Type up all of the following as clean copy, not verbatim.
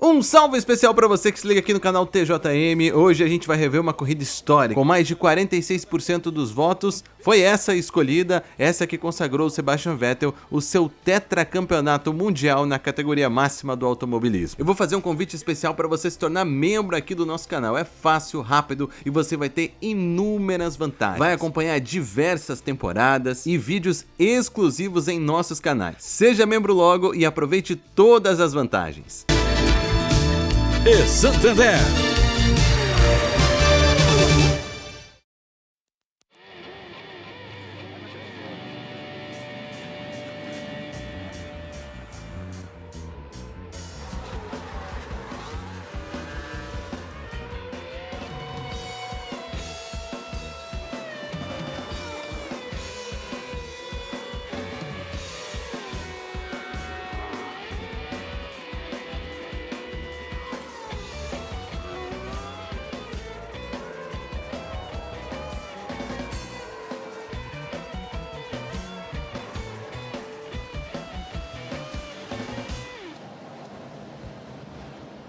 Um salve especial para você que se liga aqui no canal TJM. Hoje a gente vai rever uma corrida histórica. Com mais de 46% dos votos, foi essa escolhida, essa que consagrou o Sebastian Vettel o seu tetracampeonato mundial na categoria máxima do automobilismo. Eu vou fazer um convite especial para você se tornar membro aqui do nosso canal. É fácil, rápido e você vai ter inúmeras vantagens. Vai acompanhar diversas temporadas e vídeos exclusivos em nossos canais. Seja membro logo e aproveite todas as vantagens. E Santander.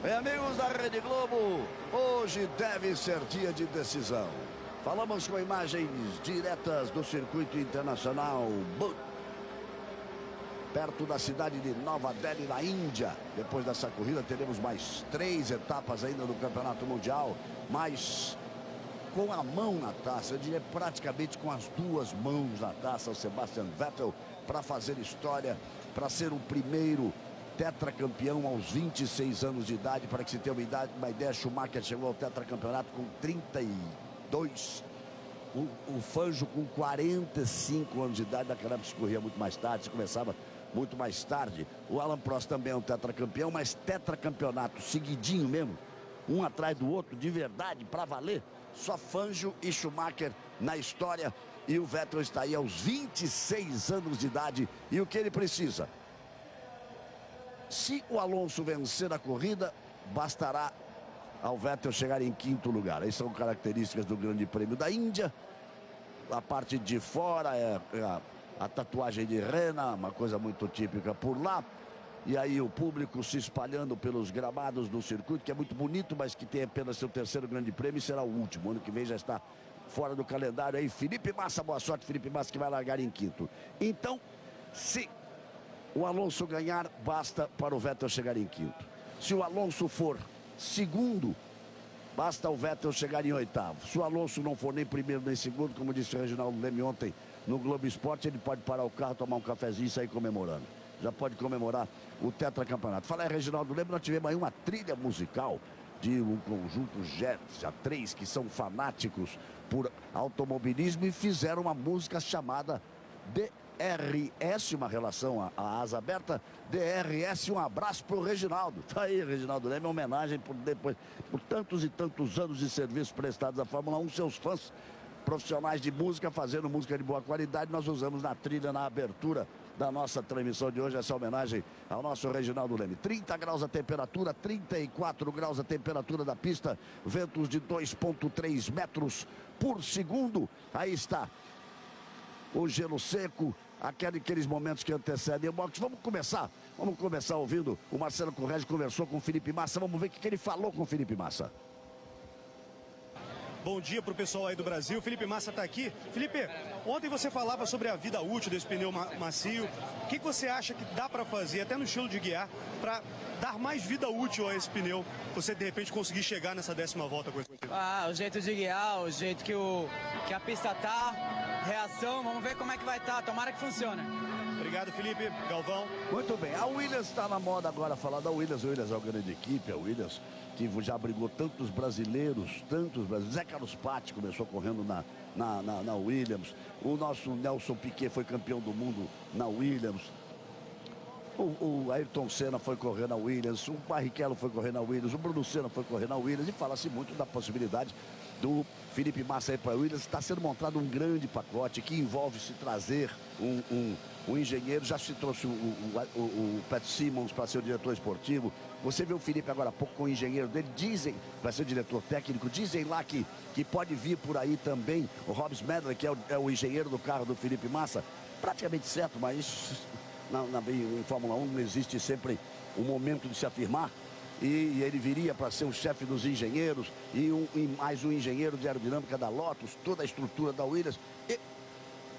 Bem, amigos da Rede Globo, hoje deve ser dia de decisão. Falamos com imagens diretas do circuito internacional, perto da cidade de Nova Delhi, na Índia. Depois dessa corrida teremos mais 3 etapas ainda do Campeonato Mundial, mas com a mão na taça, eu diria praticamente com as 2 mãos na taça, o Sebastian Vettel, para fazer história, para ser o primeiro tetracampeão aos 26 anos de idade. Para que se tenha uma ideia, Schumacher chegou ao tetracampeonato com 32. O Fangio com 45 anos de idade. Naquela época se corria muito mais tarde, se começava muito mais tarde. O Alan Prost também é um tetracampeão, mas tetracampeonato seguidinho mesmo, um atrás do outro, de verdade, para valer, só Fangio e Schumacher na história. E o Vettel está aí aos 26 anos de idade. E o que ele precisa? Se o Alonso vencer a corrida, bastará ao Vettel chegar em 5º lugar. Aí são características do Grande Prêmio da Índia. A parte de fora é a tatuagem de rena, uma coisa muito típica por lá. E aí o público se espalhando pelos gramados do circuito, que é muito bonito, mas que tem apenas seu 3º Grande Prêmio e será o último. Ano que vem já está fora do calendário aí. Felipe Massa, boa sorte, Felipe Massa, que vai largar em 5º. Então, se o Alonso ganhar, basta para o Vettel chegar em 5º. Se o Alonso for 2º, basta o Vettel chegar em 8º. Se o Alonso não for nem 1º nem 2º, como disse o Reginaldo Leme ontem no Globo Esporte, ele pode parar o carro, tomar um cafezinho e sair comemorando. Já pode comemorar o tetracampeonato. Fala aí, Reginaldo Leme, nós tivemos aí uma trilha musical de um conjunto já 3 que são fanáticos por automobilismo e fizeram uma música chamada DRS, uma relação à asa aberta. DRS, um abraço pro Reginaldo. Tá aí, Reginaldo Leme, uma homenagem por tantos e tantos anos de serviço prestados à Fórmula 1, seus fãs profissionais de música, fazendo música de boa qualidade. Nós usamos na trilha, na abertura da nossa transmissão de hoje, essa homenagem ao nosso Reginaldo Leme. 30 graus a temperatura, 34 graus a temperatura da pista, ventos de 2,3 metros por segundo. Aí está o gelo seco, aqueles momentos que antecedem o boxe. Vamos começar ouvindo o Marcelo Corrêa. Conversou com o Felipe Massa, vamos ver o que ele falou com o Felipe Massa. Bom dia para o pessoal aí do Brasil. Felipe Massa está aqui. Felipe, ontem você falava sobre a vida útil desse pneu macio. O que você acha que dá para fazer, até no estilo de guiar, para dar mais vida útil a esse pneu? Você, de repente, conseguir chegar nessa 10ª volta com esse pneu? O jeito de guiar, o jeito que a pista tá, reação, vamos ver como é que vai estar. Tomara que funcione. Obrigado, Felipe. Galvão. Muito bem, a Williams está na moda agora, falar da Williams. A Williams é uma grande equipe, a Williams que já abrigou tantos brasileiros. Zé Carlos Patti começou correndo na Williams. O nosso Nelson Piquet foi campeão do mundo na Williams. O Ayrton Senna foi correr na Williams, o Barrichello foi correr na Williams, o Bruno Senna foi correr na Williams. E fala-se muito da possibilidade do Felipe Massa ir para a Williams. Está sendo montado um grande pacote que envolve se trazer um engenheiro. Já se trouxe o Pat Simmons para ser o diretor esportivo. Você viu o Felipe agora há pouco com o engenheiro dele. Dizem, para ser o diretor técnico, dizem lá que pode vir por aí também o Hobbs Medley, que é o engenheiro do carro do Felipe Massa. Praticamente certo, mas em Fórmula 1 não existe sempre o momento de se afirmar. e ele viria para ser o chefe dos engenheiros e mais um engenheiro de aerodinâmica da Lotus, toda a estrutura da Williams. E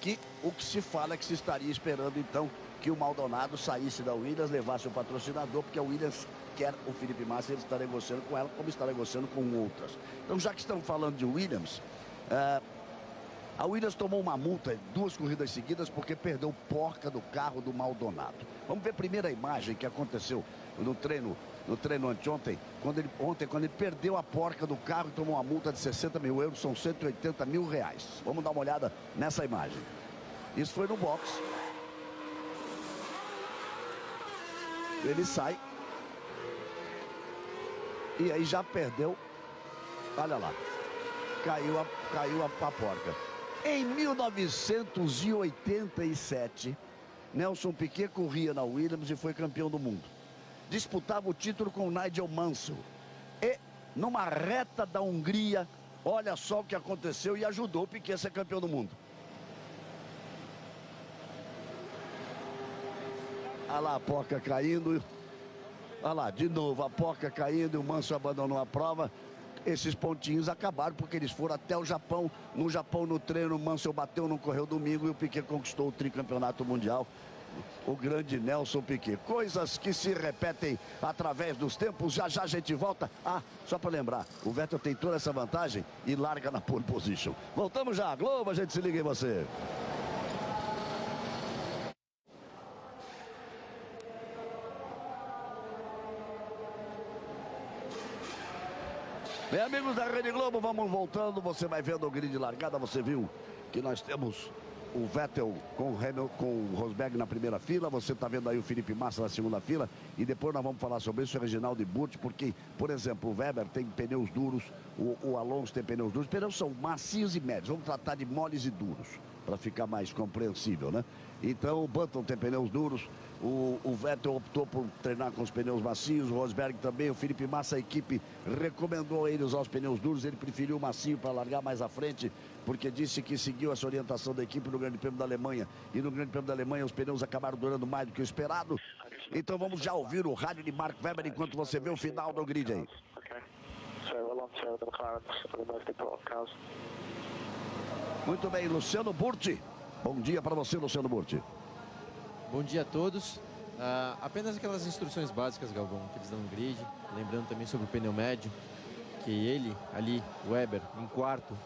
que o que se fala é que se estaria esperando então que o Maldonado saísse da Williams, levasse o patrocinador, porque a Williams quer o Felipe Massa, ele está negociando com ela, como está negociando com outras. Então, já que estamos falando de Williams, a Williams tomou uma multa 2 corridas seguidas porque perdeu porca do carro do Maldonado. Vamos ver a primeira imagem que aconteceu no treino anteontem, quando ele perdeu a porca do carro e tomou uma multa de 60 mil euros, são 180 mil reais. Vamos dar uma olhada nessa imagem. Isso foi no box. Ele sai. E aí já perdeu. Olha lá. Caiu a porca. Em 1987, Nelson Piquet corria na Williams e foi campeão do mundo. Disputava o título com o Nigel Mansell. E numa reta da Hungria, olha só o que aconteceu e ajudou o Piquet a ser campeão do mundo. Olha lá a porca caindo. Olha lá, de novo a porca caindo e o Mansell abandonou a prova. Esses pontinhos acabaram porque eles foram até o Japão. No Japão, no treino, o Mansell bateu, não correu domingo e o Piquet conquistou o tricampeonato mundial. O grande Nelson Piquet. Coisas que se repetem através dos tempos. Já já a gente volta. Só para lembrar, o Vettel tem toda essa vantagem e larga na pole position. Voltamos já. Globo, a gente se liga em você. Bem, amigos da Rede Globo, vamos voltando. Você vai vendo o grid de largada. Você viu que nós temos o Vettel com o Rosberg na primeira fila. Você está vendo aí o Felipe Massa na segunda fila. E depois nós vamos falar sobre isso, o Reginaldo e Burti, porque, por exemplo, o Weber tem pneus duros, o Alonso tem pneus duros. Os pneus são macios e médios. Vamos tratar de moles e duros, para ficar mais compreensível, né? Então o Button tem pneus duros, o Vettel optou por treinar com os pneus macios, o Rosberg também, o Felipe Massa, a equipe recomendou a ele usar os pneus duros, ele preferiu o macio para largar mais à frente, porque disse que seguiu essa orientação da equipe no Grande Prêmio da Alemanha, e no Grande Prêmio da Alemanha os pneus acabaram durando mais do que o esperado. Então vamos já ouvir o rádio de Mark Webber enquanto você vê o final do grid aí. Muito bem, Luciano Burti. Bom dia para você, Luciano Burti. Bom dia a todos. Apenas aquelas instruções básicas, Galvão, que eles dão no grid. Lembrando também sobre o pneu médio, que ele, ali, Weber, em quarto,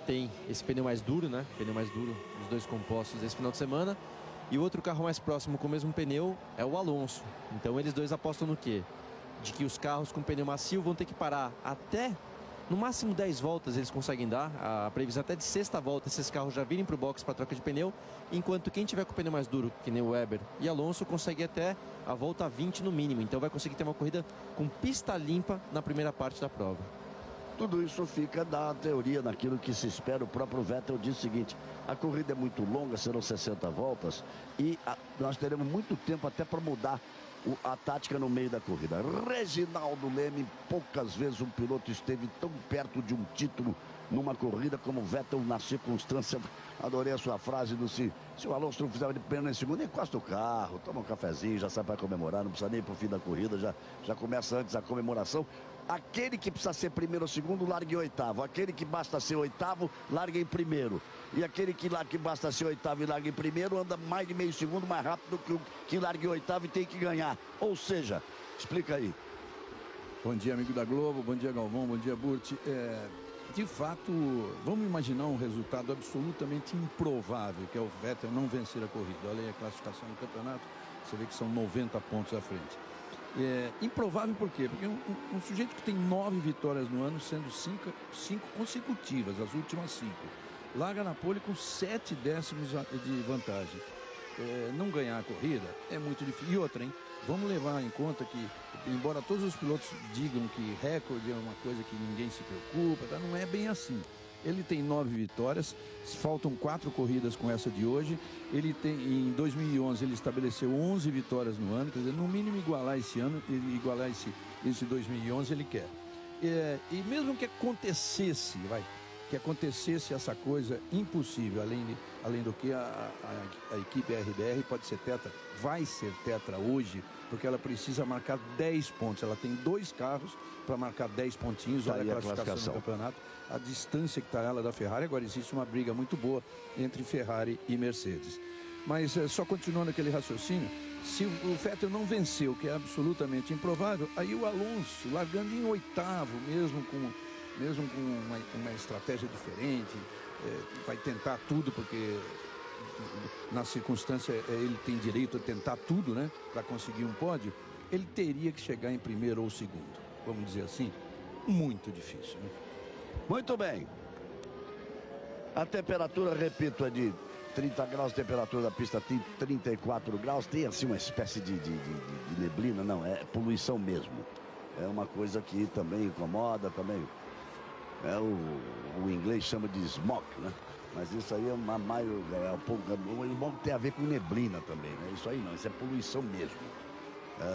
tem esse pneu mais duro, né? Pneu mais duro dos dois compostos desse final de semana. E o outro carro mais próximo com o mesmo pneu é o Alonso. Então eles dois apostam no quê? De que os carros com pneu macio vão ter que parar até... No máximo 10 voltas eles conseguem dar, a previsão até de sexta volta esses carros já virem para o box para troca de pneu, enquanto quem tiver com o pneu mais duro, que nem o Weber e Alonso, consegue até a volta 20 no mínimo, então vai conseguir ter uma corrida com pista limpa na primeira parte da prova. Tudo isso fica da teoria, naquilo que se espera. O próprio Vettel diz o seguinte: a corrida é muito longa, serão 60 voltas, e nós teremos muito tempo até para mudar a tática no meio da corrida. Reginaldo Leme, poucas vezes um piloto esteve tão perto de um título numa corrida como Vettel na circunstância. Adorei a sua frase do se o Alonso não fizer de pneu em segundo, encosta o carro, toma um cafezinho, já sai para comemorar, não precisa nem ir pro fim da corrida, já começa antes a comemoração. Aquele que precisa ser primeiro ou segundo, largue em oitavo. Aquele que basta ser oitavo, largue em primeiro. E aquele que basta ser oitavo e larga em primeiro, anda mais de meio segundo mais rápido que o que larga em oitavo e tem que ganhar. Ou seja, explica aí. Bom dia, amigo da Globo. Bom dia, Galvão. Bom dia, Burti. De fato, vamos imaginar um resultado absolutamente improvável, que é o Vettel não vencer a corrida. Olha aí a classificação do campeonato, você vê que são 90 pontos à frente. Improvável por quê? Porque um sujeito que tem 9 vitórias no ano, sendo 5 consecutivas, as últimas 5, larga na pole com 7 décimos de vantagem. Não ganhar a corrida é muito difícil. E outra, hein? Vamos levar em conta que, embora todos os pilotos digam que recorde é uma coisa que ninguém se preocupa, tá? Não é bem assim. Ele tem 9 vitórias, faltam 4 corridas com essa de hoje. Ele tem, em 2011, ele estabeleceu 11 vitórias no ano, quer dizer, no mínimo igualar esse ano, igualar esse 2011 ele quer. E mesmo que acontecesse, que acontecesse essa coisa impossível, além do que a equipe RBR pode ser tetra, vai ser tetra hoje, porque ela precisa marcar 10 pontos. Ela tem 2 carros para marcar 10 pontinhos. Olha a classificação do campeonato, a distância que está ela da Ferrari. Agora existe uma briga muito boa entre Ferrari e Mercedes. Mas só continuando aquele raciocínio, se o Vettel não venceu, que é absolutamente improvável, aí o Alonso, largando em 8º, mesmo com uma estratégia diferente, vai tentar tudo, porque na circunstância ele tem direito a tentar tudo, né, para conseguir um pódio. Ele teria que chegar em primeiro ou segundo, vamos dizer assim, muito difícil, né? Muito bem. A temperatura, repito, é de 30 graus, temperatura da pista tem 34 graus, tem assim uma espécie de neblina, não, é poluição mesmo. É uma coisa que também incomoda, também o inglês chama de smog, né? Mas isso aí é uma o smog tem a ver com neblina também, né? Isso aí não, isso é poluição mesmo.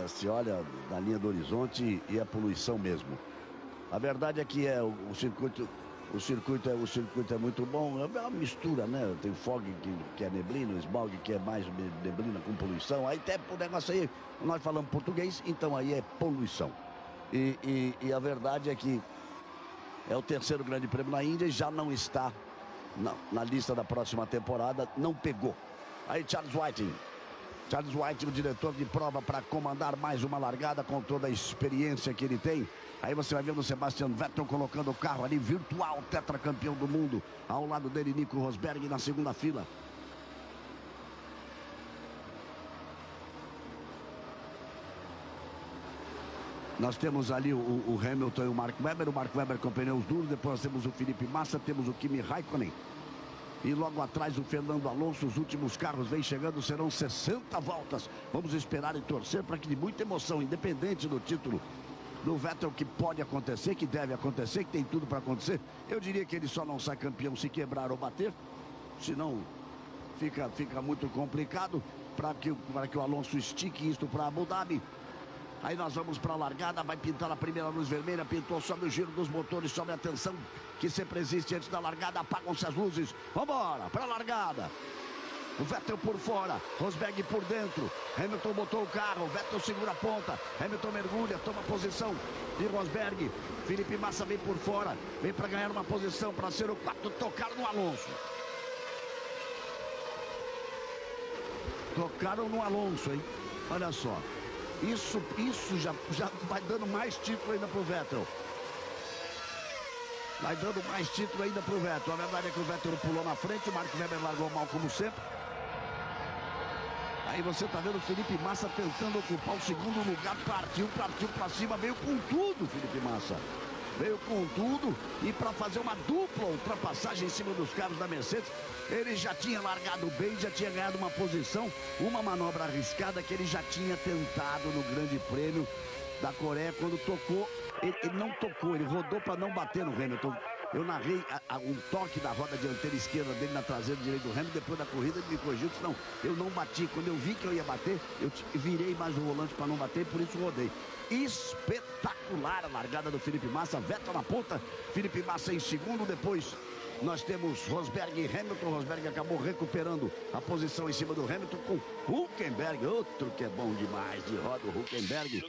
Se olha na linha do horizonte e é poluição mesmo. A verdade é que o circuito é muito bom, é uma mistura, né? Tem fog que é neblina, smog que é mais neblina com poluição. Aí até o negócio aí, nós falamos português, então aí é poluição. E a verdade é que é o 3º grande prêmio na Índia e já não está na lista da próxima temporada, não pegou. Aí Charles Whiting, o diretor de prova, para comandar mais uma largada com toda a experiência que ele tem. Aí você vai vendo o Sebastian Vettel colocando o carro ali, virtual tetracampeão do mundo. Ao lado dele, Nico Rosberg na segunda fila. Nós temos ali o Hamilton e o Mark Webber com pneus duros. Depois nós temos o Felipe Massa, temos o Kimi Raikkonen. E logo atrás o Fernando Alonso. Os últimos carros vêm chegando, serão 60 voltas. Vamos esperar e torcer para que de muita emoção, independente do título do Vettel, que pode acontecer, que deve acontecer, que tem tudo para acontecer. Eu diria que ele só não sai campeão se quebrar ou bater. Senão fica muito complicado para que o Alonso estique isto para Abu Dhabi. Aí nós vamos para a largada, vai pintar a primeira luz vermelha, pintou, sobe o giro dos motores, sobe a tensão que sempre existe antes da largada, apagam-se as luzes. Vambora, para a largada. O Vettel por fora, Rosberg por dentro. Hamilton botou o carro, Vettel segura a ponta. Hamilton mergulha, toma a posição de Rosberg. Felipe Massa vem por fora, vem para ganhar uma posição, para ser o 4, tocaram no Alonso. Tocaram no Alonso, hein? Olha só. Isso já vai dando mais título ainda pro Vettel. Vai dando mais título ainda pro Vettel. A verdade é que o Vettel pulou na frente, o Mark Webber largou mal como sempre. Aí você tá vendo o Felipe Massa tentando ocupar o segundo lugar, partiu pra cima, veio com tudo, Felipe Massa. Veio com tudo e para fazer uma dupla ultrapassagem em cima dos carros da Mercedes. Ele já tinha largado bem, já tinha ganhado uma posição, uma manobra arriscada que ele já tinha tentado no Grande Prêmio da Coreia. Quando tocou, ele não tocou, ele rodou para não bater no Hamilton. Eu narrei um toque da roda dianteira esquerda dele na traseira direita do Hamilton. Depois da corrida ele me corrigiu, disse, não, eu não bati. Quando eu vi que eu ia bater, eu virei mais o volante para não bater, por isso rodei. Espetacular a largada do Felipe Massa, Vettel na ponta, Felipe Massa em segundo. Depois nós temos Rosberg e Hamilton. Rosberg acabou recuperando a posição em cima do Hamilton com Hülkenberg, outro que é bom demais de roda, o Hülkenberg,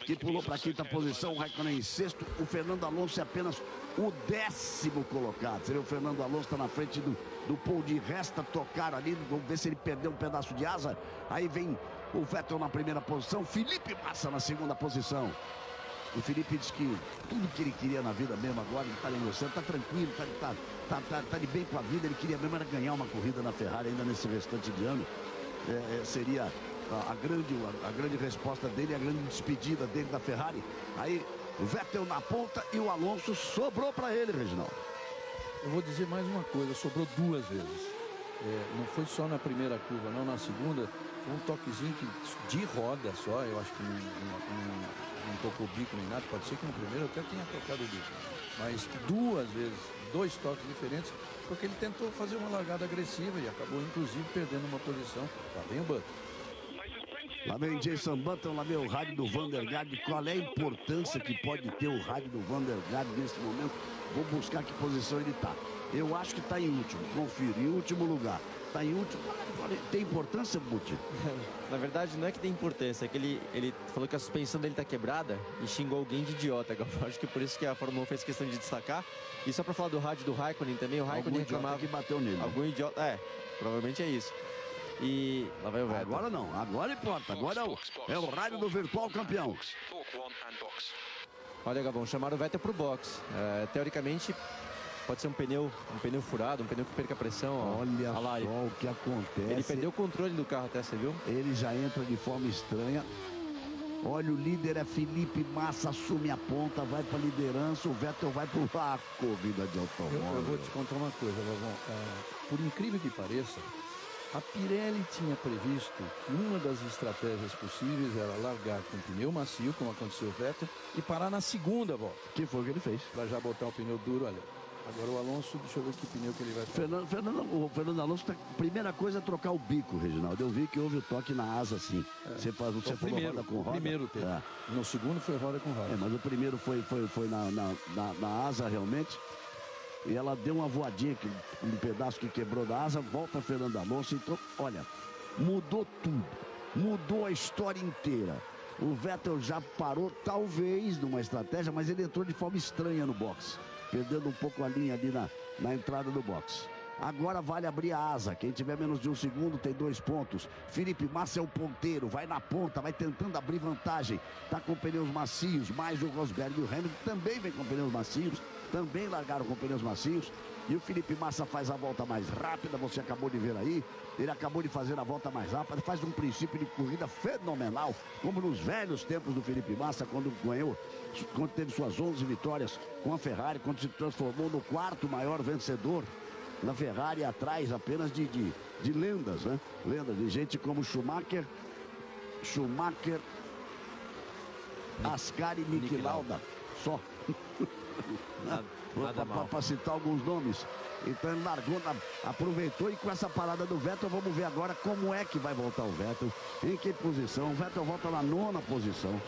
que pulou para a 5ª posição, o Raikkonen em 6º. O Fernando Alonso é apenas o 10º colocado. Você vê, o Fernando Alonso está na frente do Paul de Resta, tocar ali, vamos ver se ele perdeu um pedaço de asa. Aí vem o Vettel na primeira posição, Felipe Massa na segunda posição. O Felipe disse que tudo que ele queria na vida mesmo agora, ele está negociando, está tranquilo, está de bem com a vida. Ele queria mesmo era ganhar uma corrida na Ferrari ainda nesse restante de ano. Seria a grande resposta dele, a grande despedida dele da Ferrari. Aí o Vettel na ponta e o Alonso sobrou para ele, Reginaldo. Eu vou dizer mais uma coisa, sobrou 2 vezes. Não foi só na primeira curva, não, na segunda. Foi um toquezinho de roda só, eu acho que não tocou o bico nem nada. Pode ser que no primeiro até tenha tocado o bico. Mas 2 vezes, 2 toques diferentes, porque ele tentou fazer uma largada agressiva e acabou inclusive perdendo uma posição. Tá bem o Button. Lá vem Jason Button, lá vem o rádio do Van der Garde. Qual é a importância que pode ter o rádio do Van der Garde nesse momento? Vou buscar que posição ele está. Eu acho que está em último, confiro, em último lugar. Está em último. Tem importância, Buti? Na verdade, não é que tem importância, é que ele falou que a suspensão dele está quebrada e xingou alguém de idiota. Eu acho que por isso que a Fórmula 1 fez questão de destacar. E só para falar do rádio do Raikkonen também, o Raikkonen reclamava que bateu nele. Algum idiota, provavelmente é isso. E lá vai o Vettel. Agora não, agora importa. Agora é o rádio do virtual campeão. Olha, Galvão, chamaram o Vettel pro box. Teoricamente, pode ser um pneu furado, um pneu que perca pressão. Olha só o que acontece. Ele perdeu o controle do carro até, você viu? Ele já entra de forma estranha. Olha, o líder é Felipe Massa, assume a ponta, vai para a liderança, o Vettel vai para a corrida de automóvel. Eu vou te contar uma coisa, Galvão. Por incrível que pareça, a Pirelli tinha previsto que uma das estratégias possíveis era largar com pneu macio, como aconteceu o Vettel, e parar na segunda volta. Que foi o que ele fez. Para já botar o pneu duro ali. Agora o Alonso, deixa eu ver que pneu que ele vai fazer. O Fernando Alonso, primeira coisa é trocar o bico, Reginaldo. Eu vi que houve o toque na asa, assim. Você falou roda com roda. Primeiro teve. No segundo foi roda com roda. Mas o primeiro foi na asa, realmente. E ela deu uma voadinha, um pedaço que quebrou da asa, volta Fernando Alonso. Então, olha, mudou tudo. Mudou a história inteira. O Vettel já parou, talvez, numa estratégia, mas ele entrou de forma estranha no box. Perdendo um pouco a linha ali na entrada do box. Agora vale abrir a asa. Quem tiver menos de um segundo tem 2 pontos. Felipe Massa é o ponteiro, vai na ponta, vai tentando abrir vantagem. Tá com pneus macios, mais o Rosberg e o Hamilton também vem com pneus macios. Também largaram com pneus macios. E o Felipe Massa faz a volta mais rápida, você acabou de ver aí. Ele acabou de fazer a volta mais rápida, faz um princípio de corrida fenomenal, como nos velhos tempos do Felipe Massa, quando teve suas 11 vitórias com a Ferrari, quando se transformou no 4º maior vencedor da Ferrari, atrás apenas de lendas, né? Lendas de gente como Schumacher, Ascari e Niki Lauda. Só. Para citar alguns nomes. Então ele largou, aproveitou, e com essa parada do Vettel, vamos ver agora como é que vai voltar o Vettel, em que posição. O Vettel volta na 9ª posição.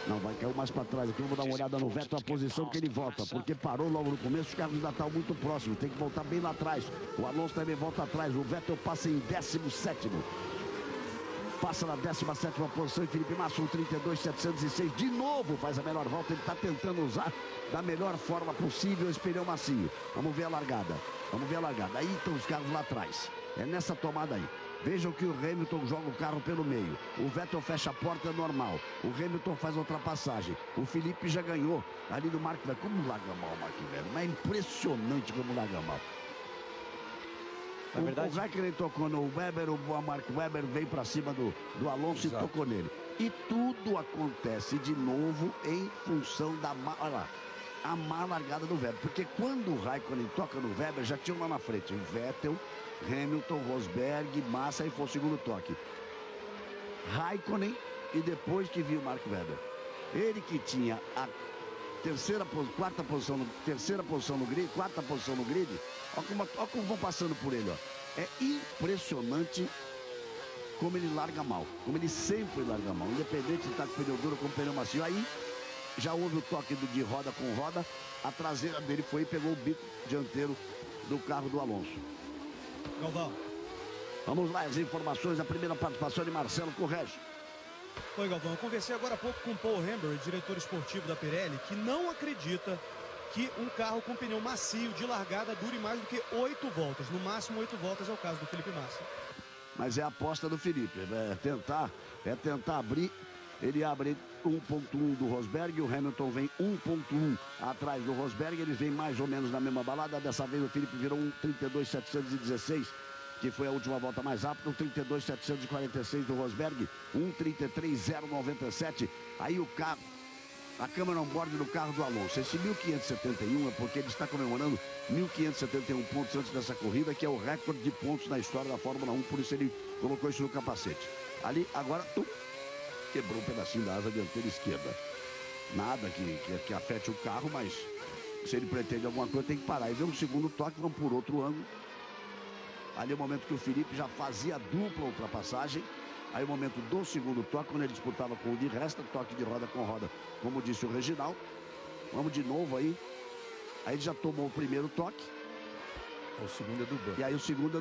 Não, vai cair mais para trás aqui. Eu vou dar uma olhada no Vettel, a posição que ele volta, porque parou logo no começo, os carros ainda estão muito próximos, tem que voltar bem lá atrás. O Alonso também volta atrás, o Vettel passa em 17º. Passa na 17ª posição e Felipe Massa, 32.706, de novo faz a melhor volta. Ele está tentando usar da melhor forma possível esse pneu macio. Vamos ver a largada. Aí estão os carros lá atrás. É nessa tomada aí. Vejam que o Hamilton joga o carro pelo meio. O Vettel fecha a porta, normal. O Hamilton faz a ultrapassagem. O Felipe já ganhou ali do Mark Webber. Como larga mal o Mark Webber? Mas é impressionante como larga mal. O Raikkonen tocou no Webber, o Mark Webber veio para cima do Alonso. Exato. E tocou nele. E tudo acontece de novo em função da a má largada do Webber. Porque quando o Raikkonen toca no Webber, já tinha lá na frente Vettel, Hamilton, Rosberg, Massa, e foi o segundo toque. Raikkonen, e depois que viu o Mark Webber. Ele que tinha a quarta posição no grid, olha como vão passando por ele, ó. É impressionante como ele larga mal, como ele sempre larga mal, independente de estar com pneu duro ou com pneu macio. Aí já houve o toque de roda com roda, a traseira dele foi e pegou o bico dianteiro do carro do Alonso. Galvão. Vamos lá, as informações, a primeira participação de Marcelo Correge. Oi, Galvão. Eu conversei agora há pouco com o Paul Hembury, diretor esportivo da Pirelli, que não acredita que um carro com pneu macio de largada dure mais do que 8 voltas. No máximo 8 voltas é o caso do Felipe Massa. Mas é a aposta do Felipe, é tentar abrir. Ele abre 1.1 do Rosberg, o Hamilton vem 1.1 atrás do Rosberg, eles vêm mais ou menos na mesma balada. Dessa vez o Felipe virou um 32.716, que foi a última volta mais rápida, um 32.746 do Rosberg, 1.33.097. Aí o carro, a câmera on-board do carro do Alonso. Esse 1.571 é porque ele está comemorando 1.571 pontos antes dessa corrida, que é o recorde de pontos na história da Fórmula 1, por isso ele colocou isso no capacete. Ali, agora, quebrou um pedacinho da asa dianteira esquerda. Nada que afete o carro, mas se ele pretende alguma coisa, tem que parar. E vem um segundo toque, vão por outro ângulo. Ali é o momento que o Felipe já fazia dupla ultrapassagem. Aí o momento do segundo toque, quando ele disputava com o de Resta, toque de roda com roda, como disse o Reginaldo. Vamos de novo aí. Aí ele já tomou o primeiro toque. O segundo é do Button. E aí o segundo é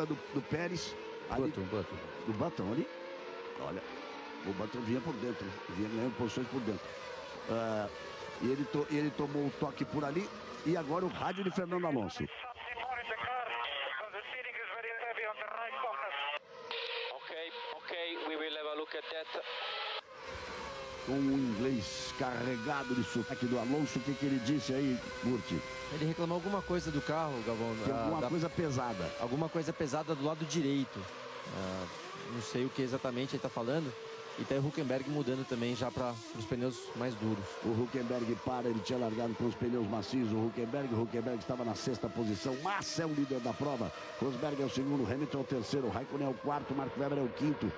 do Pérez. Ali, Button. do Button ali. Olha, o Button vinha por dentro, vinha ganhando posições por dentro. E ele tomou o toque por ali. E agora o rádio de Fernando Alonso. Okay, we will have a look at that. Com o inglês carregado de sotaque do Alonso, o que ele disse aí, Burti? Ele reclamou alguma coisa do carro, Galvão. Tem alguma coisa pesada. Alguma coisa pesada do lado direito. Não sei o que exatamente ele está falando. E tem o Hülkenberg mudando também já para os pneus mais duros. O Hülkenberg ele tinha largado com os pneus macios. O Hülkenberg estava na 6ª posição. Massa é o líder da prova. Rosberg é o segundo, Hamilton é o terceiro, Raikkonen é o quarto, Marco Webber é o quinto.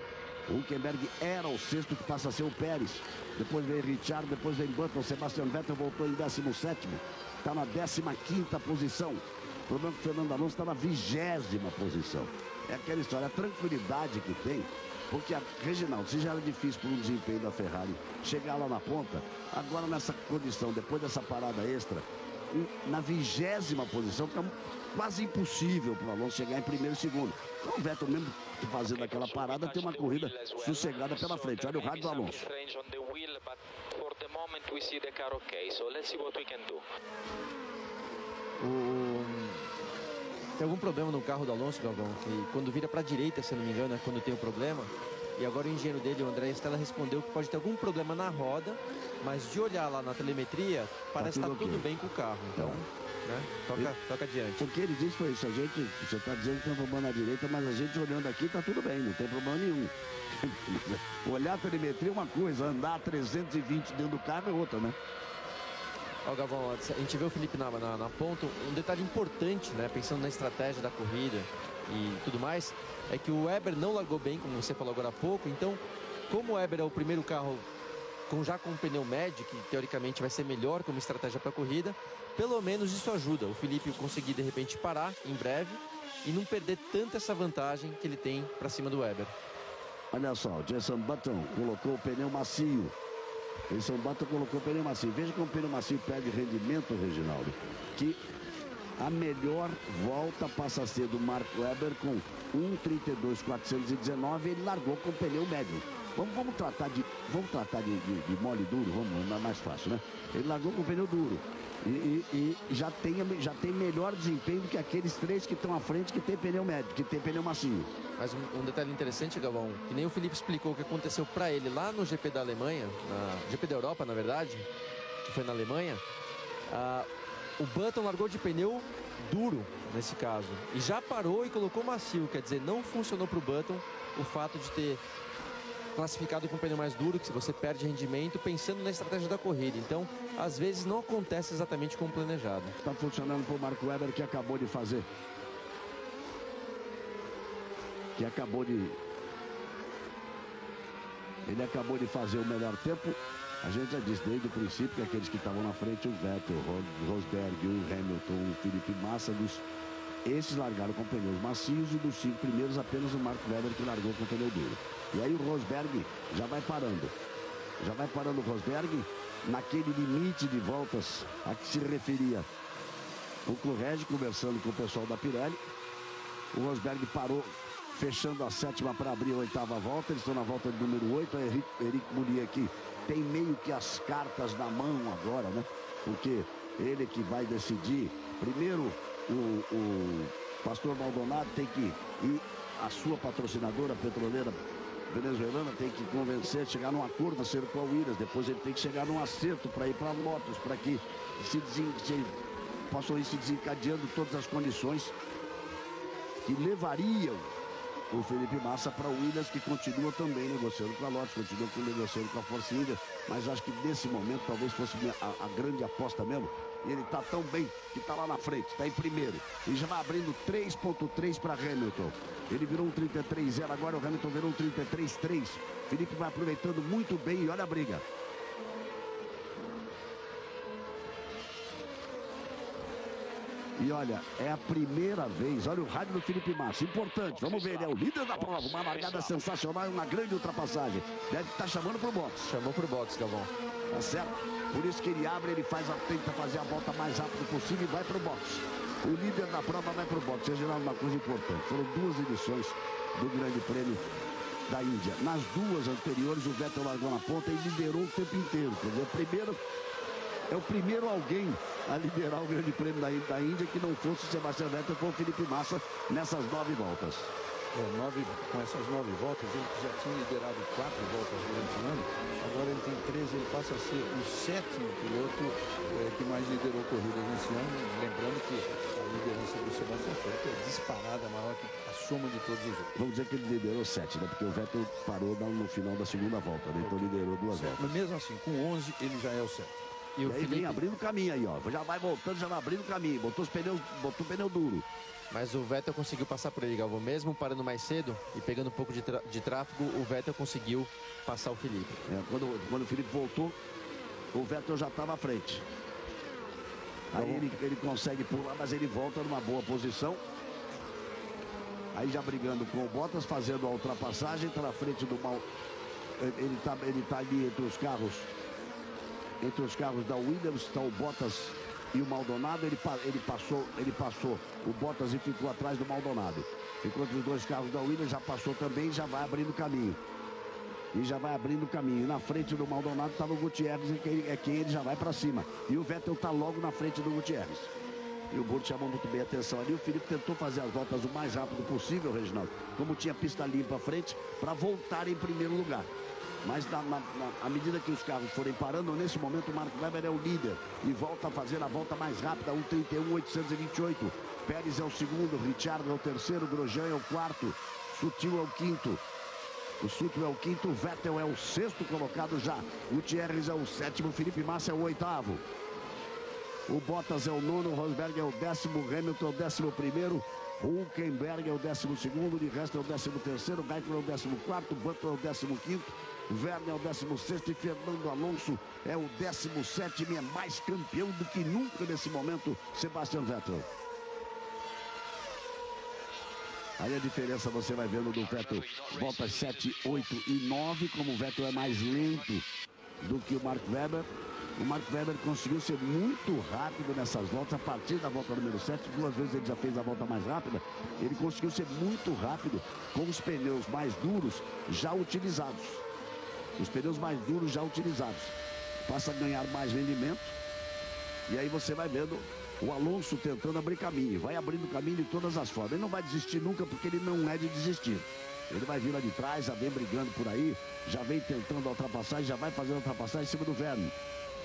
O Hülkenberg era o sexto, que passa a ser o Pérez. Depois veio Richard, depois veio Button. Sebastian Vettel voltou em 17º. Está na 15ª posição. O problema é que o Fernando Alonso está na 20ª posição. É aquela história, a tranquilidade que tem. Porque, Reginaldo, se já era difícil por um desempenho da Ferrari chegar lá na ponta, agora nessa condição, depois dessa parada extra, na 20ª posição, fica quase impossível para o Alonso chegar em primeiro e segundo. Então o Vettel, mesmo fazendo aquela parada, tem uma corrida sossegada pela frente. Olha o rádio do Alonso. Tem algum problema no carro do Alonso, Galvão? Que quando vira para a direita, se não me engano, é quando tem o problema. E agora o engenheiro dele, o André Stella, respondeu que pode ter algum problema na roda, mas de olhar lá na telemetria, parece que está tudo bem com o carro. Então, né? Toca adiante. O que ele disse foi isso. Você está dizendo que tem um problema na direita, mas a gente olhando aqui está tudo bem, não tem problema nenhum. Olhar a telemetria é uma coisa, andar 320 dentro do carro é outra, né? Ó, Galvão, a gente vê o Felipe na ponta. Um detalhe importante, né, pensando na estratégia da corrida e tudo mais, é que o Webber não largou bem, como você falou agora há pouco. Então, como o Webber é o primeiro carro já com um pneu médio, que teoricamente vai ser melhor como estratégia para a corrida, pelo menos isso ajuda o Felipe conseguir de repente parar em breve e não perder tanto essa vantagem que ele tem para cima do Webber. Olha só, o Jenson Button colocou o pneu macio. Jenson Button colocou o pneu macio. Veja que o pneu macio perde rendimento, Reginaldo, que a melhor volta passa a ser do Marco Webber com 1:32.419. Ele largou com o pneu médio. Vamos tratar de mole duro, é mais fácil, né? Ele largou com o pneu duro. E já tem melhor desempenho do que aqueles três que estão à frente, que tem pneu médio, que tem pneu macio. Mas um detalhe interessante, Galvão, que nem o Felipe explicou o que aconteceu para ele lá no GP da Alemanha, GP da Europa, na verdade, que foi na Alemanha. O Button largou de pneu duro, nesse caso, e já parou e colocou macio, quer dizer, não funcionou para o Button o fato de ter classificado com pneu mais duro, que se você perde rendimento pensando na estratégia da corrida. Então, às vezes não acontece exatamente como planejado. Está funcionando para o Marco Webber, que acabou de fazer. Ele acabou de fazer o melhor tempo. A gente já disse desde o princípio que aqueles que estavam na frente, o Vettel, o Rosberg, o Hamilton, o Felipe Massa, esses largaram com pneus macios, e dos 5 primeiros apenas o Marco Webber que largou com pneu duro. E aí o Rosberg já vai parando o Rosberg naquele limite de voltas a que se referia o Correge, conversando com o pessoal da Pirelli. O Rosberg parou, fechando a 7ª para abrir a 8ª volta. Eles estão na volta de número 8. O Eric Mourier aqui tem meio que as cartas na mão agora, né? Porque ele que vai decidir. Primeiro, o Pastor Maldonado tem que ir, a sua patrocinadora petroleira venezuelana tem que convencer, chegar num acordo acerto com a Williams. Depois ele tem que chegar num acerto para ir para a Lotus, para que possam ir se desencadeando todas as condições que levariam o Felipe Massa para o Williams, que continua também negociando com a Lotus, continua negociando com a Force India, mas acho que nesse momento talvez fosse a grande aposta mesmo. E ele está tão bem que está lá na frente, está em primeiro. E já vai abrindo 3.3 para Hamilton. Ele virou um 33.0, agora o Hamilton virou um 33.3. Felipe vai aproveitando muito bem e olha a briga. E olha, é a primeira vez, olha o rádio do Felipe Massa, importante, vamos ver, ele é o líder da prova, uma largada sensacional e uma grande ultrapassagem. Deve estar chamando pro boxe. Chamou pro boxe, Galvão. Tá certo? Por isso que ele abre, ele tenta fazer a volta mais rápido possível e vai pro boxe. O líder da prova vai pro boxe. Reginaldo, uma coisa importante, foram 2 edições do Grande Prêmio da Índia. Nas 2 anteriores, o Vettel largou na ponta e liderou o tempo inteiro. Quer dizer, é o primeiro alguém a liderar o Grande Prêmio da Índia que não fosse o Sebastian Vettel, foi o Felipe Massa nessas 9 voltas. Com essas 9 voltas, ele já tinha liderado 4 voltas durante o ano. Agora ele tem 13, ele passa a ser o 7º piloto que mais liderou corridas nesse ano. Lembrando que a liderança do Sebastian Vettel é disparada, maior que a soma de todos os outros. Vamos dizer que ele liderou 7, né? Porque o Vettel parou no final da segunda volta, né? Então liderou 2 voltas. Mas mesmo assim, com 11, ele já é o 7º. E aí vem abrindo caminho aí, ó. Já vai voltando, já vai abrindo caminho. Botou o pneu duro. Mas o Vettel conseguiu passar por ele, Galvão. Mesmo parando mais cedo e pegando um pouco de tráfego, o Vettel conseguiu passar o Felipe. Quando o Felipe voltou, o Vettel já estava à frente. Aí ele consegue pular, mas ele volta numa boa posição. Aí já brigando com o Bottas, fazendo a ultrapassagem, está na frente do mal. Ele tá ali entre os carros. Entre os carros da Williams, está o Bottas e o Maldonado. Ele passou o Bottas e ficou atrás do Maldonado. Ficou entre os 2 carros da Williams, já passou também e já vai abrindo caminho. E na frente do Maldonado estava o Gutierrez, quem ele já vai para cima. E o Vettel está logo na frente do Gutierrez. E o Burt chamou muito bem a atenção ali. O Felipe tentou fazer as voltas o mais rápido possível, Reginaldo. Como tinha pista limpa à frente, para voltar em primeiro lugar. Mas à medida que os carros forem parando, nesse momento o Mark Webber é o líder e volta a fazer a volta mais rápida, 1:31.828. Pérez é o segundo, Ricciardo é o terceiro, Grosjean é o quarto, Sutil é o quinto. O Sutil é o quinto, Vettel é o 6º colocado já. Gutierrez é o 7º, Felipe Massa é o 8º. O Bottas é o 9º, Rosberg é o 10º, Hamilton é o 11º. Hülkenberg é o 12º, de resto é o 13º, Gaikon é o 14º, Butler é o 15º, Vergne é o 16º e Fernando Alonso é o 17º, é mais campeão do que nunca nesse momento, Sebastian Vettel. Aí a diferença você vai vendo do Vettel, voltas 7, 8 e 9, como o Vettel é mais lento do que o Mark Webber. O Mark Webber conseguiu ser muito rápido nessas voltas, a partir da volta número 7, 2 vezes ele já fez a volta mais rápida. Ele conseguiu ser muito rápido com os pneus mais duros já utilizados. Os pneus mais duros já utilizados. Passa a ganhar mais rendimento. E aí você vai vendo o Alonso tentando abrir caminho. Vai abrindo caminho de todas as formas. Ele não vai desistir nunca porque ele não é de desistir. Ele vai vir lá de trás, já vem brigando por aí, já vem tentando a ultrapassagem, já vai fazendo a ultrapassagem em cima do Vergne.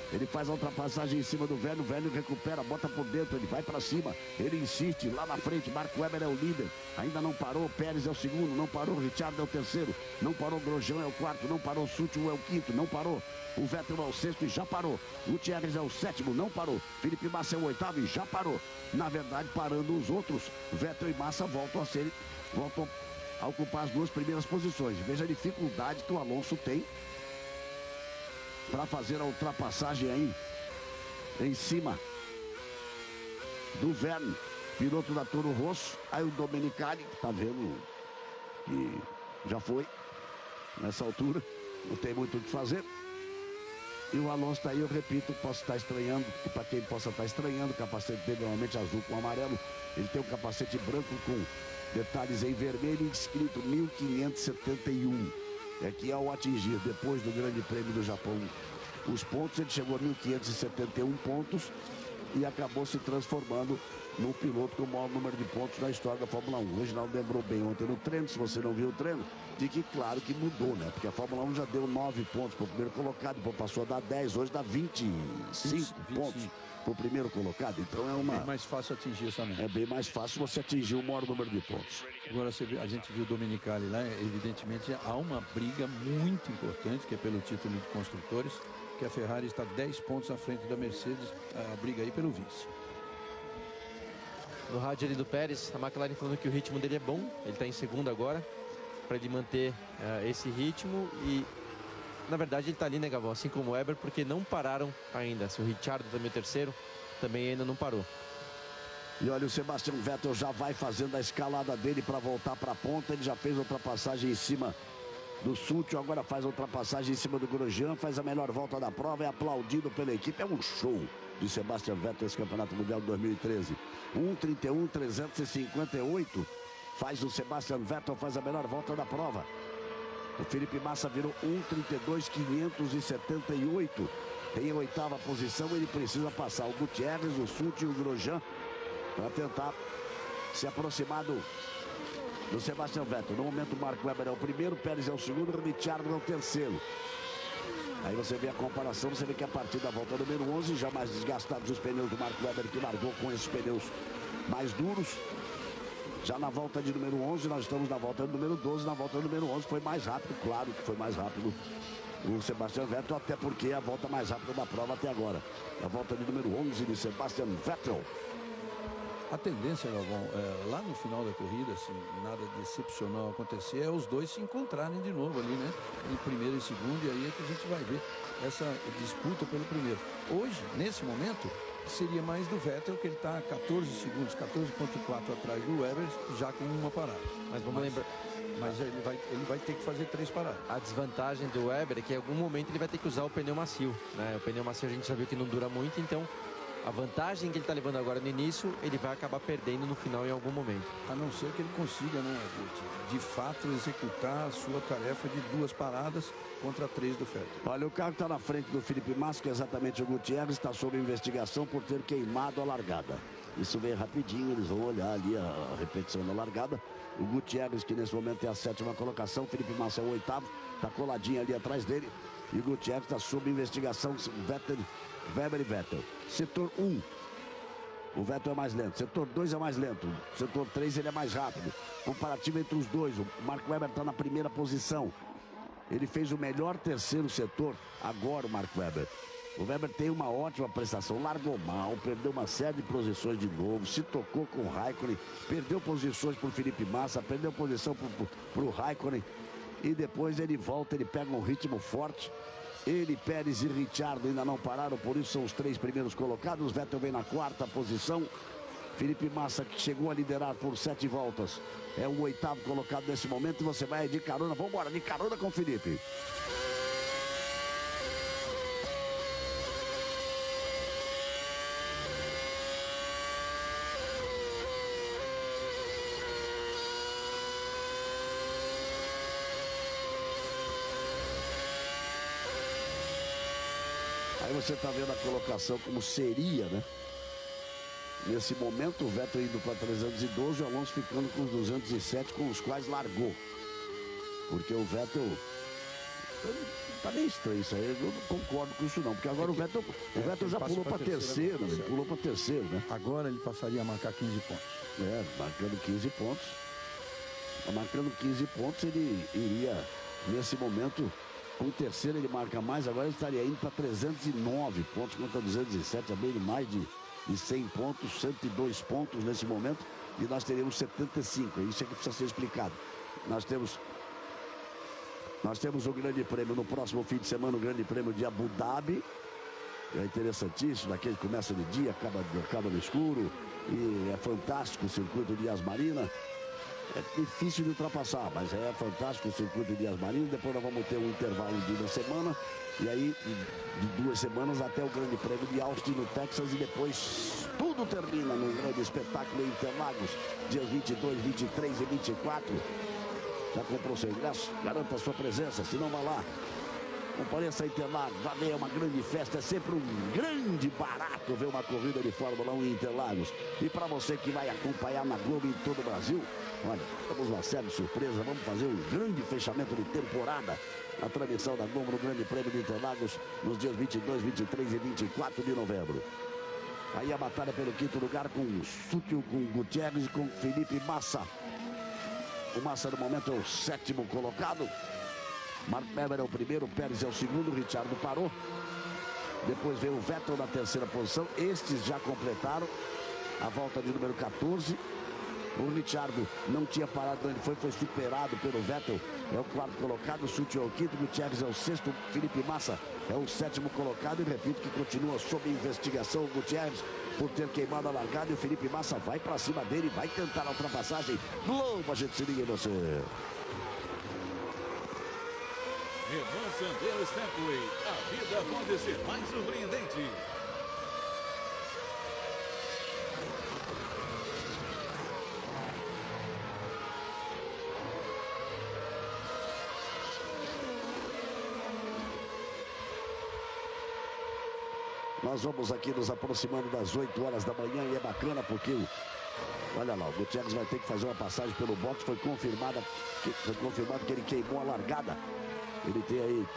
Ele faz a ultrapassagem em cima do Vergne, o Vergne recupera, bota por dentro, ele vai para cima, ele insiste lá na frente, Mark Webber é o líder, ainda não parou, Pérez é o segundo, não parou, Ricciardo é o terceiro, não parou, Grosjean é o quarto, não parou, Sutil é o quinto, não parou, o Vettel é o 6º e já parou, Gutierrez é o 7º, não parou, Felipe Massa é o 8º e já parou. Na verdade, parando os outros, Vettel e Massa voltam a ocupar as 2 primeiras posições. Veja a dificuldade que o Alonso tem para fazer a ultrapassagem aí em cima do Vergne, piloto da Toro Rosso. Aí o Domenicali, que tá vendo que já foi nessa altura, não tem muito o que fazer. E o Alonso tá aí, eu repito, posso estar estranhando, para quem possa estar estranhando, o capacete dele normalmente azul com amarelo, ele tem um capacete branco com detalhes em vermelho escrito 1571. É que ao atingir, depois do Grande Prêmio do Japão, os pontos, ele chegou a 1.571 pontos e acabou se transformando no piloto com o maior número de pontos da história da Fórmula 1. O Reginaldo lembrou bem ontem no treino, se você não viu o treino, de que claro que mudou, né? Porque a Fórmula 1 já deu 9 pontos para o primeiro colocado, depois passou a dar 10, hoje dá 25 pontos para o primeiro colocado. Então é bem mais fácil atingir essa meta. É bem mais fácil você atingir o maior número de pontos. Agora a gente viu o Domenicali lá, evidentemente há uma briga muito importante, que é pelo título de construtores, que a Ferrari está 10 pontos à frente da Mercedes, a briga aí pelo vice. No rádio ali do Pérez, a McLaren falando que o ritmo dele é bom, ele está em segundo agora, para ele manter esse ritmo e, na verdade, ele está ali, né, Galvão, assim como o Webber, porque não pararam ainda. Se o Ricciardo também é o terceiro, também ainda não parou. E olha, o Sebastian Vettel já vai fazendo a escalada dele para voltar para a ponta. Ele já fez ultrapassagem em cima do Sútil, agora faz a ultrapassagem em cima do Grosjean, faz a melhor volta da prova, é aplaudido pela equipe. É um show de Sebastian Vettel esse Campeonato Mundial de 2013. 1:31.358 faz o Sebastian Vettel, faz a melhor volta da prova. O Felipe Massa virou 1:32.578. Tem a 8ª posição, ele precisa passar o Gutierrez, o Sútil e o Grosjean para tentar se aproximar do Sebastian Vettel. No momento, o Mark Webber é o primeiro, Pérez é o segundo, o Ricciardo é o terceiro. Aí você vê a comparação, você vê que a partir da volta número 11, já mais desgastados os pneus do Mark Webber, que largou com esses pneus mais duros. Já na volta de número 11, nós estamos na volta número 12, na volta número 11 foi mais rápido, claro que foi mais rápido o Sebastian Vettel, até porque é a volta mais rápida da prova até agora. A volta de número 11 de Sebastian Vettel. A tendência, Galvão, lá no final da corrida, se nada de excepcional acontecer, é os dois se encontrarem de novo ali, né? Em primeiro e segundo, e aí é que a gente vai ver essa disputa pelo primeiro. Hoje, nesse momento, seria mais do Vettel, que ele está 14 segundos, 14,4 atrás do Webber, já com uma parada. Mas vamos lembrar... Mas ele vai ter que fazer 3 paradas. A desvantagem do Webber é que em algum momento ele vai ter que usar o pneu macio, né? O pneu macio a gente já viu que não dura muito, então... A vantagem que ele está levando agora no início, ele vai acabar perdendo no final em algum momento. A não ser que ele consiga, né, de fato, executar a sua tarefa de 2 paradas contra 3 do Vettel. Olha, o carro está na frente do Felipe Massa, que é exatamente o Gutierrez, está sob investigação por ter queimado a largada. Isso vem rapidinho, eles vão olhar ali a repetição da largada. O Gutierrez, que nesse momento é a 7ª colocação, o Felipe Massa é o 8º, está coladinho ali atrás dele. E o Gutierrez está sob investigação, Webber e Vettel. Setor 1, o Vettel é mais lento. Setor 2 é mais lento. Setor 3 ele é mais rápido. Comparativo entre os dois, o Mark Webber está na primeira posição. Ele fez o melhor terceiro setor agora, o Mark Webber. O Webber tem uma ótima prestação, largou mal, perdeu uma série de posições de novo, se tocou com o Raikkonen, perdeu posições para o Felipe Massa, perdeu posição para o Raikkonen. E depois ele volta, ele pega um ritmo forte. Ele, Pérez e Ricciardo ainda não pararam, por isso são os 3 primeiros colocados. Vettel vem na 4ª posição. Felipe Massa, que chegou a liderar por 7 voltas, é o 8º colocado nesse momento. E você vai de carona, vamos embora, de carona com o Felipe. Aí você está vendo a colocação como seria, né? Nesse momento, o Vettel indo para 312, o Alonso ficando com os 207, com os quais largou. Porque o Vettel... Tá meio estranho isso aí, eu não concordo com isso não. Porque agora o Vettel já pulou para terceiro, ele pulou para terceiro, né? Agora ele passaria a marcar 15 pontos. Marcando 15 pontos. Marcando 15 pontos, ele iria, nesse momento... Com o terceiro ele marca mais, agora ele estaria indo para 309 pontos contra 207, abrindo mais de 100 pontos, 102 pontos nesse momento, e nós teríamos 75, isso é que precisa ser explicado. Nós temos o Grande Prêmio no próximo fim de semana, o Grande Prêmio de Abu Dhabi, é interessantíssimo, daquele que começa de dia, acaba no escuro, e é fantástico o circuito de Yas Marina. É difícil de ultrapassar, mas é fantástico o circuito de Yas Marina. Depois nós vamos ter um intervalo de 1 semana. E aí, de 2 semanas até o Grande Prêmio de Austin, no Texas. E depois tudo termina no grande espetáculo em Interlagos. Dias 22, 23 e 24. Já comprou seu ingresso? Garanta a sua presença, se não, vá lá. Compareça a Interlagos, vai ver, é uma grande festa, é sempre um grande barato ver uma corrida de Fórmula 1 em Interlagos. E para você que vai acompanhar na Globo em todo o Brasil, olha, temos uma série de surpresas, vamos fazer um grande fechamento de temporada. A transmissão da Globo no Grande Prêmio de Interlagos nos dias 22, 23 e 24 de novembro. Aí a batalha pelo 5º lugar com o Sútil, com o Gutierrez e com o Felipe Massa. O Massa no momento é o 7º colocado. Mark Webber é o primeiro, o Pérez é o segundo, o Ricciardo parou. Depois veio o Vettel na 3ª posição. Estes já completaram a volta de número 14. O Ricciardo não tinha parado onde foi superado pelo Vettel. É o quarto colocado, o Sutil é o quinto, Gutierrez é o sexto, Felipe Massa é o sétimo colocado. E repito que continua sob investigação o Gutierrez por ter queimado a largada. E o Felipe Massa vai para cima dele, vai tentar a ultrapassagem. Globo, a gente se liga em você. Renault Sandero Stepway, a vida pode ser mais surpreendente. Nós vamos aqui nos aproximando das 8 horas da manhã e é bacana porque olha lá, o Gutierrez vai ter que fazer uma passagem pelo box. Foi confirmado que ele queimou a largada. Ele tem aí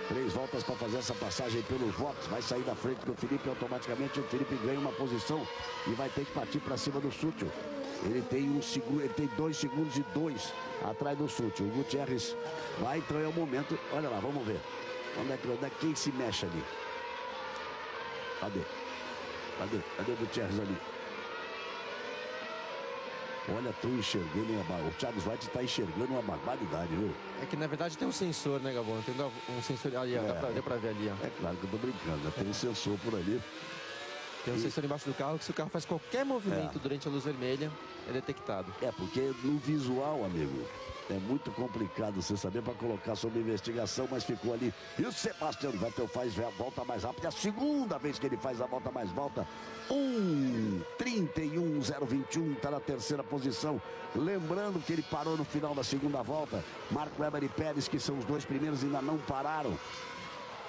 3 voltas para fazer essa passagem pelos boxes. Vai sair da frente do Felipe automaticamente. O Felipe ganha uma posição e vai ter que partir para cima do Sutil. Ele tem 2 segundos e 2 atrás do Sutil. O Gutierrez vai entrar em um momento. Olha lá, vamos ver. Onde é que quem se mexe ali? Cadê o Gutierrez ali? Olha, estou enxergando uma barbaridade. O Thiago White está enxergando uma barbaridade, viu? É que na verdade tem um sensor, né, Galvão? Tem um sensor ali, ó. Deu pra ver ali, ó. É claro que eu tô brincando, né? Tem um sensor por ali. Tem um sensor embaixo do carro que se o carro faz qualquer movimento durante a luz vermelha, é detectado. É, porque no visual, amigo, é muito complicado você saber para colocar sob investigação, mas ficou ali. E o Sebastian Vettel faz a volta mais rápida. É a segunda vez que ele faz a volta mais volta. 1:31.021, está na terceira posição. Lembrando que ele parou no final da segunda volta. Marco Webber e Pérez, que são os 2 primeiros, ainda não pararam.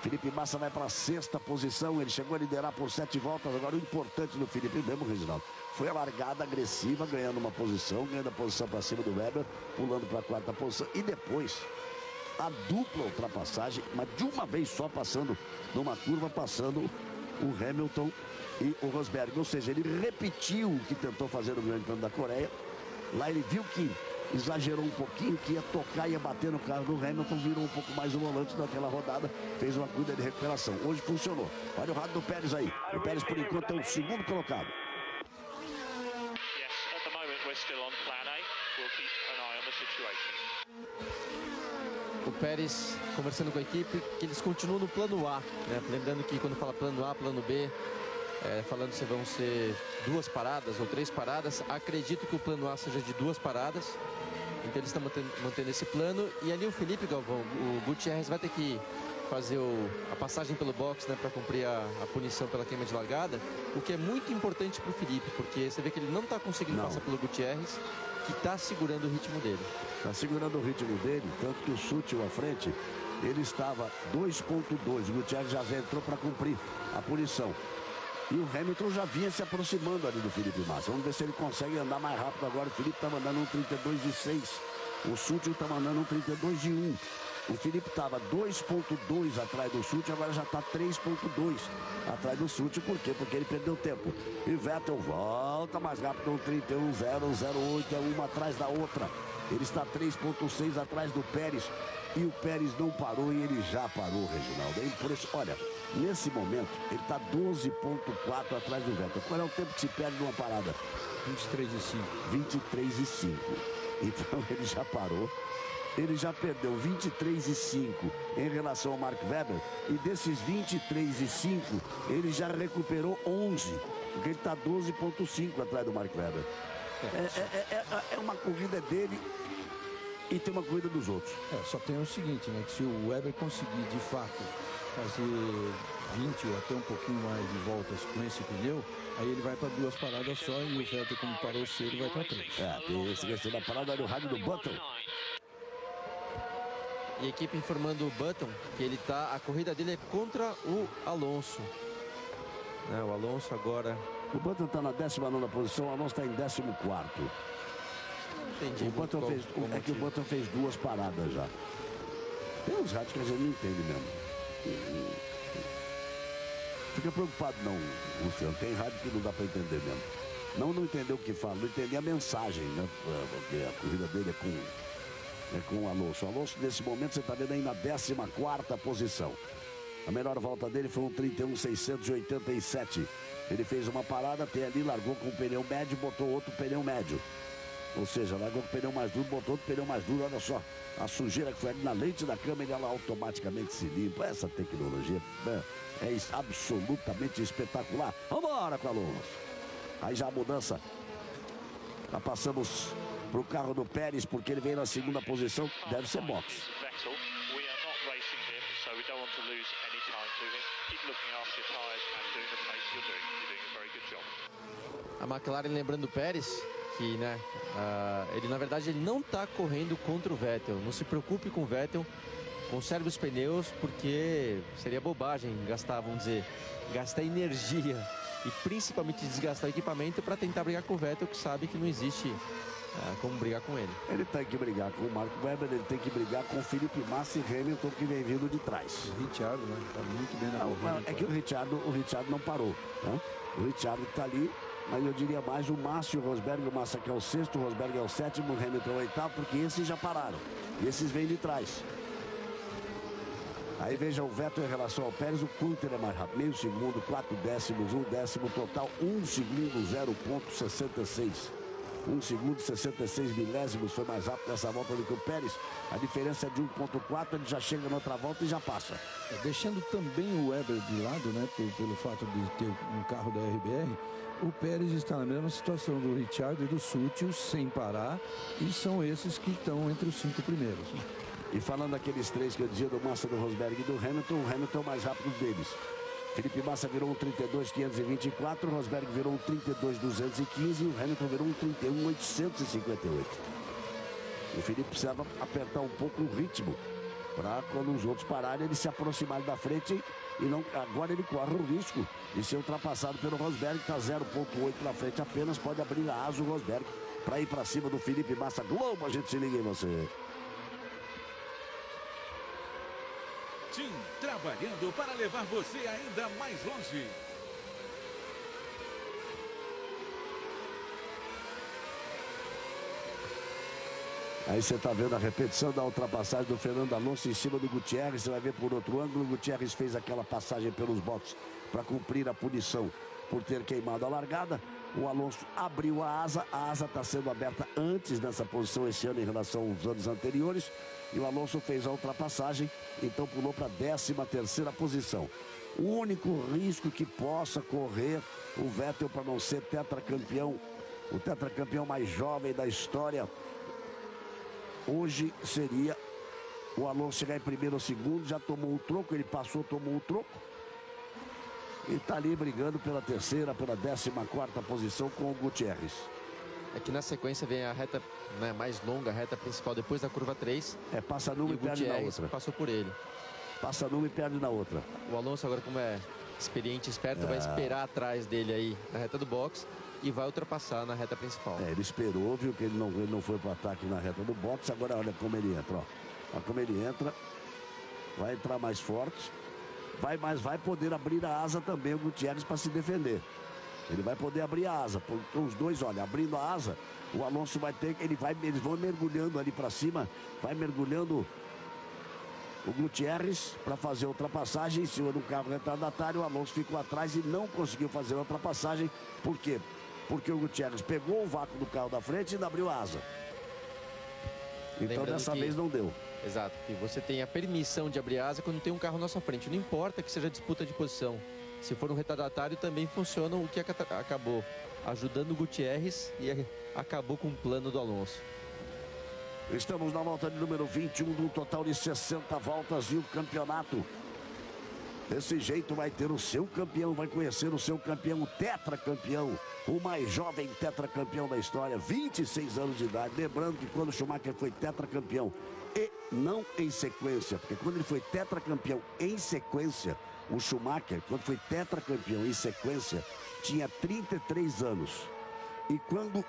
Felipe Massa vai para a sexta posição. Ele chegou a liderar por 7 voltas. Agora o importante do Felipe mesmo, Reginaldo, foi a largada agressiva, ganhando uma posição, ganhando a posição para cima do Webber, pulando para a quarta posição. E depois a dupla ultrapassagem, mas de uma vez só, passando numa curva, passando o Hamilton e o Rosberg. Ou seja, ele repetiu o que tentou fazer no Grande Prêmio da Coreia. Lá ele viu que exagerou um pouquinho, que ia tocar, ia bater no carro do Hamilton, virou um pouco mais o volante naquela rodada, fez uma cuida de recuperação. Hoje funcionou. Olha o rádio do Pérez aí. O Pérez, por enquanto, é o segundo colocado. O Pérez conversando com a equipe, que eles continuam no plano A, né? Lembrando que quando fala plano A, plano B, falando se vão ser 2 paradas ou 3 paradas, acredito que o plano A seja de 2 paradas, então eles estão mantendo esse plano. E ali o Felipe, Galvão, o Gutierrez vai ter que fazer a passagem pelo box, né, para cumprir a punição pela queima de largada, o que é muito importante para o Felipe, porque você vê que ele não está conseguindo passar pelo Gutierrez, que está segurando o ritmo dele. Está segurando o ritmo dele, tanto que o Sutil à frente, ele estava 2.2, o Gutierrez já entrou para cumprir a punição. E o Hamilton já vinha se aproximando ali do Felipe Massa. Vamos ver se ele consegue andar mais rápido agora. O Felipe está mandando 1:32.6. O Sutil está mandando 1:32.1. O Felipe estava 2.2 atrás do Sutil, agora já está 3.2 atrás do Sutil. Por quê? Porque ele perdeu tempo. E Vettel volta mais rápido, 1:31.008, é uma atrás da outra. Ele está 3.6 atrás do Pérez. E o Pérez não parou e ele já parou, Reginaldo. É por isso, olha, nesse momento, ele está 12.4 atrás do Vettel. Qual é o tempo que se perde numa parada? 23:05. 23:05. Então ele já parou. Ele já perdeu 23:05 em relação ao Mark Webber. E desses 23:05, ele já recuperou 11. Porque ele está 12.5 atrás do Mark Webber. É uma corrida dele e tem uma corrida dos outros. Só tem o seguinte, né? Que se o Webber conseguir, de fato, fazer 20 ou até um pouquinho mais de voltas com esse pneu, aí ele vai para 2 paradas só e o Vettel, como parou cedo, vai para 3. Tem esse questão da parada do rádio do Button. E a equipe informando o Button que ele tá, a corrida dele é contra o Alonso. O Alonso agora... O Button está na 19ª posição, o Alonso está em 14º. Entendi. O Button o Button fez 2 paradas já. Tem uns rádios que a gente não entende mesmo. Fica preocupado não, Luciano. Tem rádio que não dá para entender mesmo. Não entender o que fala, não entender a mensagem, né? Porque a corrida dele é com o Alonso. O Alonso, nesse momento, você está vendo aí na 14ª posição. A melhor volta dele foi 1:31.687. Ele fez uma parada, até ali, largou com o pneu médio, botou outro pneu médio. Ou seja, largou com o pneu mais duro, botou outro pneu mais duro. Olha só, a sujeira que foi ali na lente da câmera, ela automaticamente se limpa. Essa tecnologia é absolutamente espetacular. Vambora com a Alonso. Aí já a mudança. Já passamos pro carro do Pérez, porque ele veio na segunda posição. Deve ser boxe. A McLaren, lembrando o Pérez, que né, ele na verdade ele não está correndo contra o Vettel. Não se preocupe com o Vettel, conserve os pneus, porque seria bobagem gastar, vamos dizer, gastar energia e principalmente desgastar o equipamento para tentar brigar com o Vettel, que sabe que não existe como brigar com ele. Ele tem que brigar com o Marco Webber, ele tem que brigar com o Felipe Massa e Hamilton, que vem vindo de trás. O Ricciardo, né? Tá muito bem na corrida. É que o Ricciardo não parou, né? O Ricciardo está ali, mas eu diria mais o Márcio, o Rosberg, o Massa que é o sexto, o Rosberg é o sétimo, o Hamilton é o oitavo, porque esses já pararam. E esses vêm de trás. Aí veja o Vettel em relação ao Pérez, o quanto ele é mais rápido. Meio segundo, 4 décimos, 1 décimo, total 1 segundo, 0,66. 1 segundo, 66 milésimos foi mais rápido nessa volta do que o Pérez. A diferença é de 1,4, ele já chega na outra volta e já passa. Deixando também o Webber de lado, né, pelo fato de ter um carro da RBR, o Pérez está na mesma situação do Ricciardo e do Sutil, sem parar, e são esses que estão entre os 5 primeiros. E falando daqueles três que eu dizia, do Massa, do Rosberg e do Hamilton, o Hamilton é o mais rápido deles. Felipe Massa virou um 32.524, o Rosberg virou um 32.215 e o Hamilton virou um 31.858. O Felipe precisava apertar um pouco o ritmo para quando os outros pararem, ele se aproximar da frente e não, agora ele corre o risco de ser ultrapassado pelo Rosberg, que está 0,8 na frente apenas, pode abrir a asa o Rosberg para ir para cima do Felipe Massa. Globo, a gente se liga em você. Tim trabalhando para levar você ainda mais longe. Aí você está vendo a repetição da ultrapassagem do Fernando Alonso em cima do Gutierrez. Você vai ver por outro ângulo. O Gutierrez fez aquela passagem pelos boxes para cumprir a punição por ter queimado a largada. O Alonso abriu a asa está sendo aberta antes nessa posição esse ano em relação aos anos anteriores. E o Alonso fez a ultrapassagem, então pulou para a 13ª posição. O único risco que possa correr o Vettel para não ser tetracampeão, o tetracampeão mais jovem da história, hoje seria o Alonso chegar em primeiro ou segundo. Já tomou o troco, ele passou, tomou o troco. E está ali brigando pela 3ª, pela 14ª posição com o Gutierrez. É que na sequência vem a reta, né, mais longa, a reta principal depois da curva 3. Passa numa e perde na outra. Passou por ele. Passa numa e perde na outra. O Alonso agora, como é experiente, esperto, vai esperar atrás dele aí na reta do box e vai ultrapassar na reta principal. Ele esperou, viu que ele não foi para o ataque na reta do box. Agora olha como ele entra, ó. Olha como ele entra. Vai entrar mais forte. Vai poder abrir a asa também o Gutierrez para se defender. Ele vai poder abrir a asa. Os dois, olha, abrindo a asa, o Alonso vai ter, eles vão mergulhando ali para cima, vai mergulhando o Gutierrez para fazer a ultrapassagem em cima do carro retardatário. O Alonso ficou atrás e não conseguiu fazer a ultrapassagem. Por quê? Porque o Gutierrez pegou o vácuo do carro da frente e ainda abriu a asa. Então Lembrando dessa que... vez não deu. Exato, que você tem a permissão de abrir a asa quando tem um carro na sua frente. Não importa que seja disputa de posição. Se for um retardatário, também funciona, o que acabou ajudando o Gutierrez e acabou com o plano do Alonso. Estamos na volta de número 21, de um total de 60 voltas e o campeonato. Desse jeito vai ter o seu campeão, vai conhecer o seu campeão, o tetracampeão, o mais jovem tetracampeão da história, 26 anos de idade. Lembrando que quando o Schumacher foi tetracampeão e não em sequência, porque quando ele foi tetracampeão em sequência, o Schumacher, quando foi tetracampeão em sequência, tinha 33 anos. E quando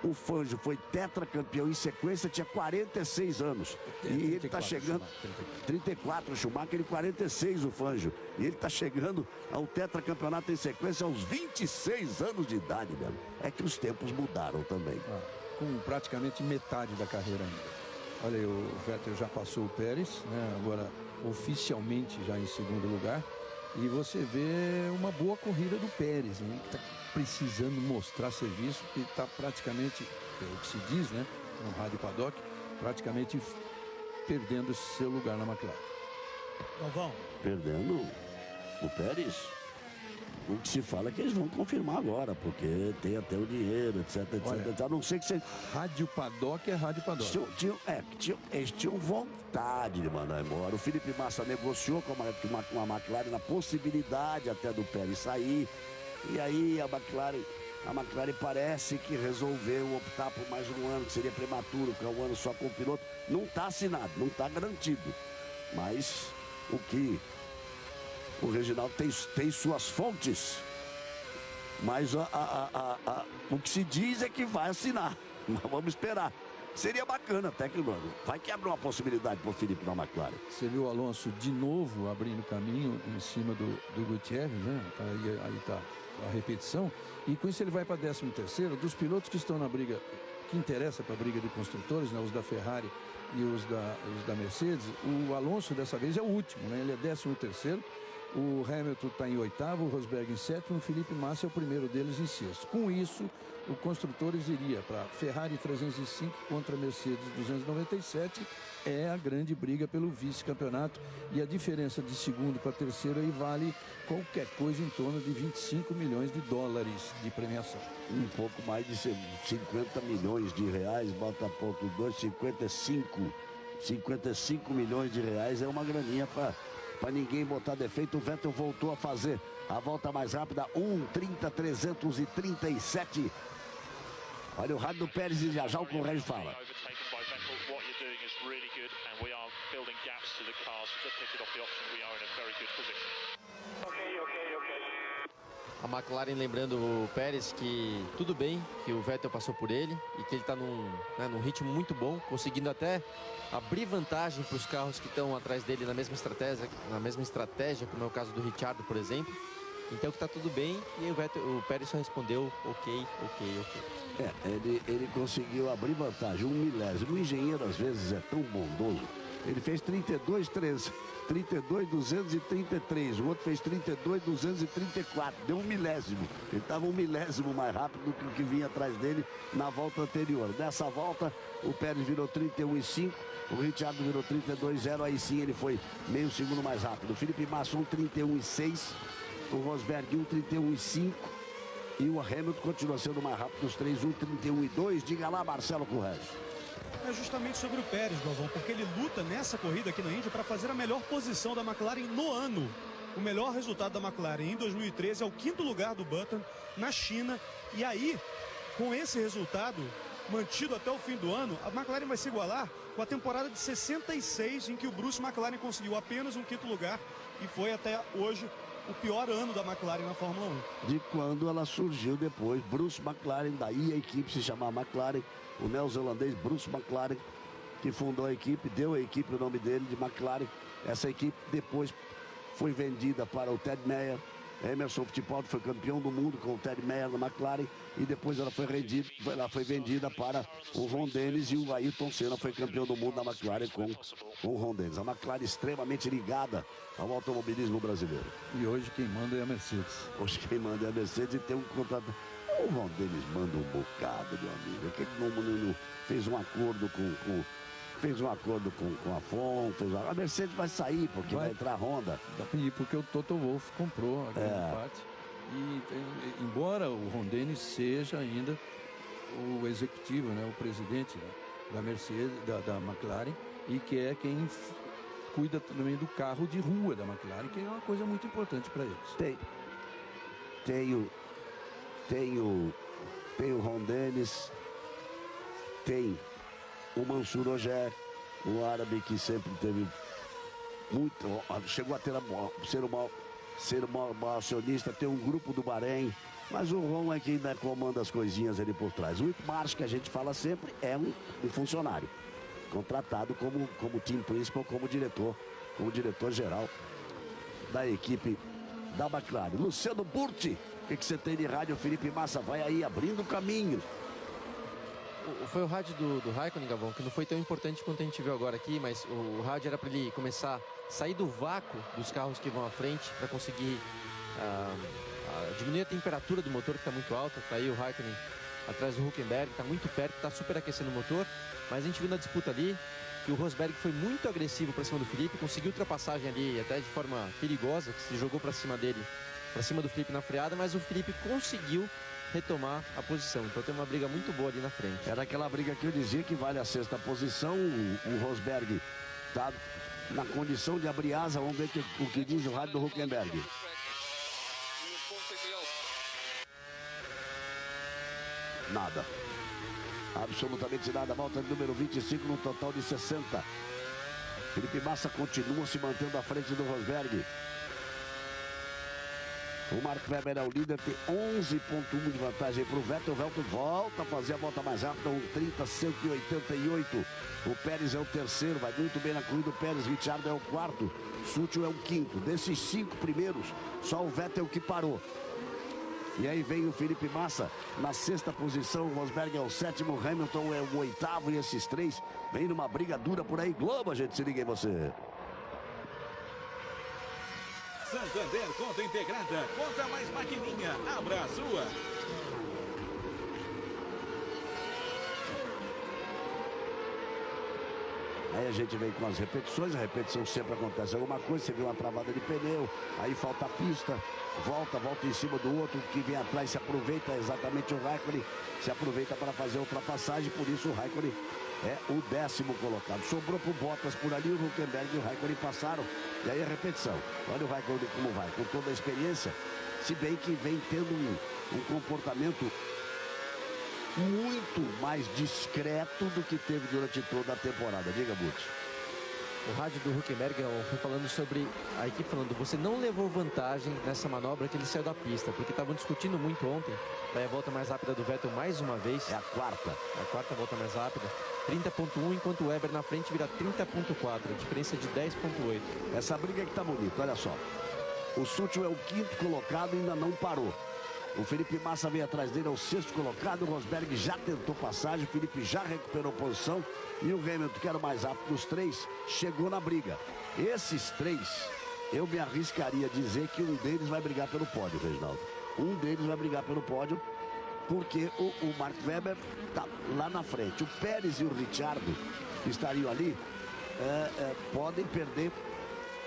o Fangio foi tetracampeão em sequência, tinha 46 anos. E ele está chegando... 34 o Schumacher e 46 o Fangio. E ele está chegando ao tetracampeonato em sequência aos 26 anos de idade, mesmo. É que os tempos mudaram também. Com praticamente metade da carreira ainda. Olha aí, o Vettel já passou o Pérez, né? Agora oficialmente já em segundo lugar. E você vê uma boa corrida do Pérez, hein? Que está precisando mostrar serviço, que está praticamente que é o que se diz, né, no rádio paddock, praticamente perdendo esse seu lugar na McLaren. Galvão. Perdendo o Pérez. O que se fala é que eles vão confirmar agora, porque tem até o dinheiro, etc, etc. Olha, a não ser que você... Rádio paddock é rádio paddock. Eles tinham vontade de mandar embora. O Felipe Massa negociou com a McLaren na possibilidade até do Pérez sair. E aí a McLaren parece que resolveu optar por mais um ano, que seria prematuro, que é um ano só com o piloto. Não está assinado, não está garantido. Mas o Reginaldo tem suas fontes. Mas o que se diz é que vai assinar. Mas vamos esperar. Seria bacana até que vai que abre uma possibilidade para o Felipe na McLaren. Você viu o Alonso de novo abrindo caminho em cima do Gutierrez, né? Aí tá a repetição. E com isso ele vai para 13º. Dos pilotos que estão na briga, que interessa para a briga de construtores, né? Os da Ferrari e os da Mercedes, o Alonso dessa vez é o último, né? Ele é 13º. O Hamilton está em 8º, o Rosberg em 7º, o Felipe Massa é o primeiro deles em 6º. Com isso, o Construtores iria para Ferrari 305 contra Mercedes 297. É a grande briga pelo vice-campeonato. E a diferença de segundo para terceiro aí vale qualquer coisa em torno de 25 milhões de dólares de premiação. Um pouco mais de 50 milhões de reais, bota ponto 2, 55 milhões de reais é uma graninha para ninguém botar defeito. O Vettel voltou a fazer a volta mais rápida, 1:30.337. Olha o rádio do Pérez e já o Correio fala. A McLaren lembrando o Pérez que tudo bem, que o Vettel passou por ele e que ele está num ritmo muito bom, conseguindo até abrir vantagem para os carros que estão atrás dele na mesma estratégia, como é o caso do Ricciardo, por exemplo. Então que está tudo bem e o Pérez só respondeu ok. Ele conseguiu abrir vantagem, 1 milésimo. O engenheiro às vezes é tão bondoso. Ele fez 32.233, o outro fez 32.234, deu 1 milésimo. Ele estava 1 milésimo mais rápido do que o que vinha atrás dele na volta anterior. Nessa volta, o Pérez virou 31.5, o Ricciardo virou 32.0, aí sim ele foi meio segundo mais rápido. O Felipe Massa 1:31.6, o Rosberg 1:31.5 e o Hamilton continua sendo mais rápido dos três, 1:31.2. Diga lá, Marcelo Correia. É justamente sobre o Pérez, Galvão, porque ele luta nessa corrida aqui na Índia para fazer a melhor posição da McLaren no ano. O melhor resultado da McLaren em 2013 é o 5º lugar do Button na China. E aí, com esse resultado mantido até o fim do ano, a McLaren vai se igualar com a temporada de 66, em que o Bruce McLaren conseguiu apenas um 5º lugar e foi até hoje o pior ano da McLaren na Fórmula 1. De quando ela surgiu depois, Bruce McLaren, daí a equipe se chamava McLaren, o neozelandês Bruce McLaren, que fundou a equipe, deu à equipe o nome dele de McLaren. Essa equipe depois foi vendida para o Ted Meyer. Emerson Fittipaldi foi campeão do mundo com o Ted Meyer na McLaren e depois ela foi vendida para o Ron Dennis, e o Ayrton Senna foi campeão do mundo na McLaren com o Ron Dennis. A McLaren extremamente ligada ao automobilismo brasileiro. E hoje quem manda é a Mercedes. Hoje quem manda é a Mercedes e tem um contrato. O Ron Dennis manda um bocado, meu amigo. Que não fez um acordo com a FOM, a Mercedes vai sair, porque vai entrar a Honda. E porque o Toto Wolff comprou a grande parte. E embora o Ron Dennis seja ainda o executivo, né, o presidente, né, da Mercedes, da McLaren, e que é quem cuida também do carro de rua da McLaren, que é uma coisa muito importante para eles. Tem o Ron Dennis, tem o Mansur Ogier, um árabe que sempre teve muito, chegou a ser o maior acionista. Tem um grupo do Bahrein, mas o Ron é quem ainda comanda as coisinhas ali por trás. O Whip Marsh, que a gente fala sempre, é um funcionário contratado como team principal, como diretor geral da equipe da McLaren. Luciano Burti, o que você tem de rádio? Felipe Massa vai aí abrindo caminho. Foi o rádio do Raikkonen, Galvão, que não foi tão importante quanto a gente viu agora aqui, mas o rádio era para ele começar a sair do vácuo dos carros que vão à frente para conseguir diminuir a temperatura do motor, que está muito alta. Está aí o Raikkonen atrás do Hülkenberg, está muito perto, está superaquecendo o motor, mas a gente viu na disputa ali que o Rosberg foi muito agressivo para cima do Felipe, conseguiu ultrapassagem ali até de forma perigosa, que se jogou para cima dele, para cima do Felipe na freada, mas o Felipe conseguiu retomar a posição, então tem uma briga muito boa ali na frente. Era aquela briga que eu dizia que vale a sexta posição. O Rosberg está na condição de abrir asa. Vamos ver o que diz o rádio do Hülkenberg. Nada. Absolutamente nada. Volta de número 25 no total de 60. Felipe Massa continua se mantendo à frente do Rosberg. O Mark Webber é o líder, tem 11,1 de vantagem para o Vettel. O Vettel volta a fazer a volta mais rápida, 1:30.188. O Pérez é o terceiro, vai muito bem na corrida. O Pérez, Ricciardo é o quarto, Sutil é o quinto. Desses 5 primeiros, só o Vettel que parou. E aí vem o Felipe Massa na sexta posição, o Rosberg é o sétimo, o Hamilton é o oitavo, e esses 3 vêm numa briga dura por aí. Globo, a gente se liga em você. Santander Conta Integrada. Conta mais maquininha. Abra a sua. Aí a gente vem com as repetições, a repetição sempre acontece alguma coisa, você viu uma travada de pneu, aí falta a pista, volta em cima do outro, que vem atrás se aproveita, exatamente o Raikkonen, se aproveita para fazer a ultrapassagem, por isso o Raikkonen é o 10º colocado. Sobrou pro Bottas por ali, o Hülkenberg e o Raikkonen passaram, e aí a repetição. Olha o Raikkonen como vai, com toda a experiência, se bem que vem tendo um comportamento muito mais discreto do que teve durante toda a temporada. Diga, Butch. O rádio do Hülkenberg foi falando sobre a equipe, falando: você não levou vantagem nessa manobra que ele saiu da pista, porque estavam discutindo muito ontem. Daí a volta mais rápida do Vettel mais uma vez. É a quarta. A quarta volta mais rápida. 30,1, enquanto o Webber na frente vira 30,4, a diferença de 10,8. Essa briga que tá bonita, olha só. O Sutil é o 5º colocado e ainda não parou. O Felipe Massa vem atrás dele, é o 6º colocado. O Rosberg já tentou passagem, o Felipe já recuperou posição. E o Hamilton, que era o mais rápido dos 3, chegou na briga. Esses 3, eu me arriscaria a dizer que um deles vai brigar pelo pódio, Reginaldo. Um deles vai brigar pelo pódio, porque o Mark Webber tá lá na frente. O Pérez e o Ricciardo, que estariam ali, podem perder.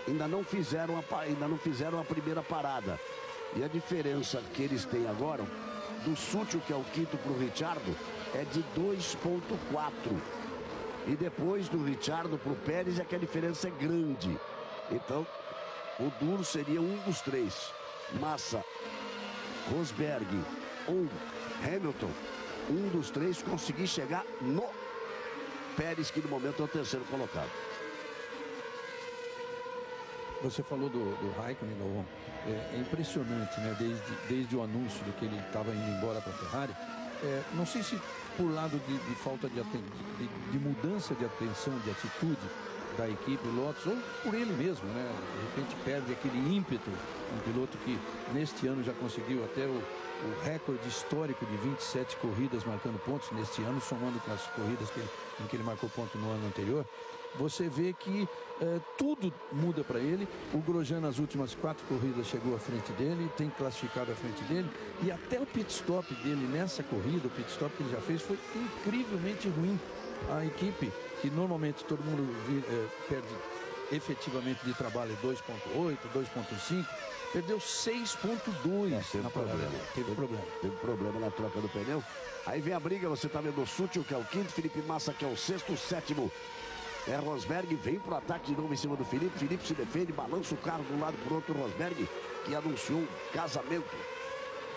Ainda não fizeram a primeira parada. E a diferença que eles têm agora, do Sutil, que é o 5º, para o Ricciardo, é de 2,4. E depois do Ricciardo para o Pérez é que a diferença é grande. Então, o duro seria um dos 3. Massa, Rosberg ou Hamilton. Um dos 3 conseguir chegar no Pérez, que no momento é o 3º colocado. Você falou do Raikkonen, Galvão. É impressionante, né? Desde o anúncio de que ele estava indo embora para a Ferrari. Não sei se por lado de falta de mudança de atenção, de atitude da equipe Lotus, ou por ele mesmo, né? De repente perde aquele ímpeto. Um piloto que neste ano já conseguiu até o recorde histórico de 27 corridas marcando pontos neste ano, somando com as corridas em que ele marcou ponto no ano anterior. Você vê que tudo muda para ele. O Grosjean nas últimas 4 corridas chegou à frente dele, tem classificado à frente dele, e até o pit stop dele nessa corrida, o pit stop que ele já fez, foi incrivelmente ruim. A equipe, que normalmente todo mundo perde efetivamente de trabalho 2,8, 2,5, perdeu 6,2 na parada. Teve problema na troca do pneu. Aí vem a briga, você tá vendo o Sutil, que é o 5º, Felipe Massa, que é o 6º, o 7º é Rosberg, vem pro ataque de novo em cima do Felipe. Felipe se defende, balança o carro de um lado pro outro. Rosberg, que anunciou um casamento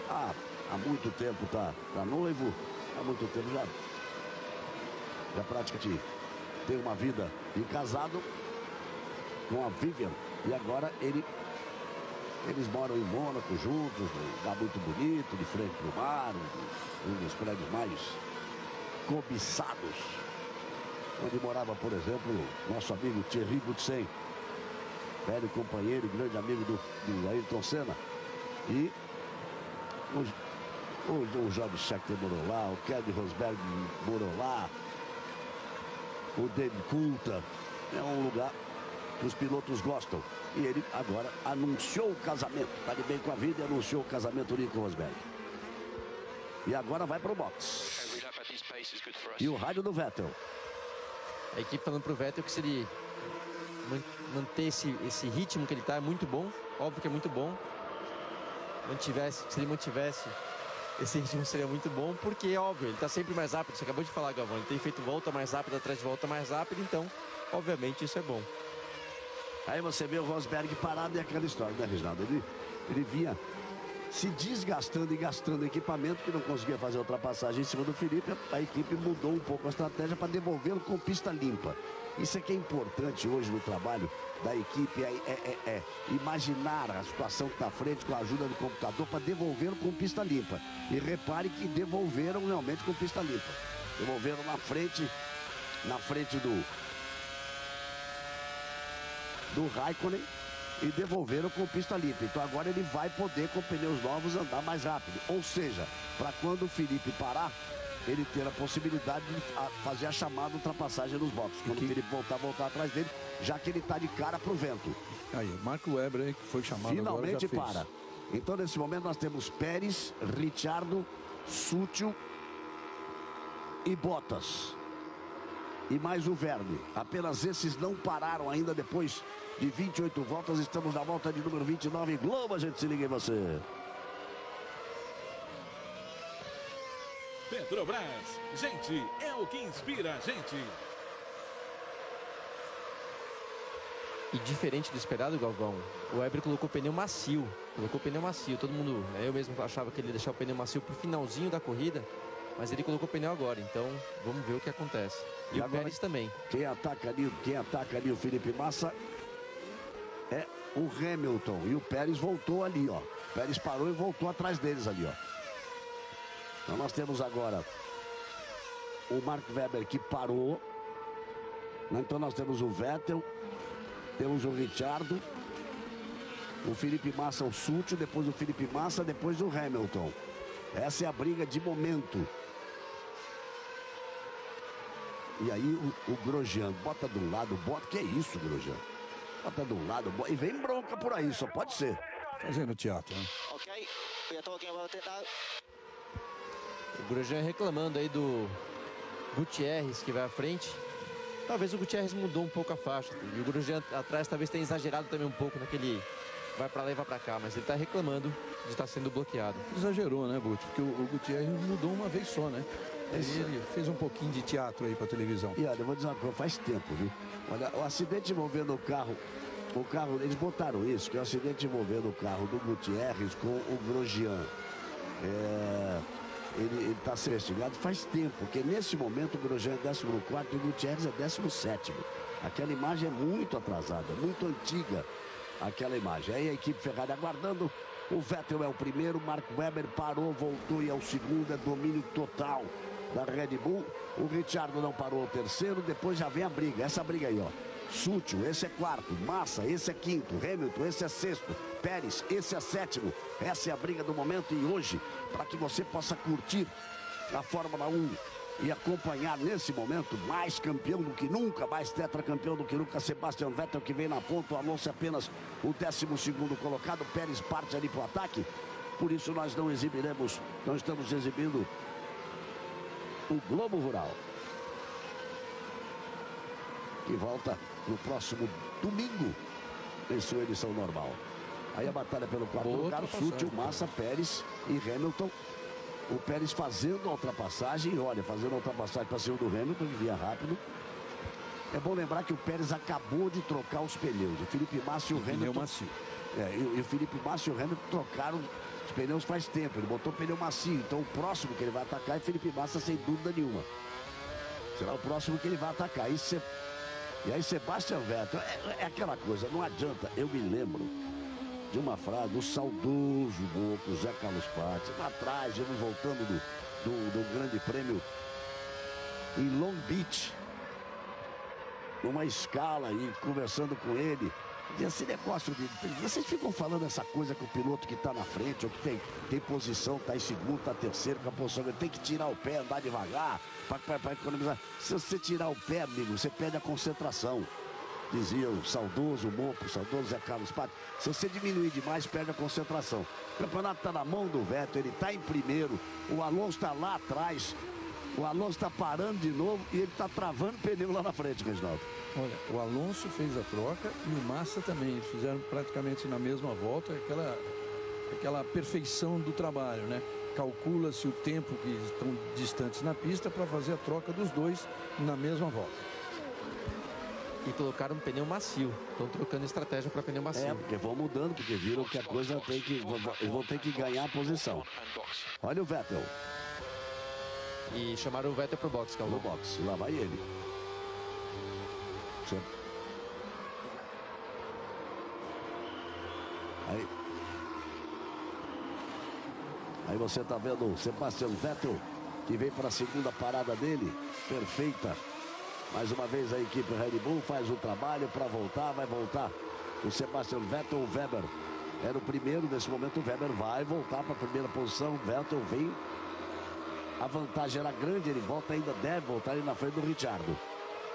há muito tempo, tá noivo, há muito tempo já praticamente tem uma vida de casado com a Vivian, e agora eles moram em Mônaco juntos, um lugar muito bonito, de frente pro mar, um dos prédios mais cobiçados, onde morava, por exemplo, nosso amigo Thierry Boutsen, velho companheiro e grande amigo do Ayrton Senna. E o Job Scheckter morou lá, o Kevin Rosberg morou lá, o David Coulthard. É um lugar que os pilotos gostam. E ele agora anunciou o casamento. Está de bem com a vida e anunciou o casamento do Nico Rosberg. E agora vai para o box. E o rádio do Vettel. A equipe falando pro Vettel que se ele manter esse ritmo que ele tá é muito bom. Óbvio que é muito bom. Se ele mantivesse esse ritmo seria muito bom, porque é óbvio, ele tá sempre mais rápido. Você acabou de falar, Galvão, ele tem feito volta mais rápida atrás de volta mais rápida, então obviamente isso é bom. Aí você vê o Rosberg parado e aquela história, né, Reginaldo? Ele vinha se desgastando e gastando equipamento que não conseguia fazer a ultrapassagem em cima do Felipe. A equipe mudou um pouco a estratégia para devolvê-lo com pista limpa. Isso é que é importante hoje no trabalho da equipe, é imaginar a situação que está à frente com a ajuda do computador para devolvê-lo com pista limpa. E repare que devolveram realmente com pista limpa. Devolveram na frente do Raikkonen e devolveram com pista limpa. Então agora ele vai poder, com pneus novos, andar mais rápido. Ou seja, para quando o Felipe parar, ele ter a possibilidade de fazer a chamada ultrapassagem nos boxes. Quando o Felipe voltar atrás dele, já que ele está de cara para o vento. Aí, Marco Webber, aí, que foi chamado finalmente agora, já para. Então, nesse momento, nós temos Pérez, Ricciardo, Sutil e Bottas. E mais o Verne. Apenas esses não pararam ainda depois de 28 voltas. Estamos na volta de número 29. Globo, a gente se liga em você. Petrobras, gente, é o que inspira a gente. E diferente do esperado, Galvão, o Webber colocou pneu macio. Todo mundo, eu mesmo achava que ele ia deixar o pneu macio pro finalzinho da corrida, mas ele colocou pneu agora, então vamos ver o que acontece. E o Pérez também. Quem ataca ali o Felipe Massa é o Hamilton. E o Pérez voltou ali, ó. O Pérez parou e voltou atrás deles ali, ó. Então nós temos agora o Mark Webber que parou. Então nós temos o Vettel, temos o Ricciardo, o Felipe Massa, o Sutil, depois o Felipe Massa, depois o Hamilton. Essa é a briga de momento. E aí o Grosjean bota de um lado, que é isso, Grosjean? Bota de um lado, e vem bronca por aí, só pode ser. Fazendo teatro, né? Ok, we are talking about it now. O Grosjean reclamando aí do Gutierrez que vai à frente. Talvez o Gutierrez mudou um pouco a faixa. E o Grosjean atrás talvez tenha exagerado também um pouco naquele vai pra lá e vai pra cá. Mas ele tá reclamando de estar sendo bloqueado. Exagerou, né, Butch? Porque o Gutierrez mudou uma vez só, né? Ele fez um pouquinho de teatro aí pra televisão. E olha, eu vou dizer uma coisa, faz tempo, viu? Olha, o acidente envolvendo o carro, eles botaram isso, que é o acidente envolvendo o carro do Gutierrez com o Grosjean. Ele está sendo investigado faz tempo, porque nesse momento o Grosjean é 14º e o Gutierrez é 17º. Aquela imagem é muito atrasada, muito antiga, aquela imagem. Aí a equipe Ferrari aguardando, o Vettel é o primeiro, Mark Webber parou, voltou e é o segundo, é domínio total da Red Bull. O Ricciardo não parou, o terceiro, depois já vem a briga, essa briga aí, ó. Sutil, esse é quarto, Massa, esse é quinto, Hamilton, esse é sexto, Pérez, esse é sétimo. Essa é a briga do momento e hoje, para que você possa curtir a Fórmula 1 e acompanhar nesse momento, mais campeão do que nunca, mais tetracampeão do que nunca, Sebastian Vettel que vem na ponta, o Alonso é apenas o 12º colocado, Pérez parte ali para o ataque, por isso nós não estamos exibindo o Globo Rural, que volta no próximo domingo em sua edição normal. Aí a batalha pelo quarto lugar, Sutil, Massa, Pérez e Hamilton. O Pérez fazendo a ultrapassagem, olha, fazendo a ultrapassagem para cima do Hamilton, que vinha rápido. É bom lembrar que o Pérez acabou de trocar os pneus. O Felipe Massa e o Hamilton... Pneu macio. E o Felipe Massa e o Hamilton trocaram os pneus faz tempo. Ele botou pneu macio. Então o próximo que ele vai atacar é Felipe Massa, sem dúvida nenhuma. Será o próximo que ele vai atacar. E aí Sebastian Vettel, é aquela coisa, não adianta. Eu me lembro de uma frase do saudoso louco Zé Carlos Patti, lá atrás, ele voltando do grande prêmio em Long Beach, numa escala e conversando com ele. E esse negócio de... Vocês ficam falando essa coisa que o piloto que está na frente, ou que tem posição, está em segundo, está terceiro, com a posição, ele tem que tirar o pé, andar devagar, para economizar. Se você tirar o pé, amigo, você perde a concentração. dizia o saudoso Mopo, o saudoso Zé Carlos Pato. Se você diminuir demais, perde a concentração. O campeonato está na mão do Vettel, ele está em primeiro, o Alonso está lá atrás, o Alonso está parando de novo e ele está travando o pneu lá na frente, Reginaldo. Olha, o Alonso fez a troca e o Massa também. Eles fizeram praticamente na mesma volta, aquela perfeição do trabalho, né? Calcula-se o tempo que estão distantes na pista para fazer a troca dos dois na mesma volta. E colocaram um pneu macio. Estão trocando estratégia para pneu macio. É, porque vão mudando, porque viram que a coisa tem que... Eles vão ter que ganhar a posição. Olha o Vettel. E chamaram o Vettel pro box, No Calvão. box, lá vai ele. Aí você tá vendo o Sebastian Vettel, que vem para a segunda parada dele, perfeita. Mais uma vez a equipe Red Bull faz o trabalho para voltar, vai voltar. O Sebastian Vettel, o Weber era o primeiro, nesse momento o Weber vai voltar para a primeira posição, o Vettel vem. A vantagem era grande, ele volta ainda, deve voltar ali na frente do Ricciardo.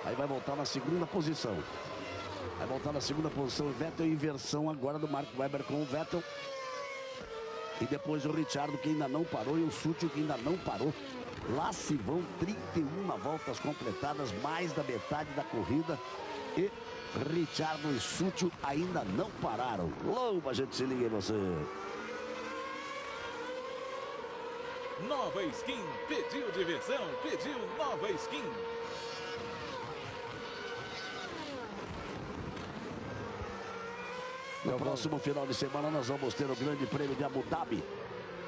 Aí vai voltar na segunda posição. Vai voltar na segunda posição, o Vettel em inversão agora do Mark Webber com o Vettel. E depois o Ricciardo, que ainda não parou, e o Sutil, que ainda não parou. Lá se vão 31 voltas completadas, mais da metade da corrida. E Ricciardo e Sutil ainda não pararam. Logo, a gente se liga em você. Nova skin, pediu diversão, pediu nova skin. No próximo final de semana nós vamos ter o Grande Prêmio de Abu Dhabi.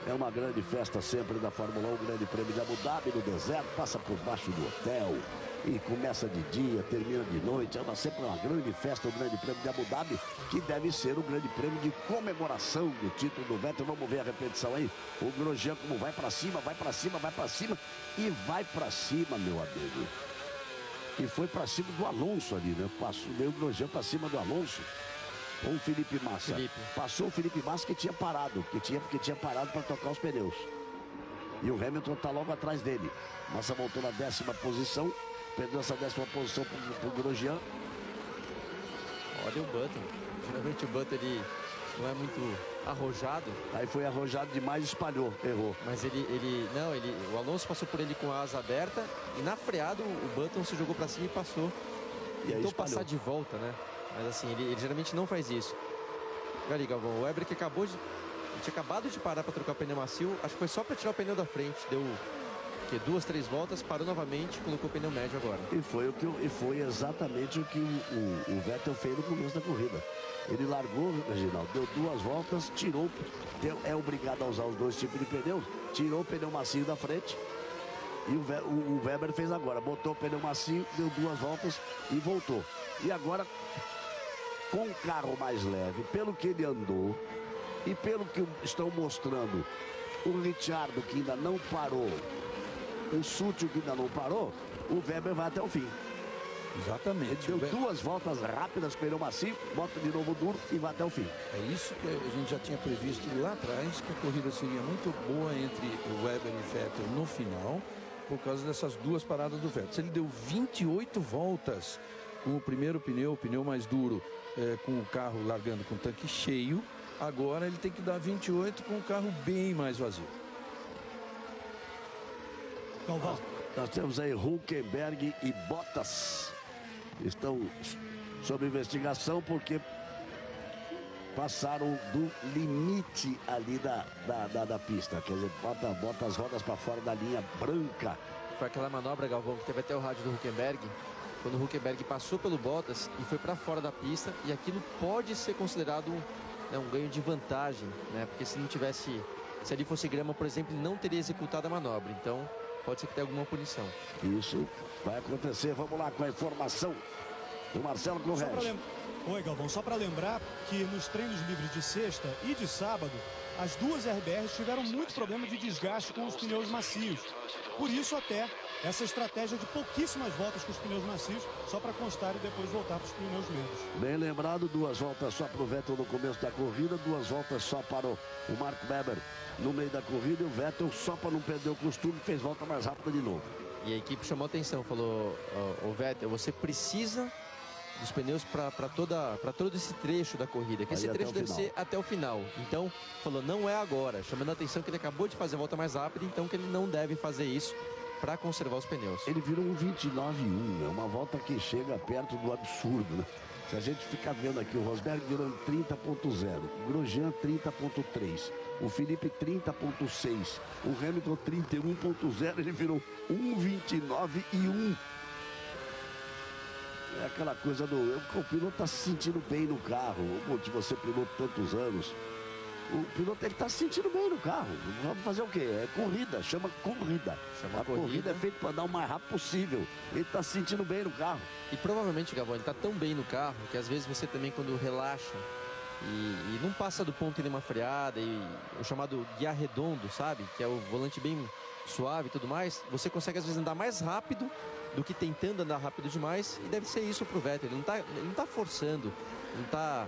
É uma grande festa sempre da Fórmula 1, o Grande Prêmio de Abu Dhabi no deserto, passa por baixo do hotel e começa de dia, termina de noite. É sempre uma grande festa, o Grande Prêmio de Abu Dhabi, que deve ser o Grande Prêmio de comemoração do título do Vettel. Vamos ver a repetição aí. O Grosjean como vai para cima, vai para cima, vai para cima e vai para cima, meu amigo. E foi para cima do Alonso ali, né? Veio o Grosjean para cima do Alonso. Com o Felipe Massa. Passou o Felipe Massa que tinha parado, porque tinha parado para tocar os pneus. E o Hamilton está logo atrás dele. Massa voltou na 10ª posição, perdeu essa 10ª posição para o Grosjean. Olha o Button. Geralmente o Button ele não é muito arrojado. Aí foi arrojado demais, espalhou, errou. Mas o Alonso passou por ele com a asa aberta e na freada o Button se jogou para cima e passou. E aí tentou espalhou. passar de volta, né? Mas assim, ele geralmente não faz isso. Olha ali, Galvão, o Weber que tinha acabado de parar para trocar o pneu macio, acho que foi só para tirar o pneu da frente, deu 2, 3 voltas, parou novamente, colocou o pneu médio agora. E foi exatamente o que o Vettel fez no começo da corrida. Ele largou, Reginaldo, deu 2 voltas, tirou, é obrigado a usar os 2 tipos de pneus, tirou o pneu macio da frente. E o Weber fez agora, botou o pneu macio, deu 2 voltas e voltou. E agora, com o carro mais leve, pelo que ele andou e pelo que estão mostrando, o Ricciardo que ainda não parou, o Sutil que ainda não parou, o Weber vai até o fim. Exatamente. Ele deu 2 voltas rápidas, pneu macio, bota de novo duro e vai até o fim. É isso que a gente já tinha previsto lá atrás, que a corrida seria muito boa entre o Weber e Vettel no final, por causa dessas 2 paradas do Vettel. Ele deu 28 voltas com o primeiro pneu, o pneu mais duro, com o carro largando com o tanque cheio. Agora ele tem que dar 28 com o carro bem mais vazio. Galvão. Nós temos aí Hülkenberg e Bottas. Estão sob investigação porque passaram do limite ali da pista. Quer dizer, bota as rodas para fora da linha branca. Foi aquela manobra, Galvão, que teve até o rádio do Hülkenberg, quando o Hülkenberg passou pelo Bottas e foi para fora da pista, e aquilo pode ser considerado um ganho de vantagem, né? Porque se ali fosse grama, por exemplo, ele não teria executado a manobra, então pode ser que tenha alguma punição. Isso vai acontecer. Vamos lá com a informação do Marcelo Correia. Oi, Galvão, só para lembrar que nos treinos livres de sexta e de sábado, as 2 RBRs tiveram muito problema de desgaste com os pneus macios. Por isso até essa estratégia de pouquíssimas voltas com os pneus macios, só para constar e depois voltar para os pneus leves. Bem lembrado, 2 voltas só para o Vettel no começo da corrida, 2 voltas só para o Mark Webber no meio da corrida, e o Vettel, só para não perder o costume, fez volta mais rápida de novo. E a equipe chamou atenção, falou, o Vettel, você precisa dos pneus para todo esse trecho da corrida, que esse trecho deve ser até o final. Então, falou, não é agora, chamando a atenção que ele acabou de fazer a volta mais rápida, então que ele não deve fazer isso para conservar os pneus. Ele virou um 29,1, é uma volta que chega perto do absurdo, né? Se a gente ficar vendo aqui, o Rosberg virou em 30.0, o Grosjean 30.3, o Felipe 30.6, o Hamilton 31.0, ele virou 1,29,1. É aquela coisa o piloto tá se sentindo bem no carro. Se você piloto tantos anos, o piloto ele tá se sentindo bem no carro. Vamos fazer o quê? É corrida, chama corrida. A corrida é feita para dar o mais rápido possível. Ele tá se sentindo bem no carro. E provavelmente, Galvão, ele tá tão bem no carro que às vezes você também, quando relaxa e não passa do ponto em uma freada, e o chamado guiar redondo, sabe? Que é o volante bem suave e tudo mais, você consegue às vezes andar mais rápido do que tentando andar rápido demais, e deve ser isso pro Vettel. Ele não tá forçando, não tá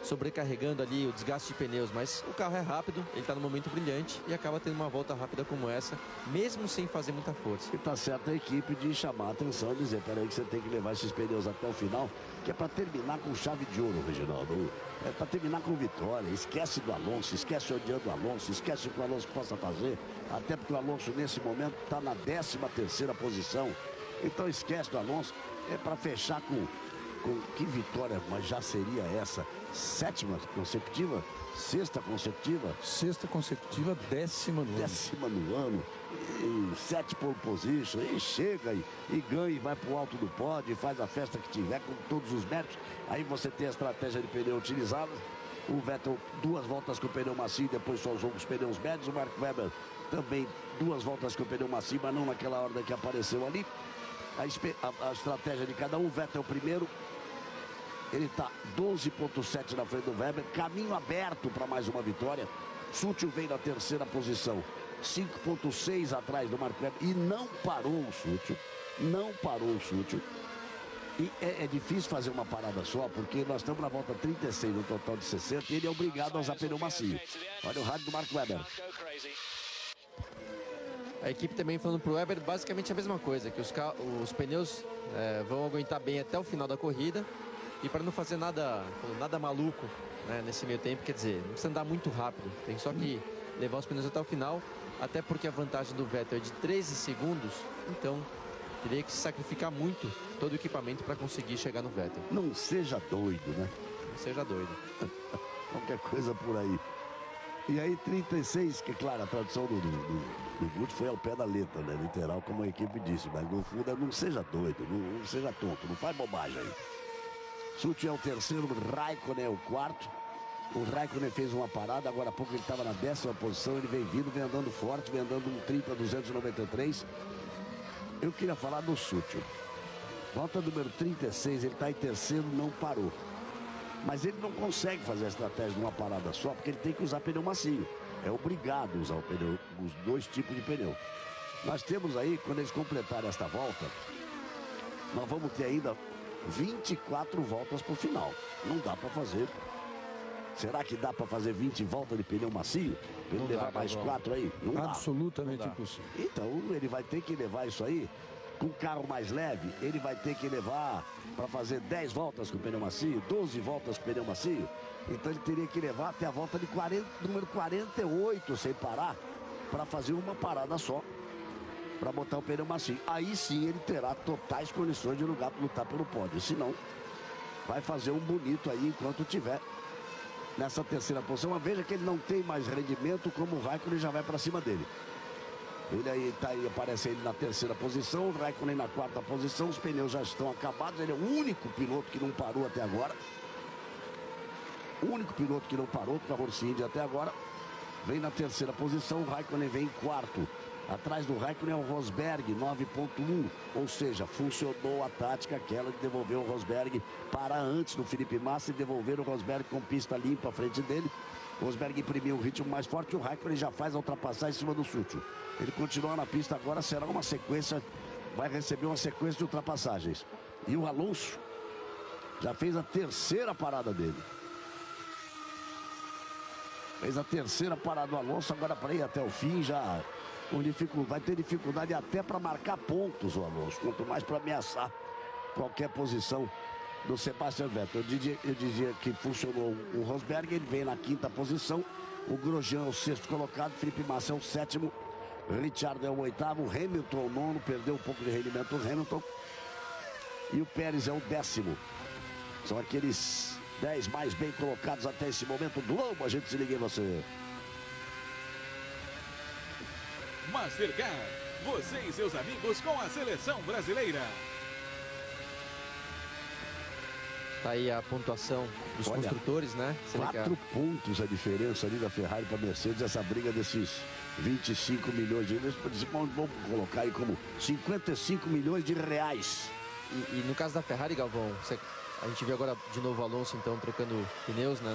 sobrecarregando ali o desgaste de pneus, mas o carro é rápido, ele tá num momento brilhante e acaba tendo uma volta rápida como essa, mesmo sem fazer muita força. E tá certa a equipe de chamar a atenção e dizer, peraí que você tem que levar esses pneus até o final, que é para terminar com chave de ouro, Reginaldo. É para terminar com vitória. Esquece do Alonso, esquece odiando o Alonso, esquece o que o Alonso possa fazer, até porque o Alonso nesse momento tá na 13ª posição. Então esquece do Alonso, é para fechar com que vitória, mas já seria essa? 7ª consecutiva? 6ª consecutiva? 6ª consecutiva, 10ª no ano. 10ª no ano. E 7 pole position. E chega e ganha e vai pro alto do pódio e faz a festa que tiver com todos os méritos. Aí você tem a estratégia de pneu utilizada. O Vettel 2 voltas com o pneu macio, depois só usou os pneus médios. O Mark Webber também 2 voltas com o pneu macio, mas não naquela ordem que apareceu ali. A estratégia de cada um. Vettel primeiro. Ele está 12,7 na frente do Webber, caminho aberto para mais uma vitória. Sutil vem na 3ª posição, 5,6 atrás do Mark Webber, e não parou o Sutil, E é difícil fazer uma parada só, porque nós estamos na volta 36 no total de 60, e ele é obrigado a usar pneu macio. Olha o rádio do Mark Webber. A equipe também falando pro Webber basicamente a mesma coisa, que os pneus vão aguentar bem até o final da corrida. E para não fazer nada maluco, né, nesse meio tempo, quer dizer, não precisa andar muito rápido. Tem só que levar os pneus até o final, até porque a vantagem do Vettel é de 13 segundos. Então, teria que se sacrificar muito todo o equipamento para conseguir chegar no Vettel. Não seja doido, né? Não seja doido. Qualquer coisa por aí. E aí, 36, que claro, a tradução do Guti foi ao pé da letra, né? Literal, como a equipe disse. Mas no fundo é não seja doido, não seja tonto, não faz bobagem aí. Sutil é o 3º, Raikkonen é o 4º. O Raikkonen fez uma parada, agora há pouco ele estava na 10ª posição, ele vem vindo, vem andando forte, vem andando um 30,293. Eu queria falar do Sutil. Volta número 36, ele está em 3º, não parou. Mas ele não consegue fazer a estratégia de uma parada só, porque ele tem que usar pneu macio. É obrigado a usar o pneu, os 2 tipos de pneu. Nós temos aí, quando eles completarem esta volta, nós vamos ter ainda 24 voltas para o final. Não dá para fazer. Será que dá para fazer 20 voltas de pneu macio? Para ele levar mais 4 aí? Não dá. Absolutamente impossível. Então ele vai ter que levar isso aí. Com carro mais leve, ele vai ter que levar para fazer 10 voltas com pneu macio, 12 voltas com pneu macio. Então ele teria que levar até a volta de número 48 sem parar, para fazer uma parada só, para botar o pneu macio. Aí sim ele terá totais condições de lutar pelo pódio. Senão, vai fazer um bonito aí enquanto tiver nessa 3ª posição. Mas veja que ele não tem mais rendimento, como o Raikkonen já vai para cima dele. Ele aí aparece ele na 3ª posição, o Raikkonen na 4ª posição, os pneus já estão acabados. Ele é o único piloto que não parou até agora. O único piloto que não parou para a Force India até agora. Vem na 3ª posição, o Raikkonen vem em 4º. Atrás do Raikkonen é o Rosberg, 9,1. Ou seja, funcionou a tática aquela de devolver o Rosberg para antes do Felipe Massa e devolver o Rosberg com pista limpa à frente dele. O Rosberg imprimiu um ritmo mais forte e o Raikkonen já faz a ultrapassagem em cima do Sutil. Ele continua na pista agora, será uma sequência, vai receber uma sequência de ultrapassagens. E o Alonso já fez a 3ª parada dele. Fez a 3ª parada do Alonso, agora para ir até o fim já vai ter dificuldade até para marcar pontos o Alonso, quanto mais para ameaçar qualquer posição do Sebastian Vettel. Eu dizia que funcionou o Rosberg, ele vem na 5ª posição, o Grosjean é o 6º colocado, Felipe Massa é o 7º, Ricciardo é o 8º, Hamilton é o 9º, perdeu um pouco de rendimento o Hamilton, e o Pérez é o 10º. São aqueles 10 mais bem colocados até esse momento. Globo, a gente se liga em você. Mastercard, você e seus amigos com a seleção brasileira. Tá aí a pontuação dos Olha, construtores, né? 4 pontos a diferença ali da Ferrari para a Mercedes, essa briga desses 25 milhões de euros. Vamos colocar aí como 55 milhões de reais. E no caso da Ferrari, Galvão, a gente vê agora de novo o Alonso, então, trocando pneus, né,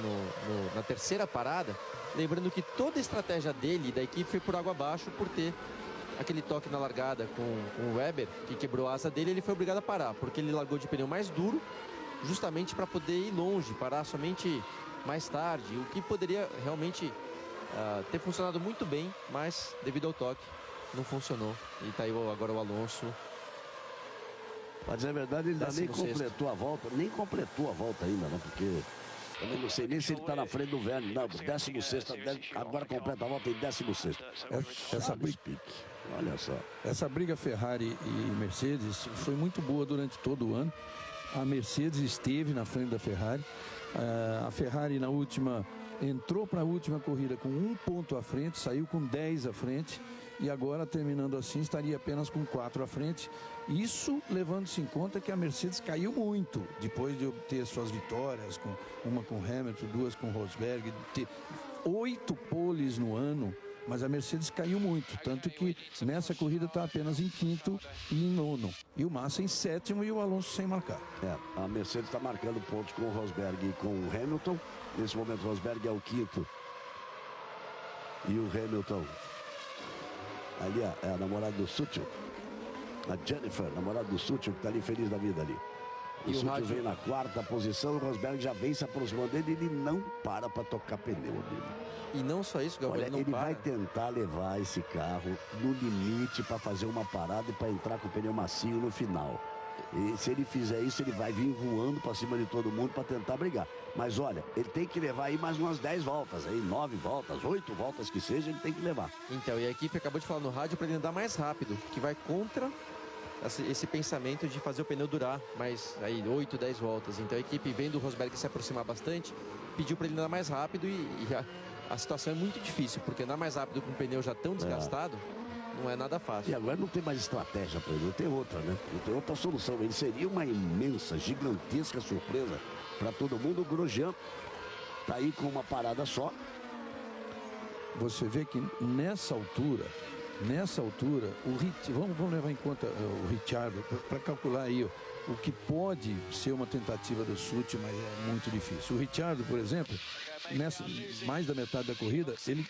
na 3ª parada. Lembrando que toda a estratégia dele e da equipe foi por água abaixo, por ter aquele toque na largada com o Weber, que quebrou a asa dele, ele foi obrigado a parar, porque ele largou de pneu mais duro, justamente para poder ir longe, parar somente mais tarde, o que poderia realmente ter funcionado muito bem, mas devido ao toque não funcionou. E tá aí agora o Alonso. Pra dizer a verdade, ele ainda nem completou a volta, ainda, né? Porque eu não sei nem se ele tá na frente do Verne. Não, 16º, agora completa a volta em 16º. Olha só. Essa briga Ferrari e Mercedes foi muito boa durante todo o ano. A Mercedes esteve na frente da Ferrari. A Ferrari na última entrou para a última corrida com 1 ponto à frente, saiu com 10 à frente. E agora, terminando assim, estaria apenas com 4 à frente. Isso levando-se em conta que a Mercedes caiu muito, depois de obter suas vitórias, uma com Hamilton, 2 com Rosberg, ter 8 poles no ano, mas a Mercedes caiu muito, tanto que nessa corrida está apenas em 5º e em 9º. E o Massa em 7º e o Alonso sem marcar. A Mercedes está marcando pontos com o Rosberg e com o Hamilton. Nesse momento o Rosberg é o 5º e o Hamilton... Ali é a namorada do Sutil, a Jennifer, namorada do Sutil, que está ali feliz da vida ali. O Sutil vem na 4ª posição, o Rosberg já vem se aproximando dele, ele não para tocar pneu dele. E não só isso, Galvão, ele vai tentar levar esse carro no limite para fazer uma parada e para entrar com o pneu macio no final. E se ele fizer isso, ele vai vir voando para cima de todo mundo para tentar brigar. Mas olha, ele tem que levar aí mais umas 10 voltas, aí 9 voltas, 8 voltas que seja, ele tem que levar. Então, e a equipe acabou de falar no rádio para ele andar mais rápido, que vai contra esse pensamento de fazer o pneu durar mais aí 8, 10 voltas. Então a equipe, vendo o Rosberg se aproximar bastante, pediu para ele andar mais rápido e a situação é muito difícil, porque andar mais rápido com o pneu já tão desgastado, não é nada fácil. E agora não tem mais estratégia para ele, não tem outra, né? Não tem outra solução. Ele seria uma imensa, gigantesca surpresa para todo mundo. O Grosjean tá aí com uma parada só. Você vê que nessa altura, vamos levar em conta o Ricciardo para calcular aí o que pode ser uma tentativa do Sutil, mas é muito difícil. O Ricciardo, por exemplo, nessa mais da metade da corrida, ele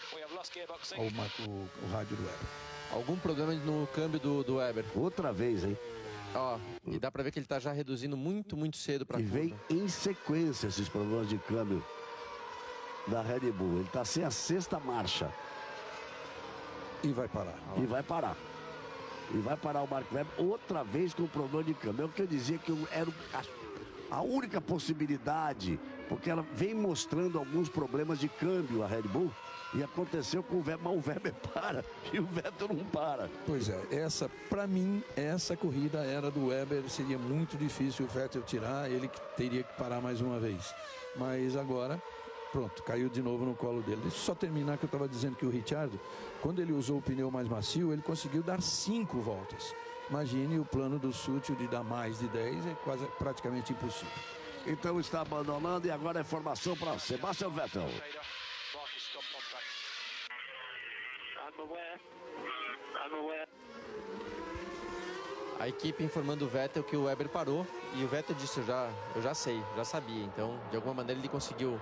o rádio do Weber. Algum problema no câmbio do Weber. Outra vez, hein? Ó, e dá pra ver que ele tá já reduzindo muito cedo pra curva. E vem em sequência esses problemas de câmbio da Red Bull. Ele tá sem a 6ª marcha. E vai parar. E vai parar. E vai parar o Mark Webber outra vez com o problema de câmbio. É o que eu dizia que era a única possibilidade, porque ela vem mostrando alguns problemas de câmbio, a Red Bull. E aconteceu com o Weber, mas o Weber para e o Vettel não para. Pois é, para mim, essa corrida era do Weber, seria muito difícil o Vettel tirar, ele teria que parar mais uma vez. Mas agora, pronto, caiu de novo no colo dele. Deixa eu só terminar que eu estava dizendo que o Ricciardo, quando ele usou o pneu mais macio, ele conseguiu dar 5 voltas. Imagine o plano do Sutil de dar mais de 10, é praticamente impossível. Então está abandonando e agora é formação para Sebastian Vettel. A equipe informando o Vettel que o Weber parou e o Vettel disse, eu já sabia. Então, de alguma maneira ele conseguiu.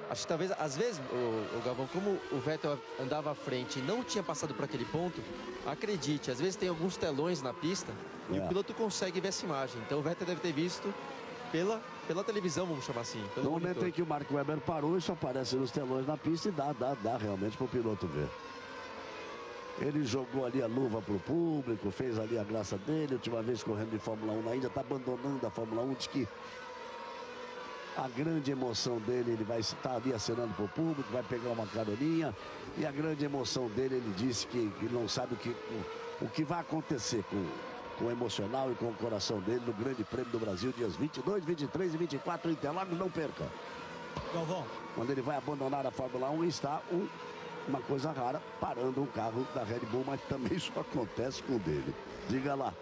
Acho que talvez, às vezes, o Galvão, como o Vettel andava à frente e não tinha passado por aquele ponto, acredite, às vezes tem alguns telões na pista e o piloto consegue ver essa imagem. Então o Vettel deve ter visto pela televisão, vamos chamar assim. No momento em que o Mark Webber parou, isso aparece nos telões na pista e dá realmente para o piloto ver. Ele jogou ali a luva pro público, fez ali a graça dele, última vez correndo de Fórmula 1 na Índia, tá abandonando a Fórmula 1, diz que a grande emoção dele, ele vai estar ali acenando pro público, vai pegar uma caroninha, e a grande emoção dele, ele disse que ele não sabe o que vai acontecer com o emocional e com o coração dele no Grande Prêmio do Brasil, dias 22, 23 e 24 em Interlagos, não perca. Galvão. Quando ele vai abandonar a Fórmula 1, está uma coisa rara, parando um carro da Red Bull, mas também isso acontece com o dele. Diga lá.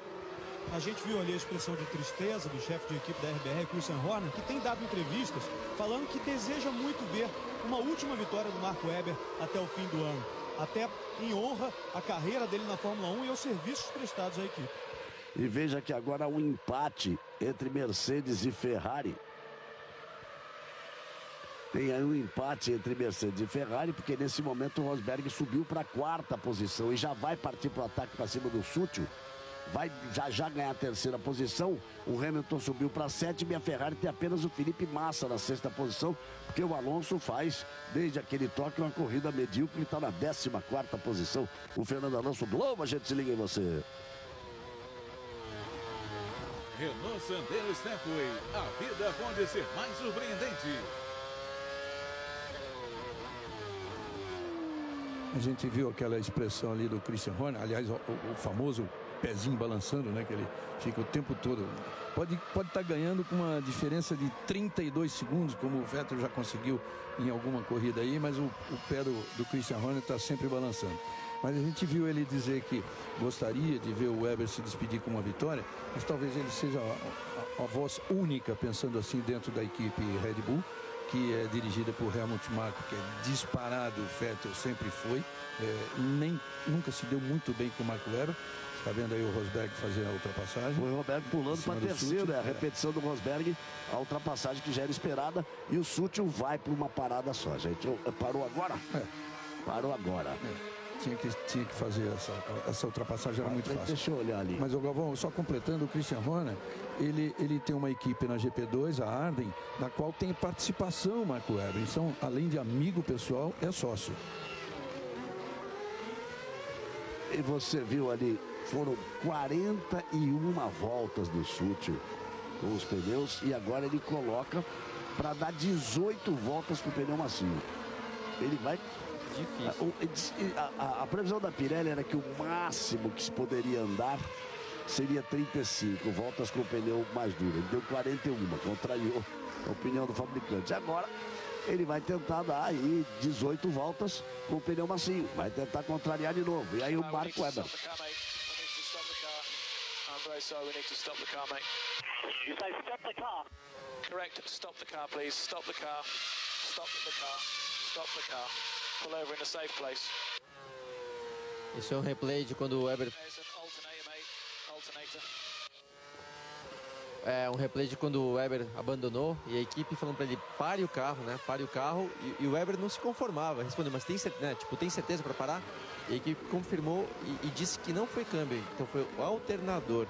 A gente viu ali a expressão de tristeza do chefe de equipe da RBR, Christian Horner, que tem dado entrevistas falando que deseja muito ver uma última vitória do Marco Webber até o fim do ano. Até em honra à carreira dele na Fórmula 1 e aos serviços prestados à equipe. E veja que agora há um empate entre Mercedes e Ferrari. Tem aí um empate entre Mercedes e Ferrari, porque nesse momento o Rosberg subiu para a 4ª posição e já vai partir para o ataque para cima do Sutil. Vai já ganhar a 3ª posição. O Hamilton subiu para a 7ª e a Ferrari tem apenas o Felipe Massa na 6ª posição, porque o Alonso faz, desde aquele toque, uma corrida medíocre. Ele está na 14ª posição. O Fernando Alonso Globo, a gente se liga em você. Renault Sandero Stepway, a vida pode ser mais surpreendente. A gente viu aquela expressão ali do Christian Horner, aliás, o famoso pezinho balançando, né? Que ele fica o tempo todo. Pode estar ganhando com uma diferença de 32 segundos, como o Vettel já conseguiu em alguma corrida aí, mas o pé do Christian Horner está sempre balançando. Mas a gente viu ele dizer que gostaria de ver o Webber se despedir com uma vitória, mas talvez ele seja a voz única, pensando assim, dentro da equipe Red Bull, que é dirigida por Helmut Marko, que é disparado, o Vettel sempre foi, nunca se deu muito bem com o Marco Webber. Está vendo aí o Rosberg fazer a ultrapassagem? O Rosberg pulando para terceiro, a repetição do Rosberg, a ultrapassagem que já era esperada, e o Sutil vai para uma parada só, gente. Parou agora? Parou agora. Tinha que fazer essa ultrapassagem, era muito fácil. Deixa eu olhar ali. Mas o Galvão, só completando, o Christian Horner, ele tem uma equipe na GP2, a Arden, na qual tem participação o Marco Webber. Então, além de amigo pessoal, é sócio. E você viu ali, foram 41 voltas do Sutil com os pneus, e agora ele coloca para dar 18 voltas com o pneu macio. Ele vai... Difícil. A previsão da Pirelli era que o máximo que se poderia andar seria 35 voltas com o pneu mais duro. Ele deu 41, contrariou a opinião do fabricante. Agora ele vai tentar dar aí 18 voltas com o pneu macio. Vai tentar contrariar de novo. E aí o Marco Webber. Pull over in a safe place. Isso é um replay de quando o Webber... É um replay de quando o Webber abandonou e a equipe falando para ele pare o carro, né? Pare o carro, e o Webber não se conformava, respondeu, mas tem certeza para parar? E a equipe confirmou e disse que não foi câmbio, então foi o alternador.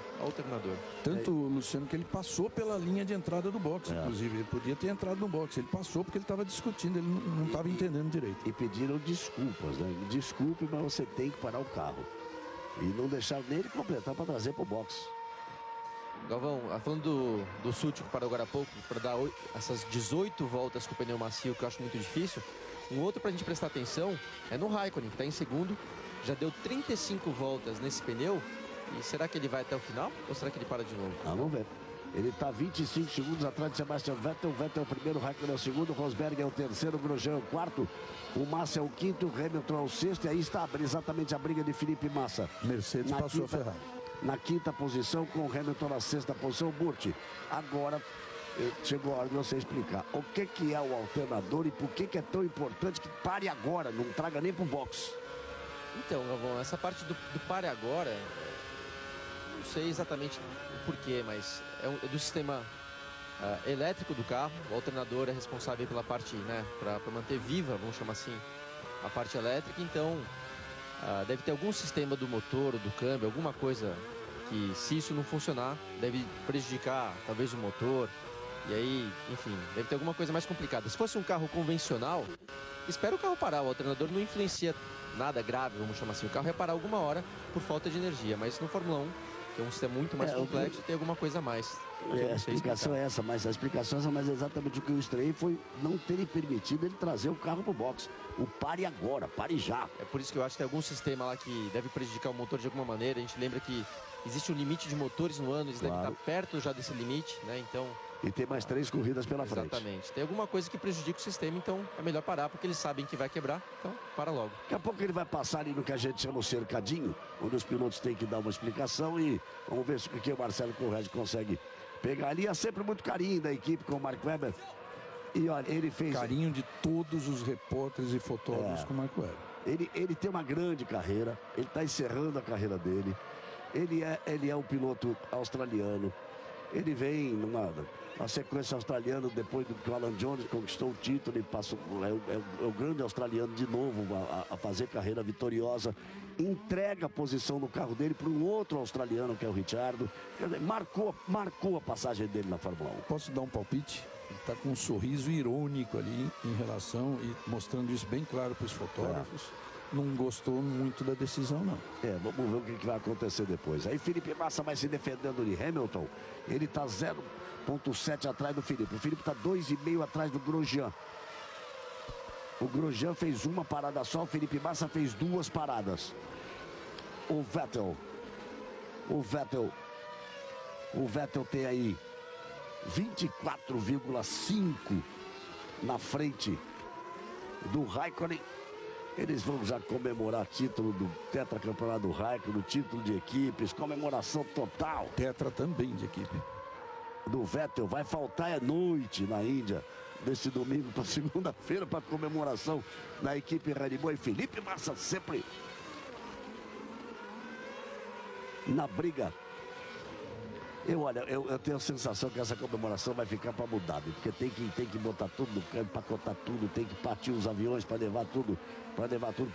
Tanto, Luciano, que ele passou pela linha de entrada do boxe, inclusive. Ele podia ter entrado no boxe, ele passou porque ele estava discutindo, ele não estava entendendo direito. E pediram desculpas, né? Desculpe, mas você tem que parar o carro. E não deixar nem ele completar para trazer para o boxe. Galvão, falando do Sutil que parou agora há pouco, para dar essas 18 voltas com o pneu macio, que eu acho muito difícil. Um outro para a gente prestar atenção é no Raikkonen, que está em segundo, já deu 35 voltas nesse pneu. E será que ele vai até o final ou será que ele para de novo? Vamos ver. Ele está 25 segundos atrás de Sebastian Vettel. Vettel é o primeiro, Raikkonen é o segundo, Rosberg é o terceiro, Grosjean é o quarto, o Massa é o quinto, o Hamilton é o sexto. E aí está exatamente a briga de Felipe Massa. Mercedes passou a Ferrari. Na 5ª posição, com o Hamilton na 6ª posição, Burti. Agora chegou a hora de você explicar o que é o alternador e por que é tão importante que pare agora, não traga nem pro box. Então, Galvão, essa parte do pare agora, não sei exatamente o porquê, mas é do sistema elétrico do carro. O alternador é responsável pela parte, né, para manter viva, vamos chamar assim, a parte elétrica. Então, deve ter algum sistema do motor ou do câmbio, alguma coisa que, se isso não funcionar, deve prejudicar talvez o motor. E aí, enfim, deve ter alguma coisa mais complicada. Se fosse um carro convencional, espera o carro parar. O alternador não influencia nada grave, vamos chamar assim. O carro ia parar alguma hora por falta de energia, mas no Fórmula 1, que é um sistema muito mais complexo, tem alguma coisa a mais. A explicação é essa, mas a explicação é essa, mas exatamente o que eu estranhei foi não terem permitido ele trazer o carro pro box. O pare agora, pare já. É por isso que eu acho que tem algum sistema lá que deve prejudicar o motor de alguma maneira. A gente lembra que existe um limite de motores no ano, eles devem estar perto já desse limite, né? Então... E tem mais 3 corridas pela frente. Exatamente. Tem alguma coisa que prejudica o sistema, então é melhor parar, porque eles sabem que vai quebrar, então para logo. Daqui a pouco ele vai passar ali no que a gente chama o cercadinho, onde os pilotos têm que dar uma explicação e vamos ver se o que o Marcelo Corrêa consegue pegar ali. É sempre muito carinho da equipe com o Mark Webber. E olha, ele fez... Carinho de todos os repórteres e fotógrafos com o Mark Webber. Ele tem uma grande carreira, ele está encerrando a carreira dele. Ele é um piloto australiano. Ele vem numa sequência australiana depois do que o Alan Jones conquistou o título e passou, é o grande australiano de novo a fazer carreira vitoriosa. Entrega a posição no carro dele para um outro australiano que é o Ricciardo. Quer dizer, marcou a passagem dele na Fórmula 1. Posso dar um palpite? Ele está com um sorriso irônico ali em relação e mostrando isso bem claro para os fotógrafos. Não gostou muito da decisão, não. Vamos ver o que vai acontecer depois. Aí Felipe Massa vai se defendendo de Hamilton. Ele está 0,7 atrás do Felipe. O Felipe está 2,5 atrás do Grosjean. O Grosjean fez uma parada só, o Felipe Massa fez 2 paradas. O Vettel tem aí 24,5 na frente do Raikkonen. Eles vão já comemorar título do tetracampeonato do Raikkonen, título de equipes, comemoração total. Tetra também de equipe. Do Vettel, vai faltar noite na Índia, desse domingo para segunda-feira, para comemoração da equipe Red Bull. E Felipe Massa sempre na briga. Eu tenho a sensação que essa comemoração vai ficar para Abu Dhabi, porque tem que botar tudo no campo, empacotar tudo, tem que partir os aviões para levar tudo para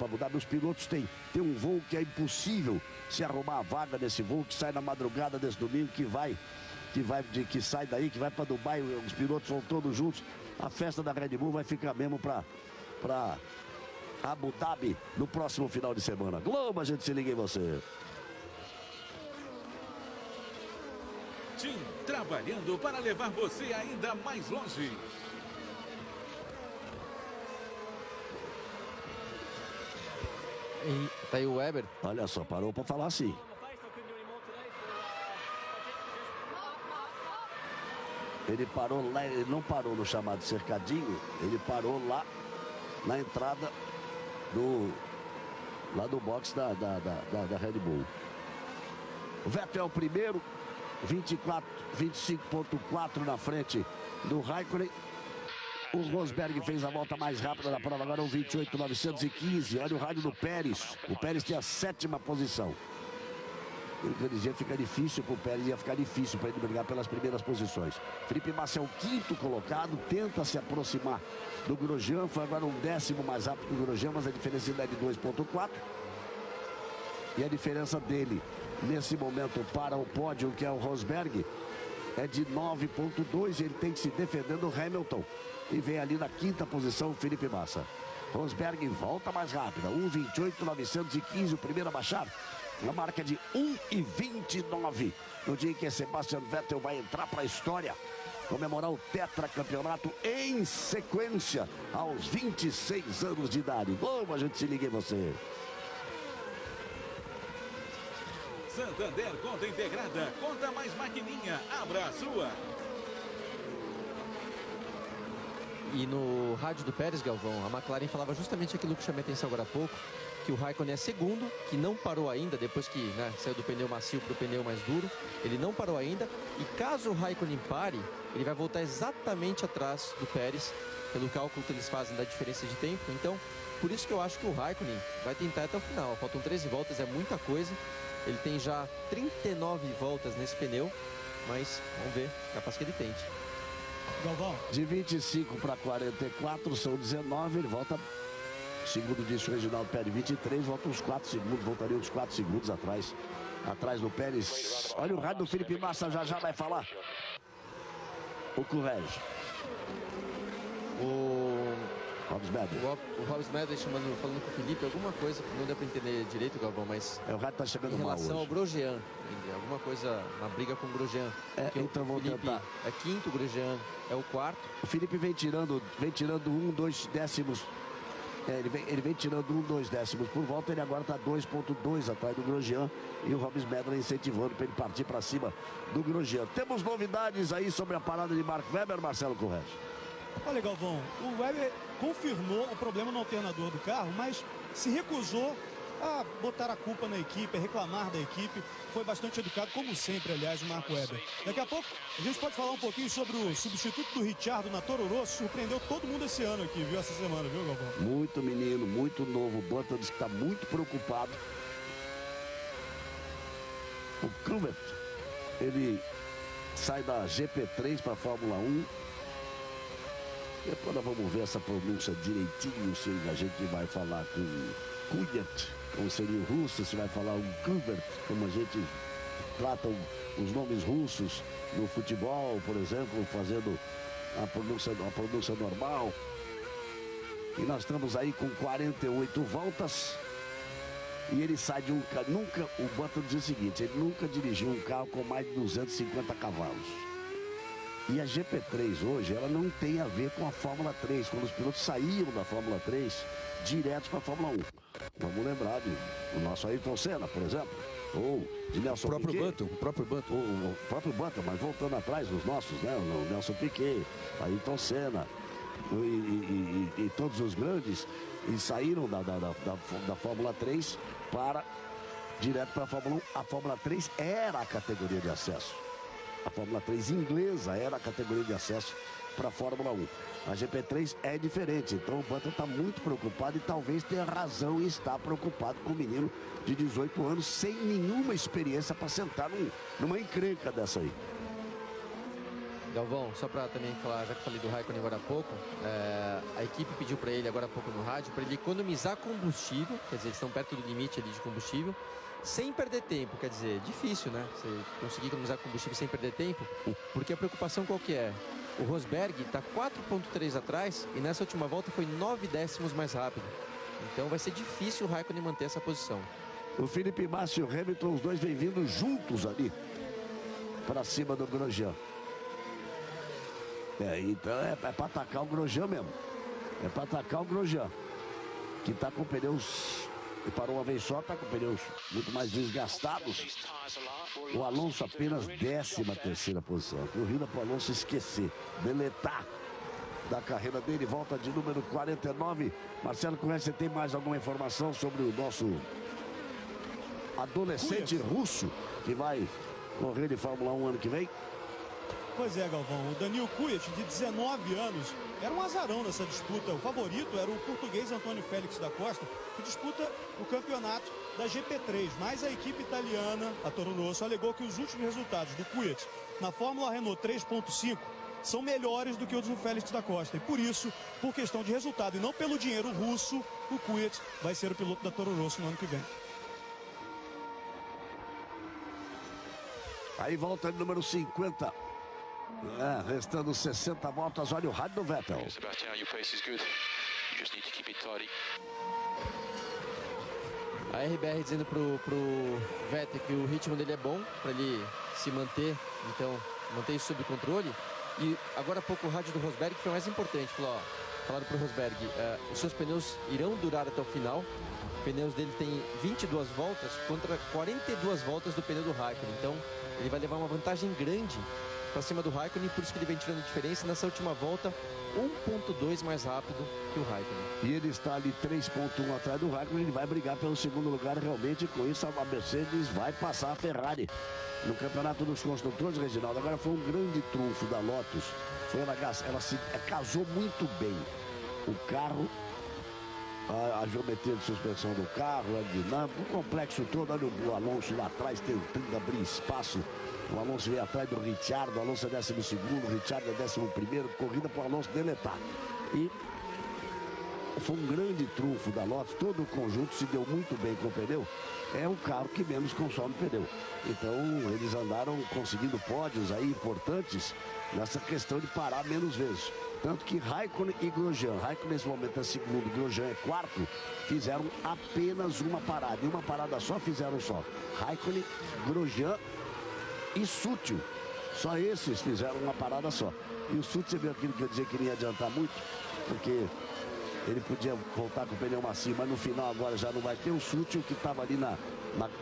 Abu Dhabi. Os pilotos têm um voo que é impossível se arrumar a vaga desse voo, que sai na madrugada desse domingo, que sai daí, que vai para Dubai, os pilotos vão todos juntos. A festa da Red Bull vai ficar mesmo para Abu Dhabi no próximo final de semana. Globo, a gente se liga em você. Tim trabalhando para levar você ainda mais longe. E tá aí o Webber. Olha só, parou para falar assim. Ele parou lá, ele não parou no chamado cercadinho, ele parou lá na entrada do box da Red Bull. O Vettel é o primeiro, 25,4 na frente do Raikkonen. O Rosberg fez a volta mais rápida da prova, agora o 28,915. Olha o rádio do Pérez. O Pérez tem a 7ª posição. Ele dizia que fica difícil para o Pérez, ia ficar difícil para ele brigar pelas primeiras posições. Felipe Massa é o 5º colocado, tenta se aproximar do Grosjean, foi agora um 10º mais rápido que o Grosjean, mas a diferença ainda é de 2,4. E a diferença dele, nesse momento, para o pódio, que é o Rosberg, é de 9,2. Ele tem que se defender do Hamilton. E vem ali na 5ª posição o Felipe Massa. Rosberg volta mais rápida, 1,28,915, o primeiro a baixar. Uma marca de 1,29. No dia em que Sebastian Vettel vai entrar para a história, comemorar o tetracampeonato em sequência, aos 26 anos de idade. Como a gente se liga em você. Santander Conta Integrada, conta mais maquininha, abra a sua. E no rádio do Pérez, Galvão, a McLaren falava justamente aquilo que eu chamei a atenção agora há pouco, que o Raikkonen é segundo, que não parou ainda, depois que saiu do pneu macio para o pneu mais duro, ele não parou ainda, e caso o Raikkonen pare, ele vai voltar exatamente atrás do Pérez, pelo cálculo que eles fazem da diferença de tempo. Então, por isso que eu acho que o Raikkonen vai tentar até o final. Faltam 13 voltas, é muita coisa. Ele tem já 39 voltas nesse pneu, mas vamos ver, capaz que ele tente. Galvão. De 25 para 44 são 19, ele volta, segundo disse o Reginaldo Pérez, 23, volta uns 4 segundos, voltaria uns 4 segundos atrás do Pérez. Olha o rádio do Felipe Massa, já vai falar. O Correge. Robes Medley. O Robes Medley falando com o Felipe alguma coisa que não deu para entender direito, Galvão, mas O rádio tá chegando em mal relação ao hoje. Grosjean, alguma coisa, uma briga com o Grosjean. Porque então o vamos Felipe tentar. é quinto, o Grosjean é o quarto. O Felipe vem tirando 2 décimos. Ele vem tirando 2 décimos por volta. Ele agora está 2,2 atrás do Grosjean. E o Robes Medley incentivando para ele partir para cima do Grosjean. Temos novidades aí sobre a parada de Mark Webber, Marcelo Corrêa. Olha, Galvão, o Webber confirmou o problema no alternador do carro, mas se recusou a botar a culpa na equipe, a reclamar da equipe. Foi bastante educado, como sempre, aliás, o Marco Webber. Daqui a pouco a gente pode falar um pouquinho sobre o substituto do Ricciardo na Toro Rosso. Surpreendeu todo mundo esse ano aqui, viu? Essa semana, viu, Galvão? Muito menino, muito novo. O Button diz que está muito preocupado. O Kluber, ele sai da GP3 para a Fórmula 1. Depois nós vamos ver essa pronúncia direitinho, se a gente vai falar com Kvyat, como seria o russo, se vai falar um Kluber, como a gente trata os nomes russos no futebol, por exemplo, fazendo a pronúncia normal. E nós estamos aí com 48 voltas. E ele sai de um carro. Nunca, o Button diz o seguinte: ele nunca dirigiu um carro com mais de 250 cavalos. E a GP3 hoje, ela não tem a ver com a Fórmula 3, quando os pilotos saíam da Fórmula 3 direto para a Fórmula 1. Vamos lembrar do nosso Ayrton Senna, por exemplo, ou de Nelson Piquet. O próprio Button. O próprio Button, mas voltando atrás, os nossos, né? O Nelson Piquet, Ayrton Senna e todos os grandes, e saíram da Fórmula 3 para direto para a Fórmula 1. A Fórmula 3 era a categoria de acesso. A Fórmula 3 inglesa era a categoria de acesso para a Fórmula 1. A GP3 é diferente, então o Button está muito preocupado e talvez tenha razão em estar preocupado com um menino de 18 anos sem nenhuma experiência para sentar numa encrenca dessa aí. Galvão, só para também falar, já que falei do Raikkonen agora há pouco, a equipe pediu para ele agora há pouco no rádio, para ele economizar combustível, quer dizer, eles estão perto do limite ali de combustível, sem perder tempo, quer dizer, difícil, né? Você conseguir economizar combustível sem perder tempo, porque a preocupação qual que é? O Rosberg está 4,3 atrás e nessa última volta foi 9 décimos mais rápido. Então vai ser difícil o Raikkonen manter essa posição. O Felipe Massa e o Hamilton, os dois vêm vindo juntos ali para cima do Grosjean. Então é para atacar o Grosjean mesmo. É para atacar o Grosjean, que está com pneus, e parou uma vez só, está com pneus muito mais desgastados. O Alonso apenas 13ª posição. Corrida para o Alonso esquecer, deletar da carreira dele. Volta de número 49. Marcelo Corrêa, você tem mais alguma informação sobre o nosso adolescente russo que vai correr de Fórmula 1 ano que vem? Pois é, Galvão. O Daniil Kvyat, de 19 anos, era um azarão nessa disputa. O favorito era o português Antônio Félix da Costa, que disputa o campeonato da GP3. Mas a equipe italiana, a Toro Rosso, alegou que os últimos resultados do Kvyat na Fórmula Renault 3.5 são melhores do que os do Félix da Costa. E por isso, por questão de resultado e não pelo dinheiro russo, o Kvyat vai ser o piloto da Toro Rosso no ano que vem. Aí volta de número 50. Restando 60 voltas, olha o rádio do Vettel. Sebastian, your pace is good. You just need to keep it tidy. A RBR dizendo pro Vettel que o ritmo dele é bom para ele se manter, então manter isso sob controle. E agora há pouco o rádio do Rosberg foi mais importante, falaram pro Rosberg, os seus pneus irão durar até o final. Os pneus dele tem 22 voltas contra 42 voltas do pneu do Raikkonen, então ele vai levar uma vantagem grande para cima do Raikkonen, por isso que ele vem tirando diferença nessa última volta, 1,2 mais rápido que o Raikkonen. E ele está ali 3,1 atrás do Raikkonen, ele vai brigar pelo segundo lugar realmente. Com isso a Mercedes vai passar a Ferrari no campeonato dos construtores, Reginaldo. Agora foi um grande trunfo da Lotus. Ela se casou muito bem. O carro, a geometria de suspensão do carro, a dinâmica, o complexo todo. Olha o Alonso lá atrás tentando abrir espaço. O Alonso veio atrás do Ricciardo, o Alonso é 12º, o Ricciardo é 11º, corrida para o Alonso deletar. E foi um grande trunfo da Lotus, todo o conjunto se deu muito bem com o pneu. É o carro que menos consome pneu. Então eles andaram conseguindo pódios aí importantes nessa questão de parar menos vezes. Tanto que Raikkonen e Grosjean, Raikkonen nesse momento é segundo, Grosjean é quarto, fizeram apenas uma parada. E uma parada só fizeram só. Raikkonen, Grosjean e Sutil. Só esses fizeram uma parada só. E o Sutil, você viu aquilo que eu dizia que não ia adiantar muito, porque ele podia voltar com o pneu macio, mas no final agora já não vai ter. O Sutil, que estava ali na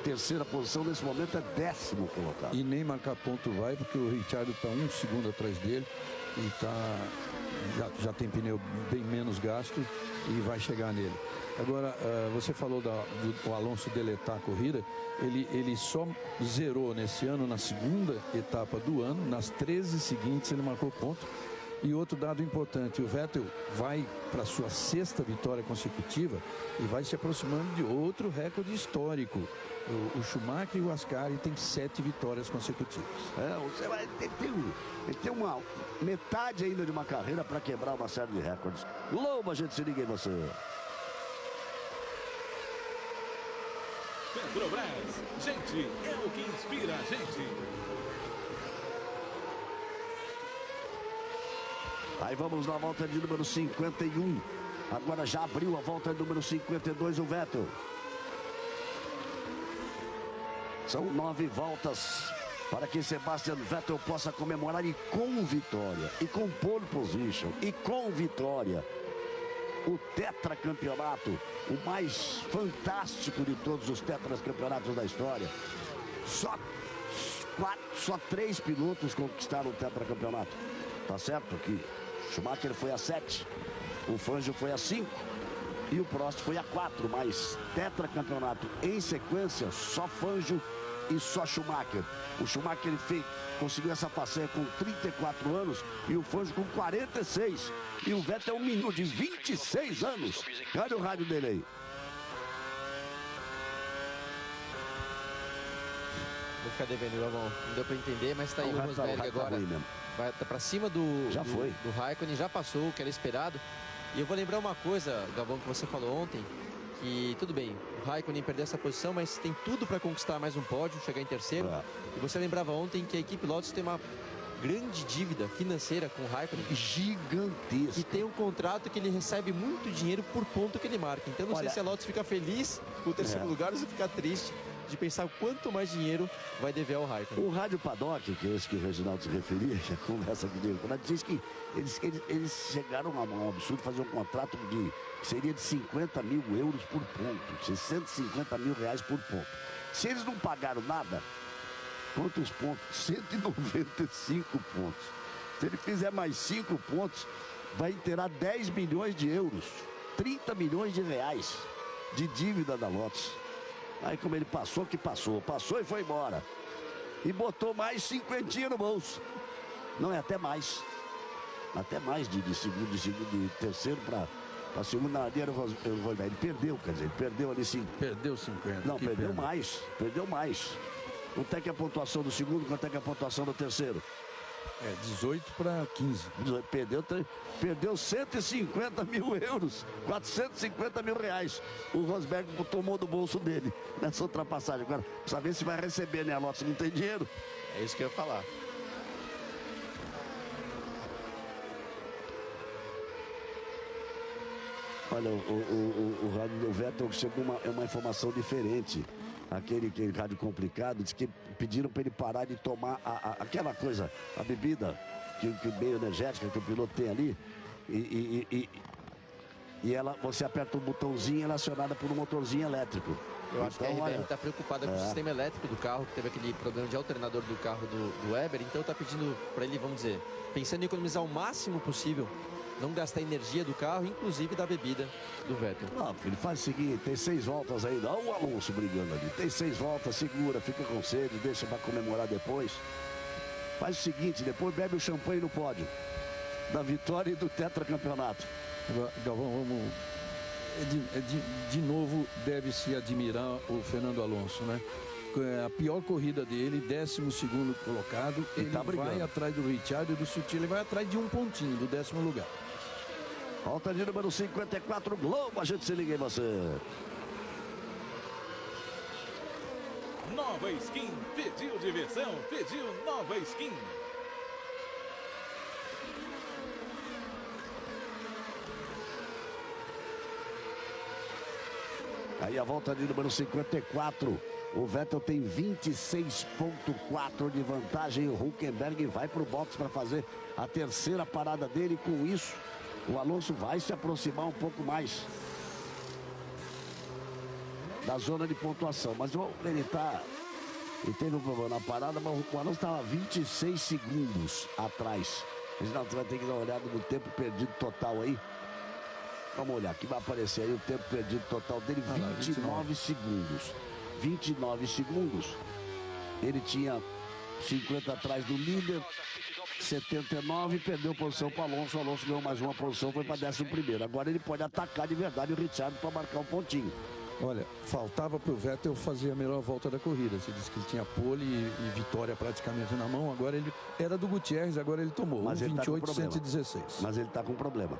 terceira posição, nesse momento é 10º colocado. E nem marcar ponto vai, porque o Ricciardo está 1 segundo atrás dele e já tem pneu bem menos gasto e vai chegar nele. Agora, você falou do Alonso deletar a corrida. Ele só zerou nesse ano na segunda etapa do ano. Nas 13 seguintes ele marcou ponto. E outro dado importante, o Vettel vai para sua 6ª vitória consecutiva e vai se aproximando de outro recorde histórico. O Schumacher e o Ascari têm 7 vitórias consecutivas. Você vai ter uma metade ainda de uma carreira para quebrar uma série de recordes. Lobo, a gente se liga em você. Petrobras, gente, é o que inspira a gente. Aí vamos na volta de número 51. Agora já abriu a volta de número 52 o Vettel. São 9 voltas para que Sebastian Vettel possa comemorar e com vitória, e com pole position, e com vitória, o tetracampeonato, o mais fantástico de todos os tetracampeonatos da história. Só 3 pilotos conquistaram o tetracampeonato. Tá certo que Schumacher foi a 7, o Fangio foi a 5 e o Prost foi a 4, mas tetracampeonato em sequência, só Fangio e só Schumacher. O Schumacher conseguiu essa façanha com 34 anos e o Fangio com 46. E o Vettel é um menino de 26 anos. Olha o rádio dele aí. Vou ficar devendo, Galvão. Não deu pra entender, mas tá aí o Rosberg agora. Vai pra cima do Raikkonen, já passou o que era esperado. E eu vou lembrar uma coisa, Galvão, que você falou ontem, que tudo bem, o Raikkonen perdeu essa posição, mas tem tudo para conquistar mais um pódio, chegar em terceiro. E você lembrava ontem que a equipe Lotus tem uma grande dívida financeira com o Raikkonen. Gigantesca. E tem um contrato que ele recebe muito dinheiro por ponto que ele marca. Então não sei se a Lotus fica feliz com o terceiro lugar ou se fica triste de pensar quanto mais dinheiro vai dever ao Raikkonen. O Rádio Paddock, que é esse que o Reginaldo se referia, já conversa comigo, diz que eles chegaram a um absurdo fazer um contrato que seria de 50 mil euros por ponto, 650 mil reais por ponto. Se eles não pagaram nada, quantos pontos? 195 pontos. Se ele fizer mais 5 pontos, vai inteirar 10 milhões de euros, 30 milhões de reais de dívida da Lotus. Aí como ele passou e foi embora. E botou mais 50 no bolso. Não, é até mais. Até mais de terceiro para segundo. Na era o Rosberg. Ele perdeu, quer dizer, ele perdeu ali 5. Perdeu 50. Não, perdeu mais. Perdeu mais. Quanto é que é a pontuação do segundo, quanto é que é a pontuação do terceiro? 18 para 15. Perdeu 150 mil euros, 450 mil reais. O Rosberg tomou do bolso dele nessa ultrapassagem. Agora, precisa ver se vai receber, né? A Lotus não tem dinheiro. É isso que eu ia falar. Olha, o Vettel chegou uma informação diferente. Aquele rádio complicado, diz que pediram para ele parar de tomar aquela coisa, a bebida que o meio energética que o piloto tem ali. E você aperta um botãozinho, ela é acionada por um motorzinho elétrico. Eu acho que a RBR está preocupada com o sistema elétrico do carro, que teve aquele problema de alternador do carro do Weber, então está pedindo para ele, vamos dizer, pensando em economizar o máximo possível, não gastar energia do carro, inclusive da bebida do Vettel. Não, filho, faz o seguinte, tem 6 voltas ainda. Olha o Alonso brigando ali. Tem 6 voltas, segura, fica com sede, deixa para comemorar depois. Faz o seguinte, depois bebe o champanhe no pódio da vitória e do tetracampeonato. Galvão, vamos... De novo, deve-se admirar o Fernando Alonso, né? A pior corrida dele, 12º colocado, ele vai atrás do Ricciardo e do Sutil, ele vai atrás de um pontinho do 10º lugar. Volta de número 54, Globo, a gente se liga em você. Nova skin, pediu diversão, pediu nova skin. Aí a volta de número 54. O Vettel tem 26,4 de vantagem. O Hülkenberg vai para o box para fazer a terceira parada dele. Com isso, o Alonso vai se aproximar um pouco mais da zona de pontuação. Mas ele teve um problema na parada, mas o Alonso estava 26 segundos atrás. A gente vai ter que dar uma olhada no tempo perdido total aí. Vamos olhar, aqui vai aparecer aí o tempo perdido total dele, 29 segundos. 29 segundos. Ele tinha 50 atrás do líder, 79, perdeu posição para o Alonso. O Alonso ganhou mais uma posição, foi para 11º. Agora ele pode atacar de verdade o Ricciardo para marcar um pontinho. Olha, faltava para o Vettel fazer a melhor volta da corrida. Você disse que ele tinha pole e vitória praticamente na mão. Agora ele era do Gutierrez, agora ele tomou. Mas 28,116. Mas ele está com problema.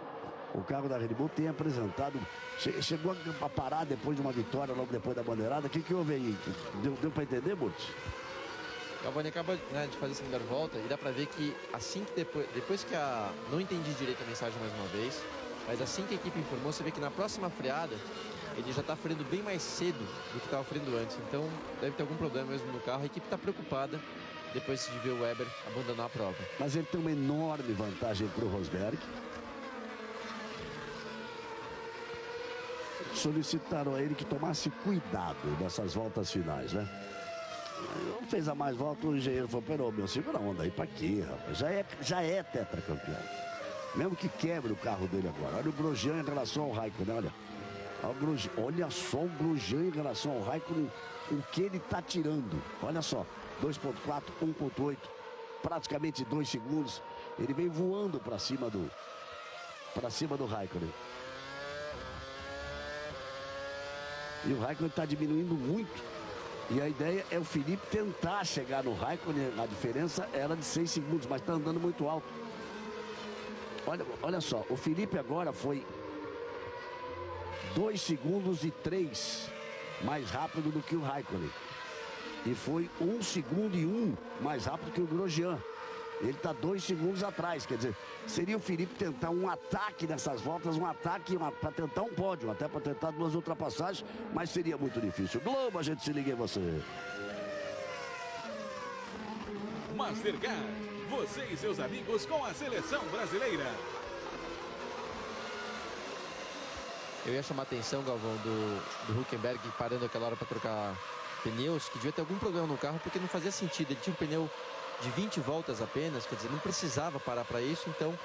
O carro da Red Bull tem apresentado... Chegou a parar depois de uma vitória, logo depois da bandeirada. O que houve aí? Deu para entender, Burt? Galvani acaba de fazer essa melhor volta e dá para ver que assim que depois que não entendi direito a mensagem mais uma vez, mas assim que a equipe informou, você vê que na próxima freada ele já está freando bem mais cedo do que estava freando antes. Então deve ter algum problema mesmo no carro. A equipe está preocupada depois de ver o Weber abandonar a prova. Mas ele tem uma enorme vantagem para o Rosberg. Solicitaram a ele que tomasse cuidado nessas voltas finais, né? Não fez a mais volta, o engenheiro falou, pera, meu, segura a onda aí, pra quê, rapaz? Já é tetracampeão. Mesmo que quebre o carro dele agora. Olha o Grosjean em relação ao Raikkonen, olha. Olha só o Grosjean em relação ao Raikkonen, o que ele tá tirando. Olha só, 2,4, 1,8, praticamente 2 segundos. Ele vem voando para cima do Raikkonen. E o Raikkonen está diminuindo muito. E a ideia é o Felipe tentar chegar no Raikkonen. A diferença era de 6 segundos, mas está andando muito alto. Olha só, o Felipe agora foi 2 segundos e 3 mais rápido do que o Raikkonen. E foi 1 segundo e 1 mais rápido que o Grosjean. Ele está 2 segundos atrás, quer dizer, seria o Felipe tentar um ataque nessas voltas, um ataque para tentar um pódio, até para tentar 2 ultrapassagens, mas seria muito difícil. Globo, a gente se liga em você. Mastercard, você e seus amigos com a seleção brasileira. Eu ia chamar a atenção, Galvão, do Hülkenberg parando aquela hora para trocar pneus, que devia ter algum problema no carro, porque não fazia sentido. Ele tinha um pneu de 20 voltas apenas, quer dizer, não precisava parar para isso, então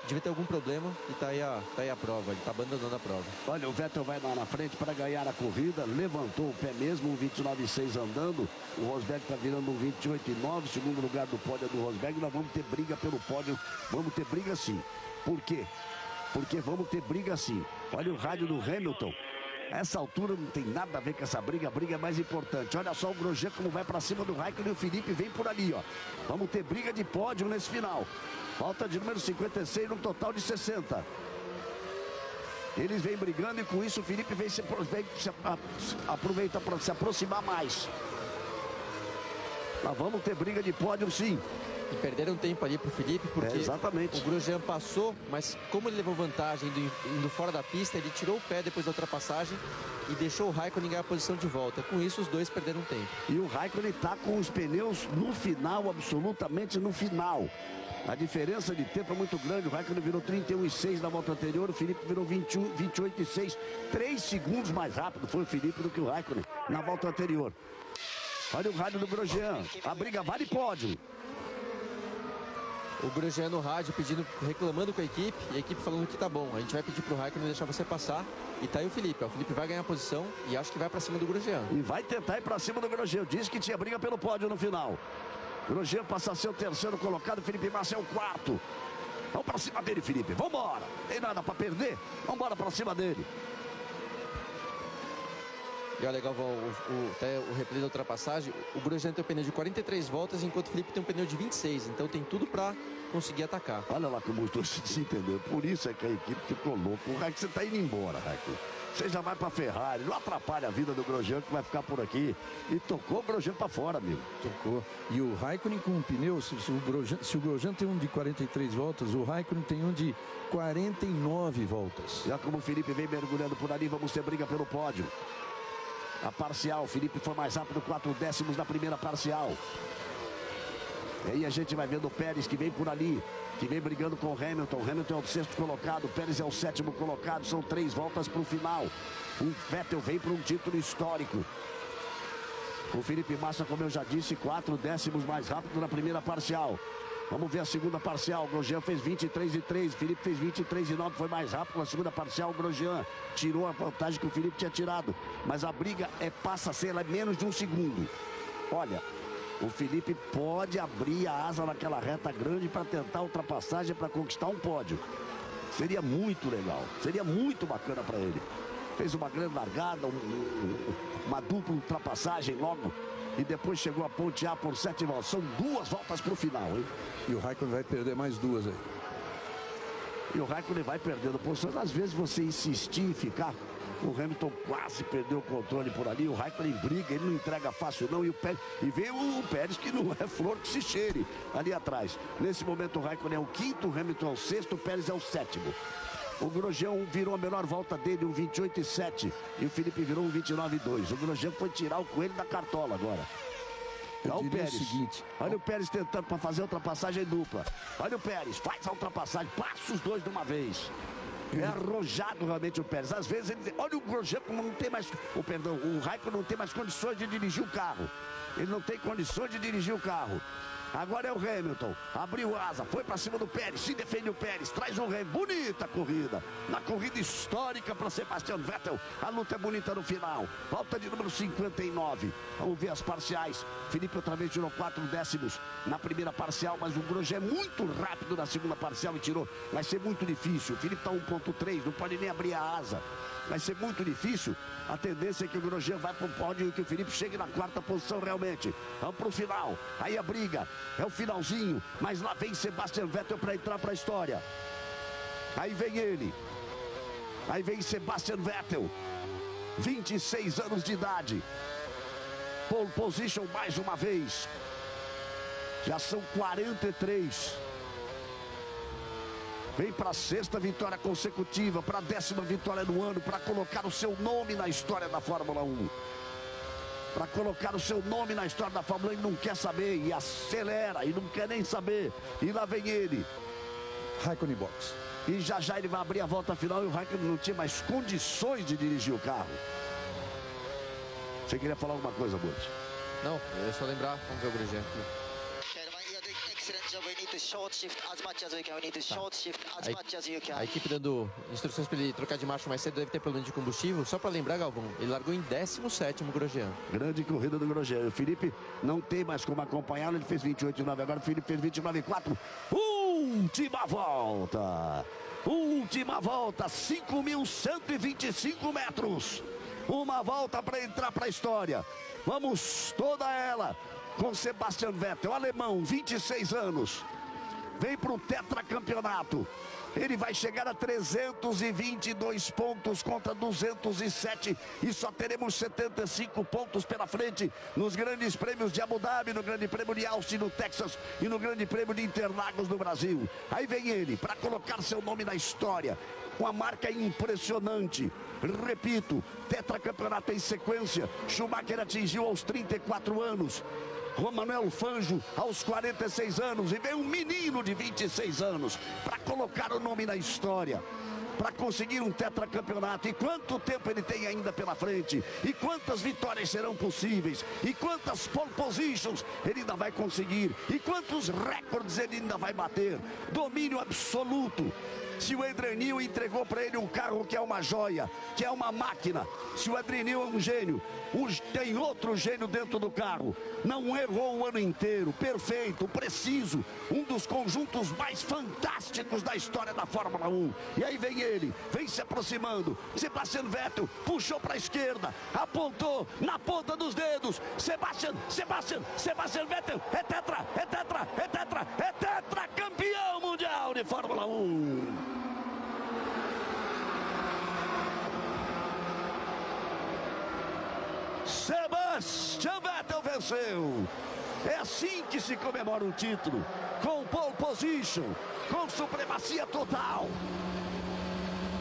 devia ter algum problema e tá aí a prova, ele tá abandonando a prova. Olha, o Vettel vai lá na frente para ganhar a corrida, levantou o pé mesmo, um 29,6 andando, o Rosberg tá virando um 28,9, segundo lugar do pódio do Rosberg. Nós vamos ter briga pelo pódio, vamos ter briga sim. Por quê? Porque vamos ter briga sim. Olha o rádio do Hamilton. Essa altura não tem nada a ver com essa briga, a briga é mais importante. Olha só o Grosjean como vai para cima do Raikkonen e o Felipe vem por ali, ó. Vamos ter briga de pódio nesse final. Falta de número 56 no total de 60. Eles vêm brigando e com isso o Felipe aproveita para se aproximar mais. Mas vamos ter briga de pódio sim. E perderam tempo ali pro Felipe, porque exatamente. O Grosjean passou, mas como ele levou vantagem indo fora da pista, ele tirou o pé depois da ultrapassagem e deixou o Raikkonen ganhar a posição de volta. Com isso, os dois perderam tempo. E o Raikkonen tá com os pneus no final, absolutamente no final. A diferença de tempo é muito grande. O Raikkonen virou 31,6 na volta anterior, o Felipe virou 28,6. 3 segundos mais rápido foi o Felipe do que o Raikkonen na volta anterior. Olha o rádio do Grosjean. A briga vale pódio. O Grosjean no rádio reclamando com a equipe, e a equipe falando que tá bom, a gente vai pedir pro Raikkonen deixar você passar, e tá aí o Felipe. O Felipe vai ganhar a posição e acho que vai pra cima do Grosjean. E vai tentar ir pra cima do Grosjean. Disse que tinha briga pelo pódio no final. Grosjean passa a ser o terceiro colocado, Felipe Massa é o quarto. Vamos pra cima dele, Felipe, vambora. Tem nada pra perder, vambora pra cima dele. E olha, Galvão, até o replay da ultrapassagem, o Grosjean tem um pneu de 43 voltas, enquanto o Felipe tem um pneu de 26, então tem tudo para conseguir atacar. Olha lá como os dois se entenderam, por isso é que a equipe ficou louca. O Raikkonen, você tá indo embora, Raikkonen. Você já vai pra Ferrari, não atrapalha a vida do Grosjean que vai ficar por aqui. E tocou o Grosjean pra fora, amigo. Tocou. E o Raikkonen com um pneu, se o Grosjean tem um de 43 voltas, o Raikkonen tem um de 49 voltas. Já como o Felipe vem mergulhando por ali, vamos ter briga pelo pódio. a parcial. O Felipe foi mais rápido, 4 décimos na primeira parcial. E aí a gente vai vendo o Pérez que vem por ali, que vem brigando com o Hamilton. O Hamilton é o 6º colocado, o Pérez é o 7º colocado. São 3 voltas para o final. O Vettel vem para um título histórico. O Felipe Massa, como eu já disse, 4 décimos mais rápido na primeira parcial. Vamos ver a segunda parcial. O Grosjean fez 23,3. O Felipe fez 23,9. Foi mais rápido na segunda parcial. O Grosjean tirou a vantagem que o Felipe tinha tirado. Mas a briga passa a ser menos de 1 segundo. Olha, o Felipe pode abrir a asa naquela reta grande para tentar ultrapassagem, para conquistar um pódio. Seria muito legal. Seria muito bacana para ele. Fez uma grande largada, uma dupla ultrapassagem logo. E depois chegou a pontear por 7 voltas. São 2 voltas para o final, hein? E o Raikkonen vai perder mais 2 aí. E o Raikkonen vai perdendo posições. Às vezes você insistir em ficar. O Hamilton quase perdeu o controle por ali. O Raikkonen briga, ele não entrega fácil não. E veio o Pérez, que não é flor que se cheire, ali atrás. Nesse momento o Raikkonen é o 5º, o Hamilton é o 6º, o Pérez é o 7º. O Grosjean virou a melhor volta dele, um 28,7. E o Felipe virou um 29,2. O Grosjean foi tirar o coelho da cartola agora. Olha o Pérez. Olha o Pérez tentando para fazer a ultrapassagem dupla. Olha o Pérez, faz a ultrapassagem, passa os dois de uma vez. É arrojado realmente o Pérez. Às vezes ele... Olha o Grosjean como não tem mais... O Raikkonen não tem mais condições de dirigir o carro. Ele não tem condições de dirigir o carro. Agora é o Hamilton, abriu asa, foi para cima do Pérez, se defende o Pérez, traz o Hamilton, bonita corrida, na corrida histórica para Sebastian Vettel, a luta é bonita no final, volta de número 59, vamos ver as parciais, Felipe outra vez tirou 4 décimos na primeira parcial, mas o Grosjean é muito rápido na segunda parcial e tirou, vai ser muito difícil, o Felipe está 1,3, não pode nem abrir a asa. Vai ser muito difícil. A tendência é que o Grosjean vai para o pódio e que o Felipe chegue na 4ª posição realmente. Vamos para o final. Aí a briga. É o finalzinho. Mas lá vem Sebastian Vettel para entrar para a história. Aí vem ele. Aí vem Sebastian Vettel. 26 anos de idade. Pole position mais uma vez. Já são 43. Vem para a 6ª vitória consecutiva, para a 10ª vitória no ano, para colocar o seu nome na história da Fórmula 1. Para colocar o seu nome na história da Fórmula 1, ele não quer saber, e acelera, e não quer nem saber. E lá vem ele. Raikkonen box. E já já ele vai abrir a volta final e o Raikkonen não tinha mais condições de dirigir o carro. Você queria falar alguma coisa, Burt? Não, é só lembrar, vamos ver o Grosjean aqui. A equipe dando instruções para ele trocar de marcha mais cedo, deve ter problema de combustível. Só para lembrar, Galvão, ele largou em 17º, Grosjean. Grande corrida do Grosjean. O Felipe não tem mais como acompanhá-lo, ele fez 28,9. Agora o Felipe fez 29,4. Última volta. Última volta, 5.125 metros. Uma volta para entrar para a história. Vamos toda ela com Sebastian Vettel, alemão, 26 anos. Vem para o tetracampeonato. Ele vai chegar a 322 pontos contra 207 e só teremos 75 pontos pela frente nos grandes prêmios de Abu Dhabi, no grande prêmio de Austin, no Texas e no grande prêmio de Interlagos no Brasil. Aí vem ele para colocar seu nome na história. Uma marca impressionante. Repito, tetracampeonato em sequência. Schumacher atingiu aos 34 anos. Manuel Fangio aos 46 anos. E vem um menino de 26 anos para colocar o nome na história, para conseguir um tetracampeonato. E quanto tempo ele tem ainda pela frente, e quantas vitórias serão possíveis, e quantas pole positions ele ainda vai conseguir, e quantos recordes ele ainda vai bater. Domínio absoluto. Se o Adrian Newey entregou para ele um carro que é uma joia, que é uma máquina, se o Adrian Newey é um gênio, tem outro gênio dentro do carro, não errou o ano inteiro, perfeito, preciso, um dos conjuntos mais fantásticos da história da Fórmula 1. E aí vem ele, vem se aproximando, Sebastian Vettel, puxou para a esquerda, apontou na ponta dos dedos, Sebastian Vettel, é tetra campeão mundial de Fórmula 1. Sebastian Vettel venceu. É assim que se comemora um título, com pole position, com supremacia total.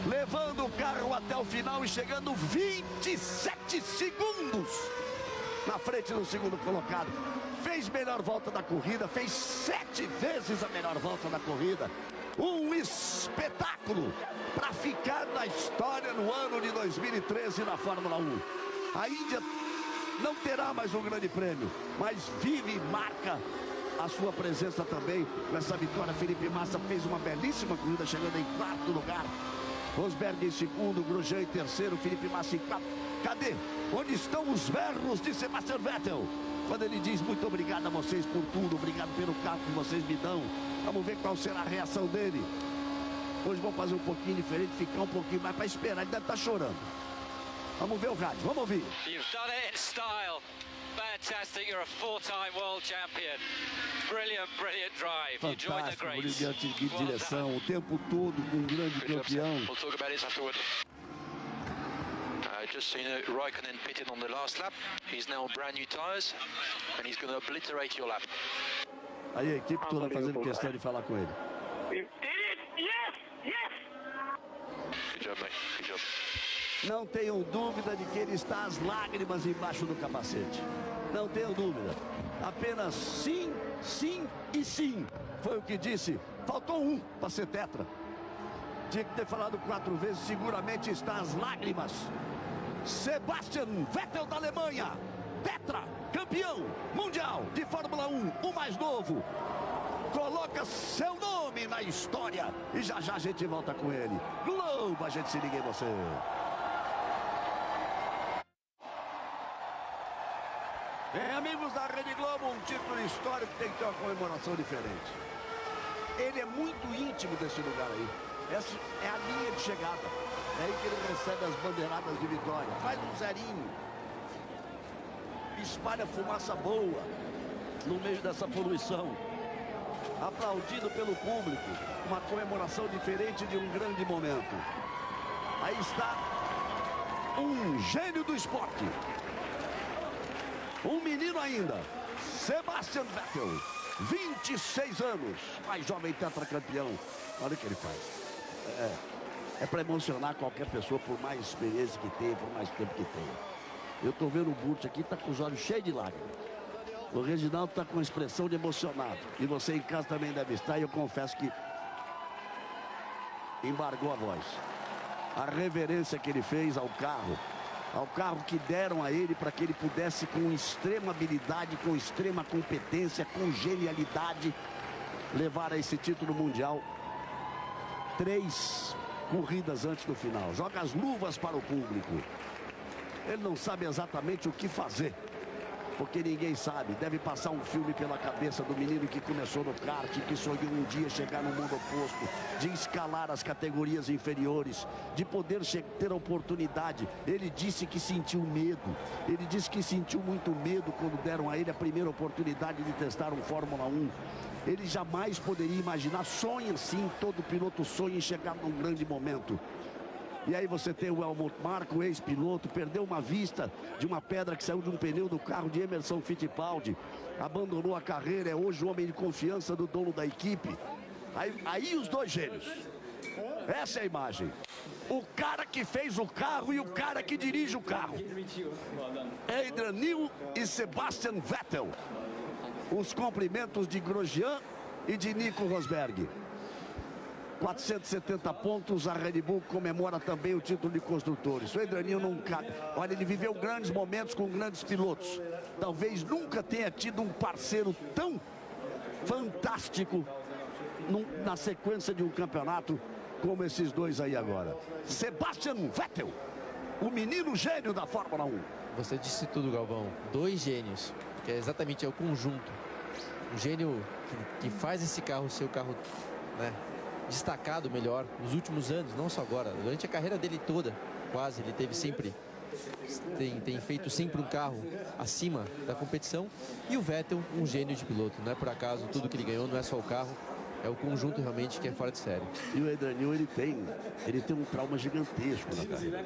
levando o carro até o final e chegando 27 segundos na frente do segundo colocado. Fez melhor volta da corrida, fez 7 vezes a melhor volta da corrida. Um espetáculo para ficar na história no ano de 2013 na Fórmula 1. A Índia não terá mais um grande prêmio, mas vive e marca a sua presença também nessa vitória. Felipe Massa fez uma belíssima corrida, chegando em 4º lugar. Rosberg em 2º, Grosjean em 3º, Felipe Massa em 4º. Cadê? Onde estão os berros de Sebastian Vettel? Quando ele diz muito obrigado a vocês por tudo, obrigado pelo carro que vocês me dão. Vamos ver qual será a reação dele. Hoje vamos fazer um pouquinho diferente, ficar um pouquinho mais para esperar. Ele deve estar chorando. Vamos ver o rádio, vamos ouvir. You've done it in style. Fantastic, you're a 4-time world champion. Brilliant, brilliant drive. You joined the Fantástico, greats. brilhante de direção, o tempo todo com um grande campeão. We'll talk about it afterward. Just seen Raikkonen pitted on the last lap. He's now brand new tyres and he's going to obliterate your lap. Aí a equipe toda fazendo questão de falar com ele. Good job, mate. Good job. Não tenham dúvida de que ele está às lágrimas embaixo do capacete. Não tenham dúvida. Apenas sim, sim e sim. Foi o que disse. Faltou um para ser tetra. Tinha que ter falado 4 vezes. Seguramente está às lágrimas. Sebastian Vettel da Alemanha. Tetra, campeão mundial de Fórmula 1. O mais novo. Coloca seu nome na história. E já já a gente volta com ele. Globo, a gente se liga em você. Amigos da Rede Globo, um título histórico tem que ter uma comemoração diferente. Ele é muito íntimo desse lugar aí. Essa é a linha de chegada. É aí que ele recebe as bandeiradas de vitória. Faz um zerinho. Espalha fumaça boa no meio dessa poluição. Aplaudido pelo público. Uma comemoração diferente de um grande momento. Aí está um gênio do esporte. Um menino ainda, Sebastian Vettel, 26 anos, mais jovem tetracampeão. Olha o que ele faz. É para emocionar qualquer pessoa, por mais experiência que tenha, por mais tempo que tenha. Eu tô vendo o Burt aqui, tá com os olhos cheios de lágrimas. O Reginaldo tá com uma expressão de emocionado. E você em casa também deve estar, e eu confesso que embargou a voz. A reverência que ele fez ao carro que deram a ele para que ele pudesse, com extrema habilidade, com extrema competência, com genialidade, levar a esse título mundial 3 corridas antes do final. Joga as luvas para o público. Ele não sabe exatamente o que fazer, porque ninguém sabe. Deve passar um filme pela cabeça do menino que começou no kart, que sonhou um dia chegar no mundo oposto, de escalar as categorias inferiores, de poder ter a oportunidade. Ele disse que sentiu medo. Ele disse que sentiu muito medo quando deram a ele a primeira oportunidade de testar um Fórmula 1. Ele jamais poderia imaginar, sonha sim, todo piloto sonha em chegar num grande momento. E aí você tem o Helmut Marko, ex-piloto, perdeu uma vista de uma pedra que saiu de um pneu do carro de Emerson Fittipaldi. Abandonou a carreira, é hoje o homem de confiança do dono da equipe. Aí os dois gênios. Essa é a imagem. O cara que fez o carro e o cara que dirige o carro. Adrian Newey e Sebastian Vettel. Os cumprimentos de Grosjean e de Nico Rosberg. 470 pontos, a Red Bull comemora também o título de construtores. O Adrian não cabe. Olha, ele viveu grandes momentos com grandes pilotos. Talvez nunca tenha tido um parceiro tão fantástico na sequência de um campeonato como esses dois aí agora. Sebastian Vettel, o menino gênio da Fórmula 1. Você disse tudo, Galvão. 2 gênios, que é exatamente o conjunto. Um gênio que faz esse carro ser o carro, né, destacado melhor nos últimos anos, não só agora, durante a carreira dele toda, quase, ele teve sempre, tem feito sempre um carro acima da competição. E o Vettel, um gênio de piloto, não é por acaso tudo que ele ganhou, não é só o carro, é o conjunto realmente que é fora de série. E o Adrian Newey, ele tem um trauma gigantesco na carreira.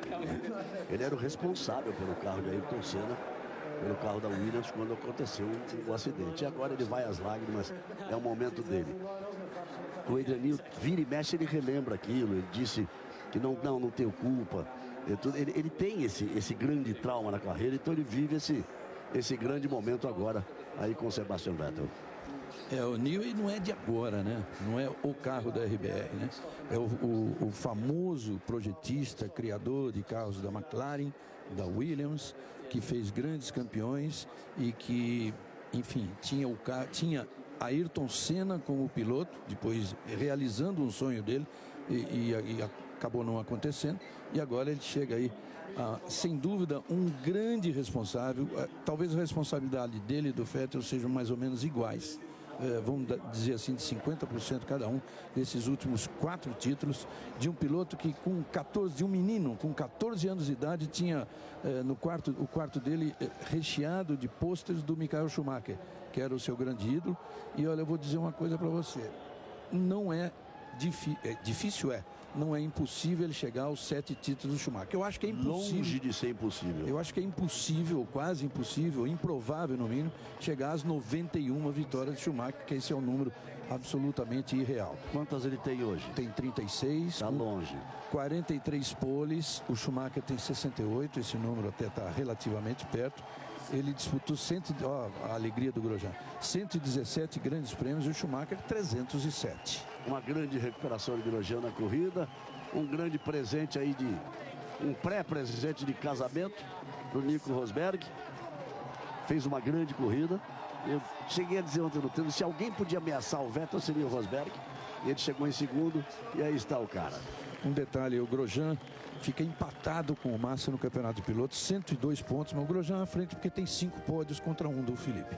Ele era o responsável pelo carro de Ayrton Senna, pelo carro da Williams, quando aconteceu o acidente. E agora ele vai às lágrimas, é o momento dele. O Adrian Newey, vira e mexe, ele relembra aquilo. Ele disse que não tenho culpa. Ele tem esse grande trauma na carreira, então ele vive esse grande momento agora aí com o Sebastian Vettel. O Newey não é de agora, né? Não é o carro da RBR, né? É o famoso projetista, criador de carros da McLaren, da Williams, que fez grandes campeões e que, enfim, tinha Ayrton Senna como piloto, depois realizando um sonho dele e acabou não acontecendo. E agora ele chega aí, sem dúvida, um grande responsável. Talvez a responsabilidade dele e do Vettel sejam mais ou menos iguais. Vamos dizer assim, de 50% cada um desses últimos 4 títulos, de um piloto que de um menino com 14 anos de idade tinha o quarto dele recheado de pôsteres do Michael Schumacher, que era o seu grande ídolo. E olha, eu vou dizer uma coisa para você, não é difícil, não é impossível ele chegar aos 7 títulos do Schumacher. Eu acho que é impossível. Longe de ser impossível. Eu acho que é impossível, quase impossível, improvável no mínimo, chegar às 91 vitórias de Schumacher, que esse é um número absolutamente irreal. Quantas ele tem hoje? Tem 36. Está longe. 43 poles, o Schumacher tem 68, esse número até está relativamente perto. Ele disputou a alegria do Grosjean, 117 grandes prêmios e o Schumacher 307. Uma grande recuperação de Grosjean na corrida, um grande presente aí um pré-presente de casamento do Nico Rosberg. Fez uma grande corrida. Eu cheguei a dizer ontem no treino, se alguém podia ameaçar o Vettel seria o Rosberg. E ele chegou em segundo e aí está o cara. Um detalhe, o Grosjean fica empatado com o Massa no campeonato de pilotos, 102 pontos, mas o Grosjean à frente porque tem 5 pódios contra 1 do Felipe.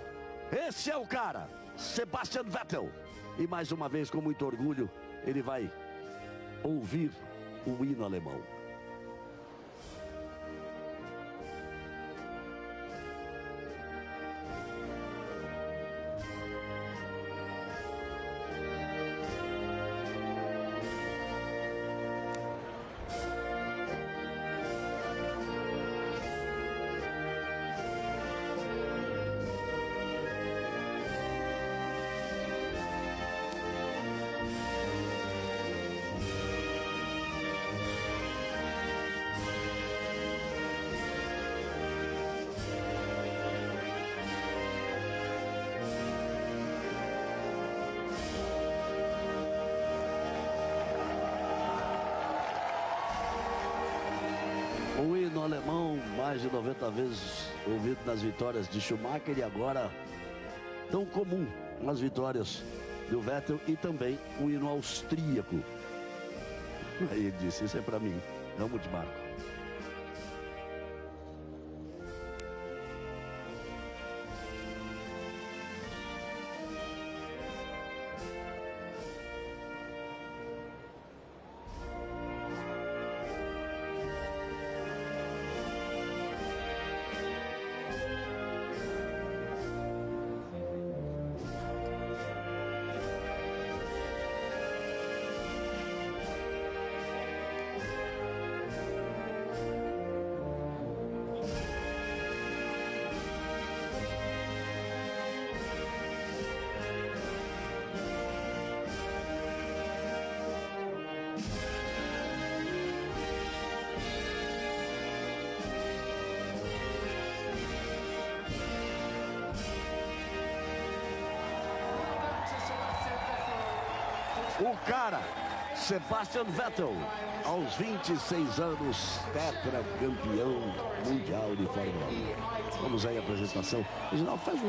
Esse é o cara, Sebastian Vettel. E mais uma vez, com muito orgulho, ele vai ouvir o hino alemão. O hino alemão, mais de 90 vezes ouvido nas vitórias de Schumacher e agora tão comum nas vitórias do Vettel e também o hino austríaco. Aí ele disse, isso é para mim, Helmut Marko. O cara, Sebastian Vettel, aos 26 anos, tetracampeão mundial de Fórmula 1. Vamos aí a apresentação. Reginaldo, faz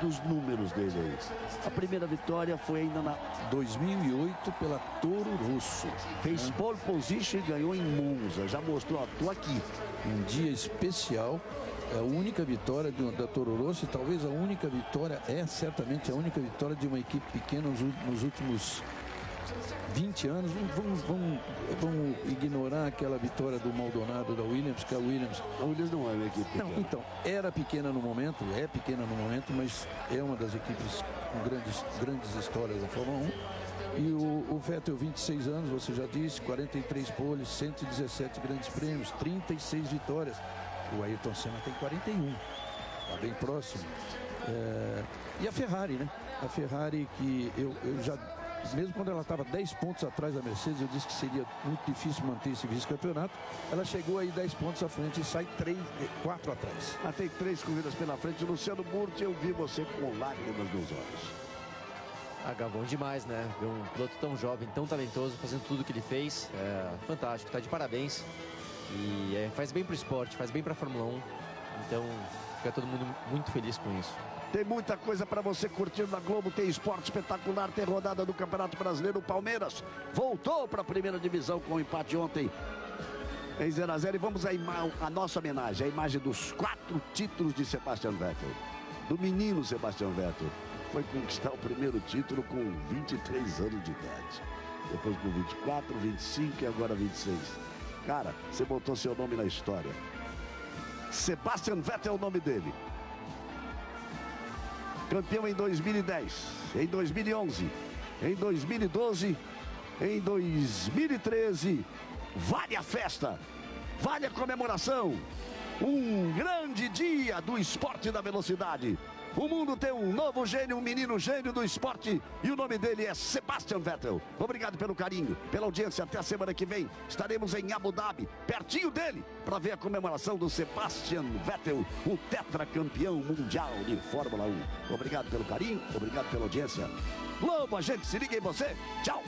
dos números dele aí. A primeira vitória foi ainda na 2008 pela Toro Rosso. Fez pole position e ganhou em Monza. Já mostrou, ó, tô aqui. Um dia especial. É a única vitória da Toro Rosso e talvez a única vitória, certamente a única vitória de uma equipe pequena nos últimos 20 anos. Vamos ignorar aquela vitória do Maldonado da Williams, que a Williams não é uma equipe pequena. Não, então, era pequena no momento, mas é uma das equipes com grandes histórias da Fórmula 1. E o Vettel, 26 anos, você já disse, 43 poles, 117 grandes prêmios, 36 vitórias. O Ayrton Senna tem 41, está bem próximo. E a Ferrari, né? A Ferrari que eu já mesmo quando ela estava 10 pontos atrás da Mercedes, eu disse que seria muito difícil manter esse vice-campeonato. Ela chegou aí 10 pontos à frente e sai 4 atrás. Tem 3 corridas pela frente. Luciano Burti, eu vi você com lágrimas nos olhos. Galvão, demais, né? Ver um piloto tão jovem, tão talentoso, fazendo tudo que ele fez. É fantástico, tá de parabéns. E faz bem pro esporte, faz bem pra Fórmula 1. Então, fica todo mundo muito feliz com isso. Tem muita coisa para você curtir na Globo, tem esporte espetacular, tem rodada do Campeonato Brasileiro. O Palmeiras voltou para a primeira divisão com o empate ontem em 0-0. E vamos a nossa homenagem, a imagem dos 4 títulos de Sebastian Vettel. Do menino Sebastian Vettel. Foi conquistar o primeiro título com 23 anos de idade. Depois com 24, 25 e agora 26. Cara, você botou seu nome na história. Sebastian Vettel é o nome dele. Campeão em 2010, em 2011, em 2012, em 2013. Vale a festa, vale a comemoração. Um grande dia do esporte da velocidade. O mundo tem um novo gênio, um menino gênio do esporte, e o nome dele é Sebastian Vettel. Obrigado pelo carinho, pela audiência. Até a semana que vem estaremos em Abu Dhabi, pertinho dele, para ver a comemoração do Sebastian Vettel, o tetracampeão mundial de Fórmula 1. Obrigado pelo carinho, obrigado pela audiência. Globo, a gente se liga em você. Tchau!